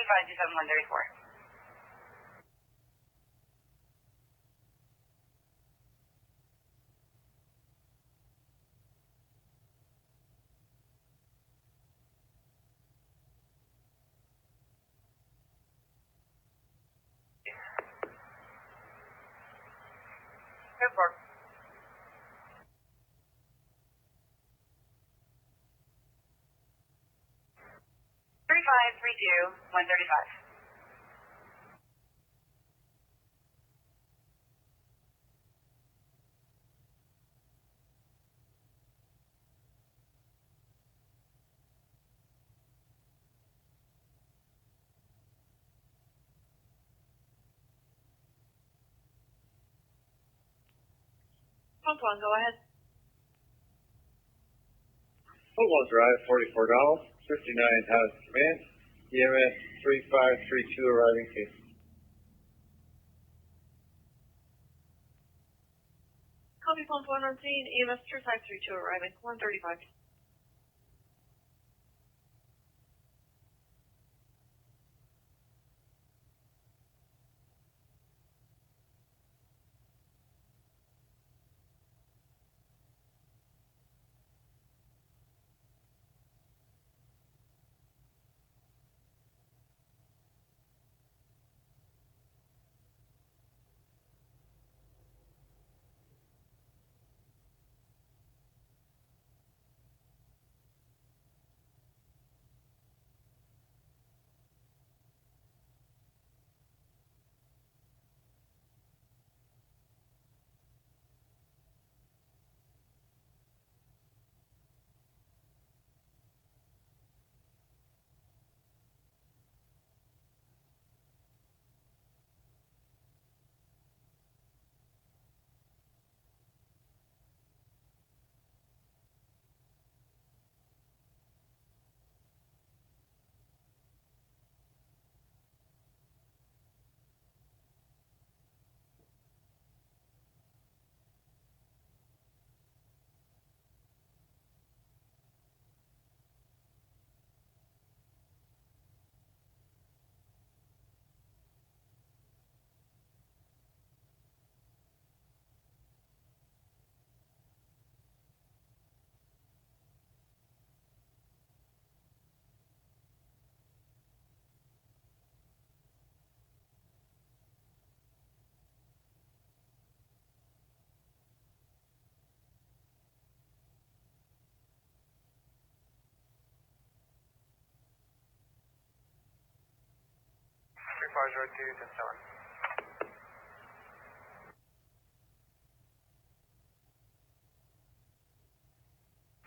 134. Good work. 135. Antoine, go ahead. Football Drive, $44. 59 has command. EMS 3532 arriving case. Copy pump 1 on scene. EMS 3532 arriving. 135. Road 2, 10-7.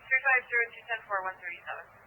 350-210-4137.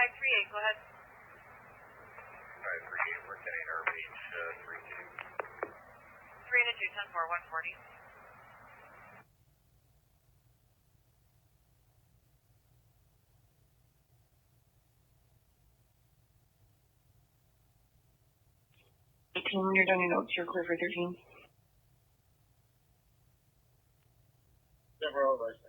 538, go ahead. 538, we're getting our page 32. 3 to 2, 10 4, 140. When you're done your notes, you're clear for 13. Never over.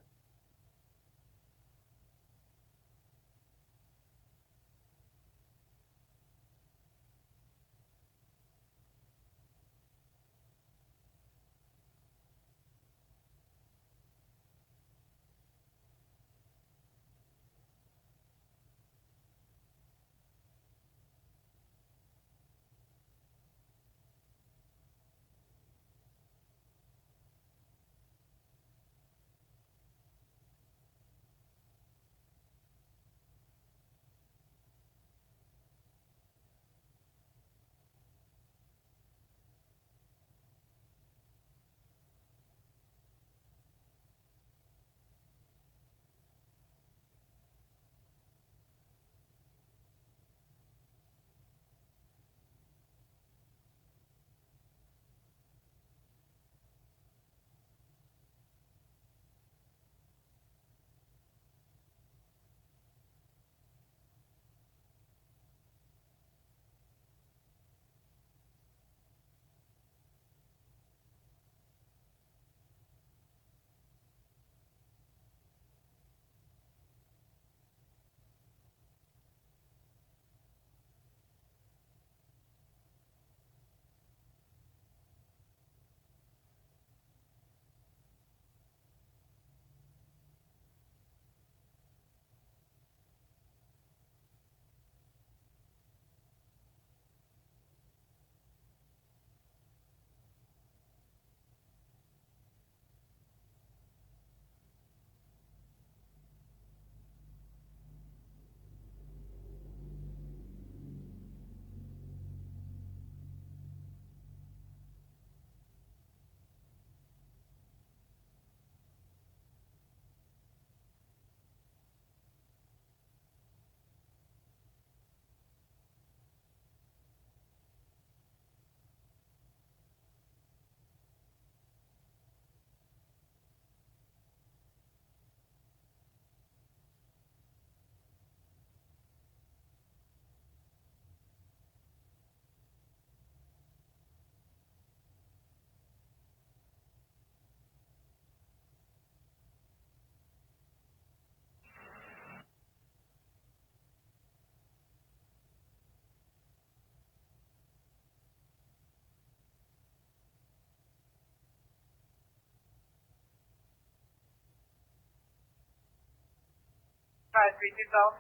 532, go.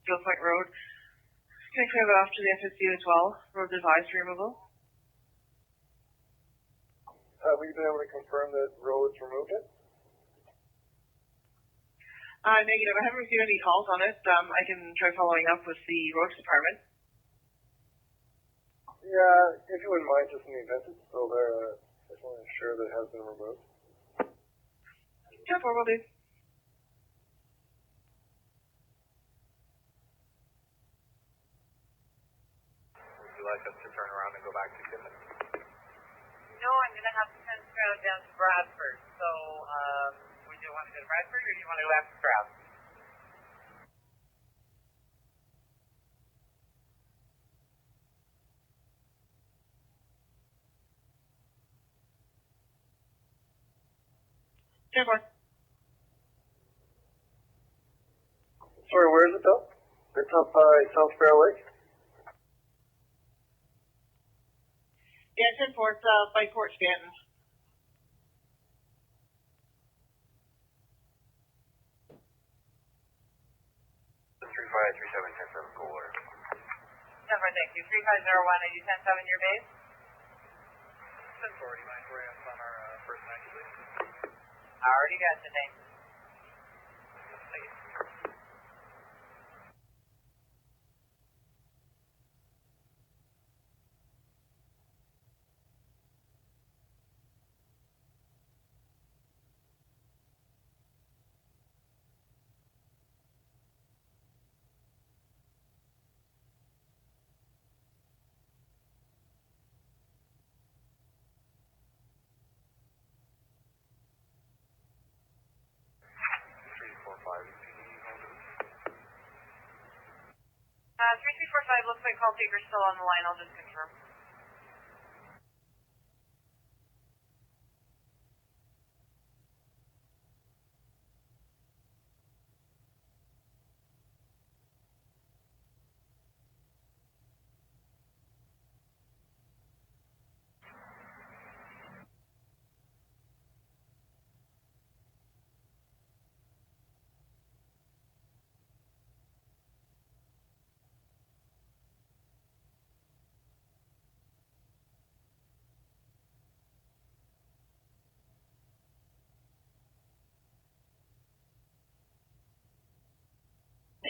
Gill Point Road. Can I clear that off to the FSU as well? Road device removal. Have we been able to confirm that roads removed it? Negative. I haven't received any calls on it. I can try following up with the roads department. Yeah, if you wouldn't mind, just in the event it's still there, I just want to ensure that it has been removed. Sure, will do. Would you like us to turn around and go back to Timmins? No, I'm going to have to send Stroud down to Bradford. So, would you want to go to Bradford or do you want to go back to Stroud? Sure. Sorry, where is it though? It's up by South Fair Lake? Yeah, it's in Port, by Port Stanton. The 3537 cooler. Number, thank you. 3501, are you 107 your base? 1040, mind where I'm on our first 90, please. I already got the name. Thank you. 3345 looks like call taker's still on the line. I'll just confirm.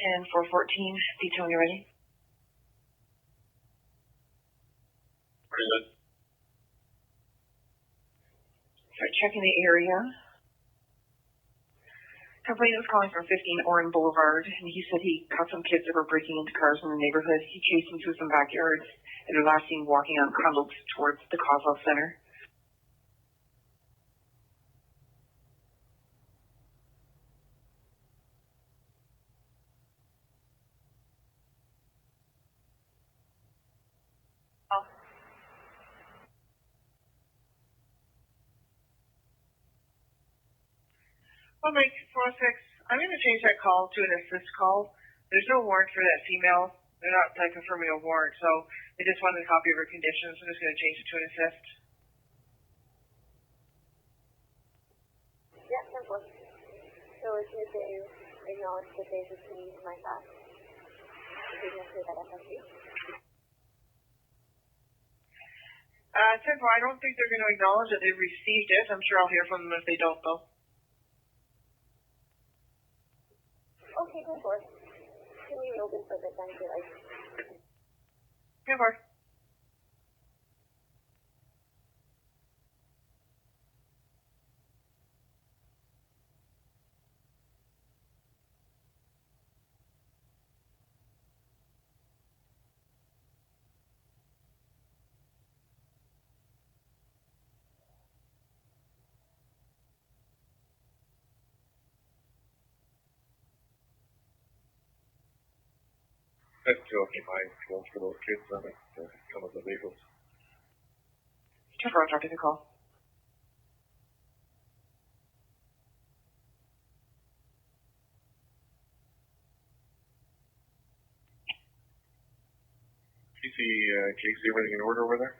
And 414, detail, you ready? Pretty good. Start checking the area. Complainant was calling from 15 Oren Boulevard, and he said he caught some kids that were breaking into cars in the neighborhood. He chased them through some backyards, and they're last seen walking on crumbled towards the Coswell Center. Well, Mike, 406, I'm going to change that call to an assist call. There's no warrant for that female. They're not confirming a warrant, so they just wanted a copy of her conditions. I'm just going to change it to an assist. Yeah, simple. So it's here to acknowledge that they've received my fax. Signature that FSC. Simcoe, I don't think they're going to acknowledge that they've received it. I'm sure I'll hear from them if they don't, though. Okay, go for it. Can you open for the time to like? Go for it. That's too occupied fields for those kids that come with the vehicles. Trevor, I'll drop you the call. Casey, everything in order over there?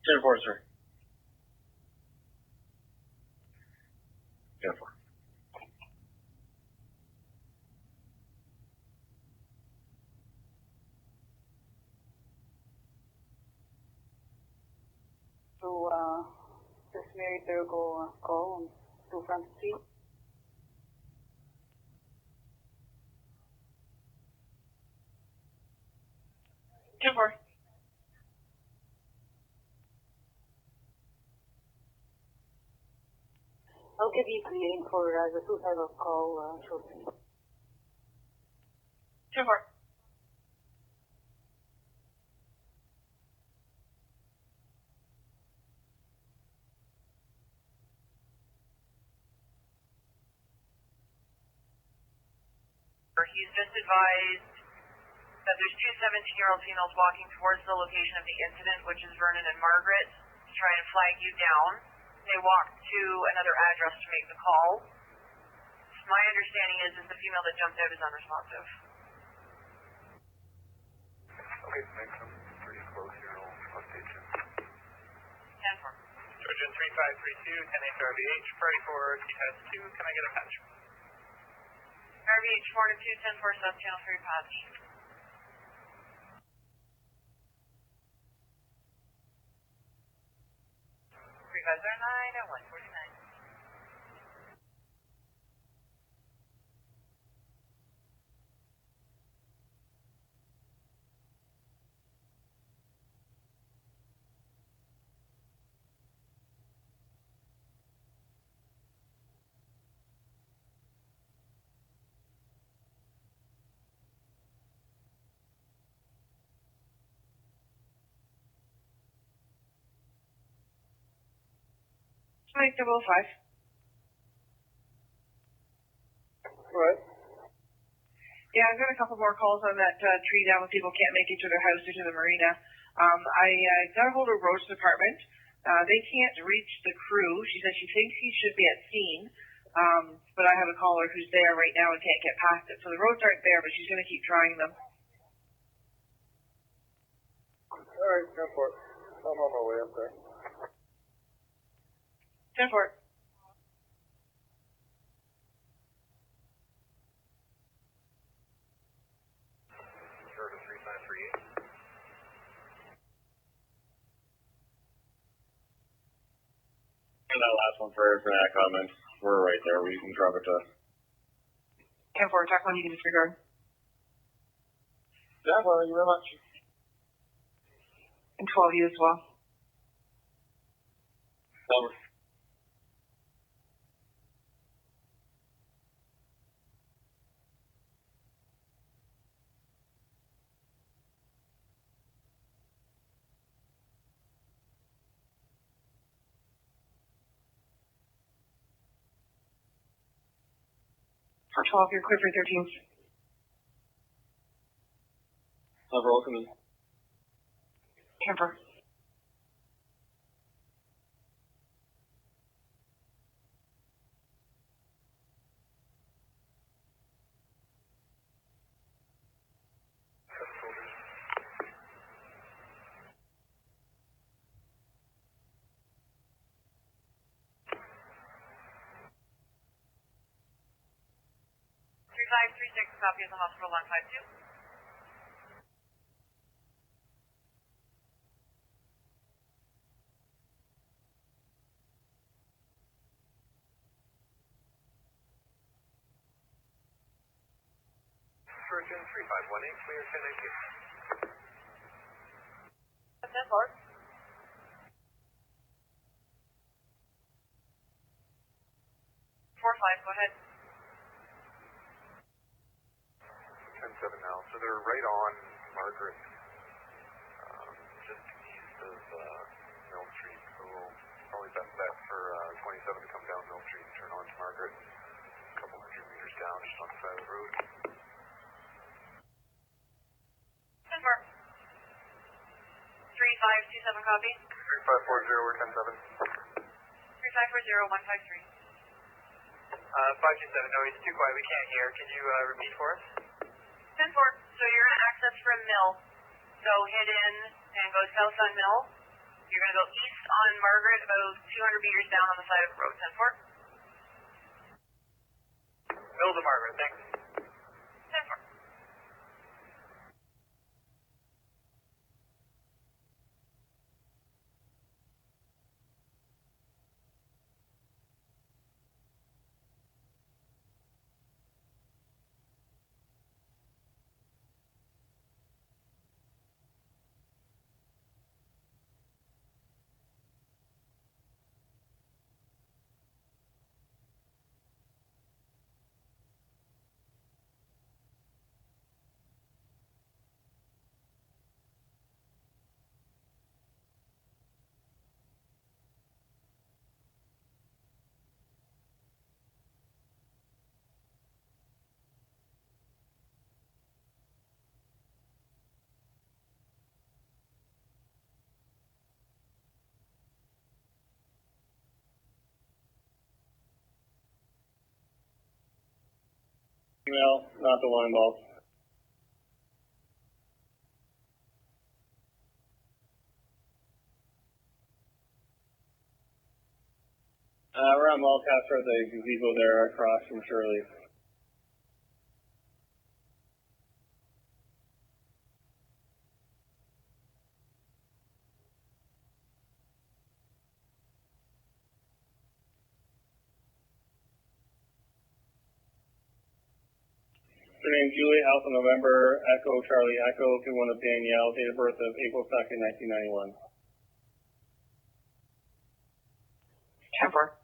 Ten-4, sir. 10-4. So, this Mary Bergo call on 2 Front Street. Timber. I'll give you clearing for the suicidal call shortly. Timber. He's just advised that there's two 17-year-old females walking towards the location of the incident, which is Vernon and Margaret, to try and flag you down. They walked to another address to make the call. My understanding is the female that jumped out is unresponsive. Okay, thanks. I'm pretty close here. I'll update you. 10-4. Trojan 3532, 10 RVH, party for test 2. Can I get a patch? RVH 4 to 2, 10-4, South Channel 3 patch. 3509 at 149. Mike 005. What? Yeah, I've got a couple more calls on that tree down when people can't make it to their house or to the marina. I got a hold of Roads Department. They can't reach the crew. She said she thinks he should be at scene, but I have a caller who's there right now and can't get past it. So the roads aren't there, but she's going to keep trying them. All right, go for it. I'm on my way up there. 10 for it. Sure to 3538. And that last one for that comment, we're right there. We can drop it to 10 for attack 1, you can disregard. yeah, well, thank you very much. And 12 you as well. Over. For 12, you're clear for 13. Over, welcome in. Camper. Copy of the hospital 152. Surgeon 3518, clear 1019. 10 4. 4-5, go ahead. 10-7 now. So they're right on Margaret, just east of Mill Street. So we'll probably best bet for 27 to come down Mill Street and turn onto Margaret, a couple hundred meters down, just on the side of the road. 10 4. 3527, copy. 3540 or 10-7. 3540 153. 527, no, he's too quiet, we can't hear. Can you repeat for us? 10 4. So you're going to access from Mill. So head in and go south on Mill. You're going to go east on Margaret, about 200 meters down on the side of the road. 10 4. Mill to Margaret, thanks. 10 4. Email, not the one involved. We're on Wildcats at the gazebo there across from Shirley. Her name Julie, Alpha November, Echo, Charlie Echo, 21 of Danielle, date of birth of April 2nd, 1991. Camper.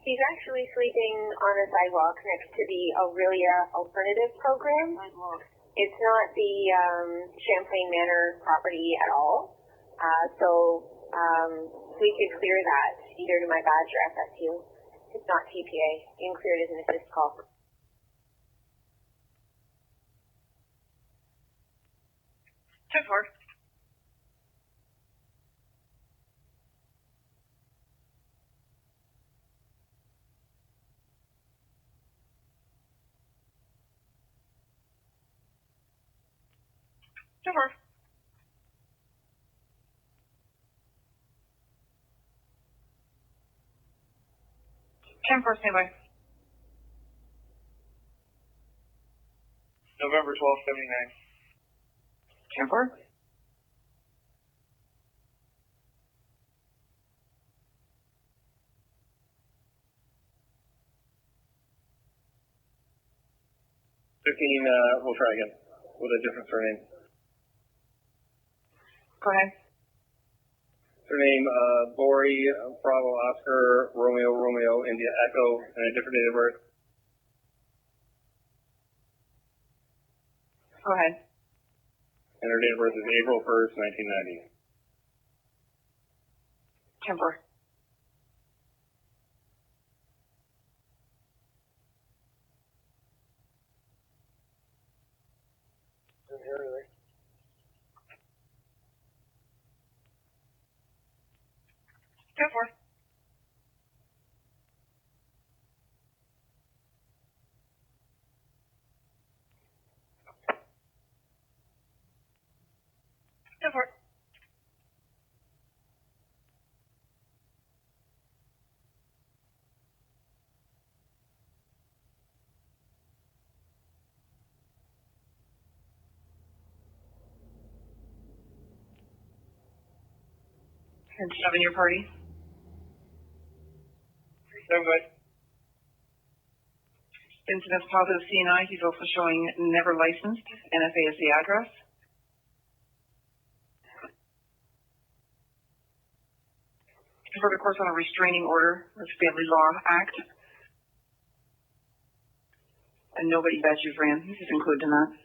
He's actually sleeping on a sidewalk next to the Aurelia Alternative Program. It's not the Champlain Manor property at all. So we could clear that either to my badge or FSU. It's not TPA. You can clear it as an assist call. 10-4. Sure. 10-4, standby. November 1279. 10-4. We'll try again with a different surname. Go ahead. Surname, Barrie, Bravo, Oscar, Romeo, India, Echo, and a different date of birth. Go ahead. And her date of birth is April 1st, 1990. 10-4. Didn't hear anything. 10-4. And 7, your party. 7, guys. Incident's positive CNI. He's also showing never licensed. NFA is the address. For the course on a restraining order with Family Law Act. And nobody badges ran. This is included in that.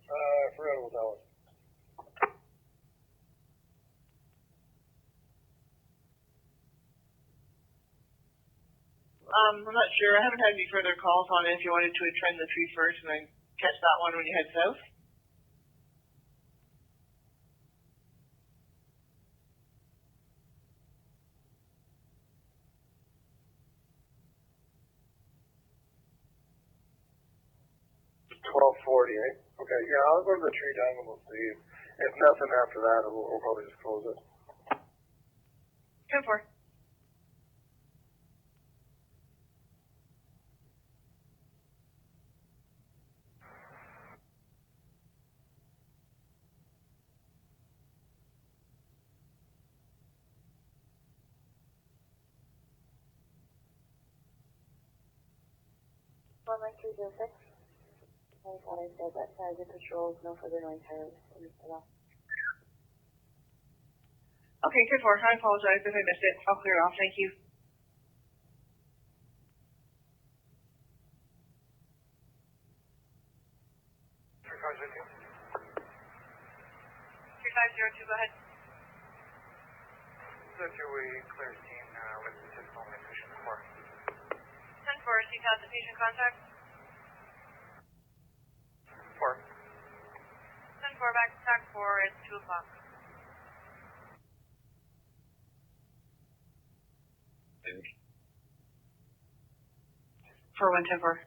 I forgot what that was. I'm not sure. I haven't had any further calls on it. If you wanted to trend the tree first and then catch that one when you head south. $12.40, eh? Okay, yeah, I'll go to the tree down and we'll see. If nothing after that, we'll probably just close it. 10-4. One Mike 306. I thought I said that good patrols, no further noise heard. Okay, 10-4. I apologize if I missed it. I'll clear it off. Thank you. Two, go ahead. We clear scene with statistical patient 4. 10-4, seek out the patient contact. 4. 10-4, back to TAC 4, it's 2 o'clock. For 1-10-4.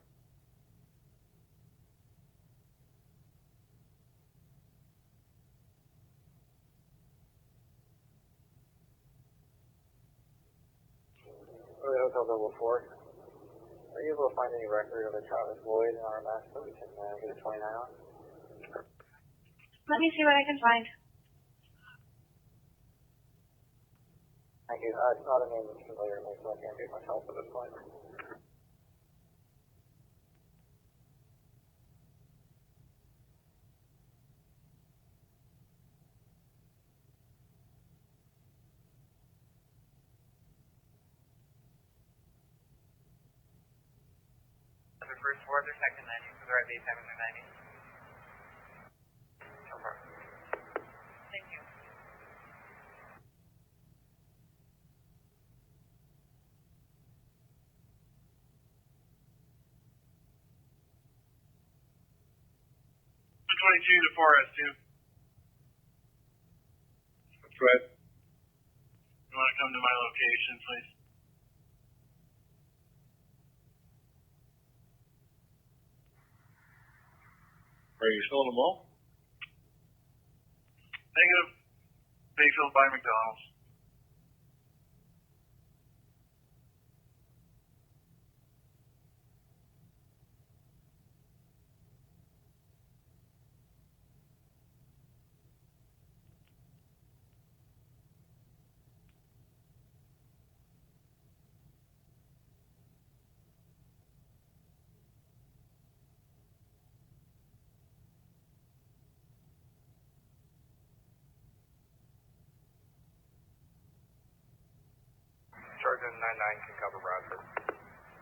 Hotel Double 4. Are you able to find any record of a Travis Lloyd in our mess that we can get a 29 on? Let me see what I can find. Thank you. It's not a name that's familiar to me, so I can't give myself at this point. The first ward or second menu for the right base having the menu. Thank you. To 4S2. Fred. You want to come to my location, please? Are you still in the mall? Negative. Bayfield by McDonald's. Charging 99 can cover Bradford.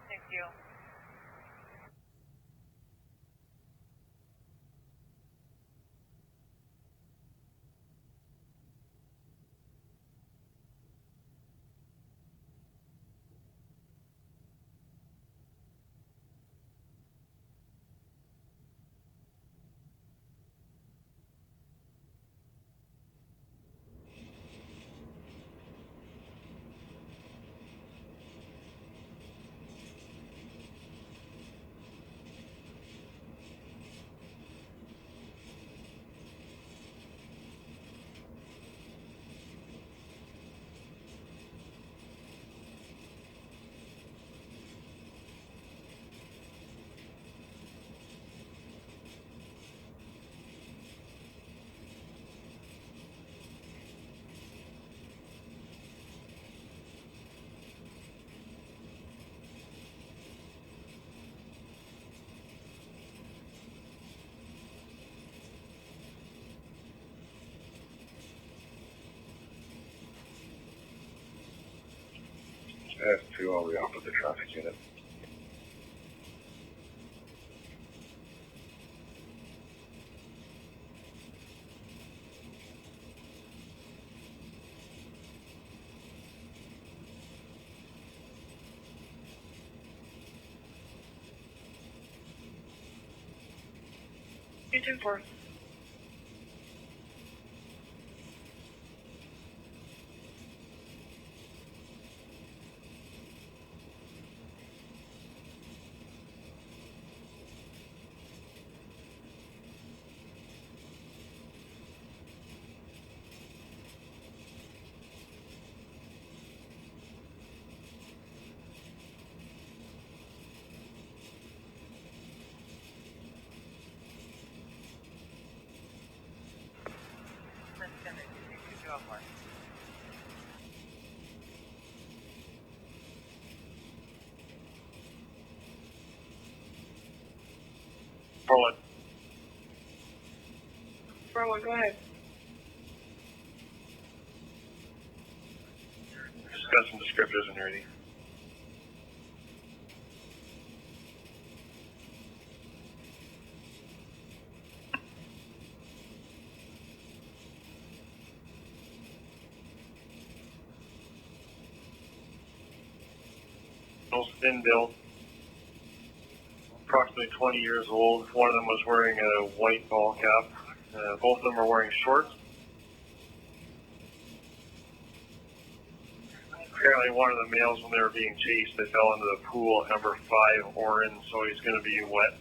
Thank you. S2, I'll be off with the traffic unit. You 2-4. Forward. 4-1, go ahead. Just got some descriptors and ready. Thin build, approximately 20 years old. One of them was wearing a white ball cap. Both of them were wearing shorts. Apparently one of the males, when they were being chased, they fell into the pool at number 5 Orin, so he's going to be wet.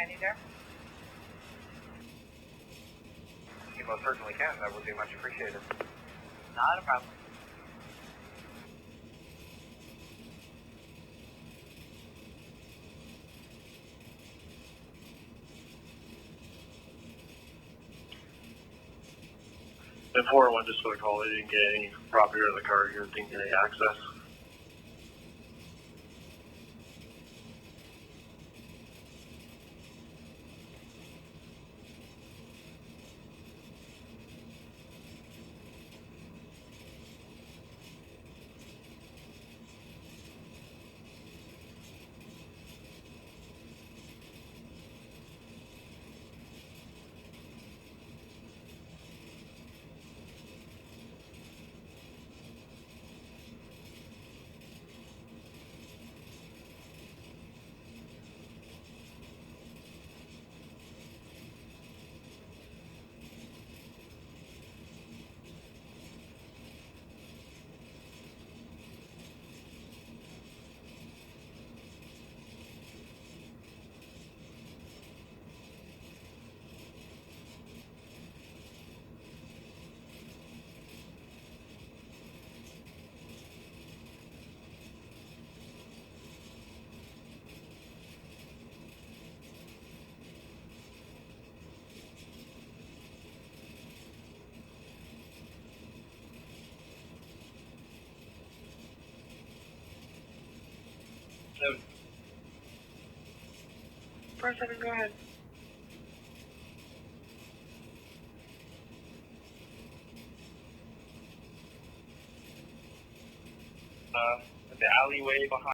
Any there? You most certainly can. That would be much appreciated. Not a problem. And 401 just for the call, they didn't get any property out of the car here, didn't get any access. For a second, go ahead. The alleyway behind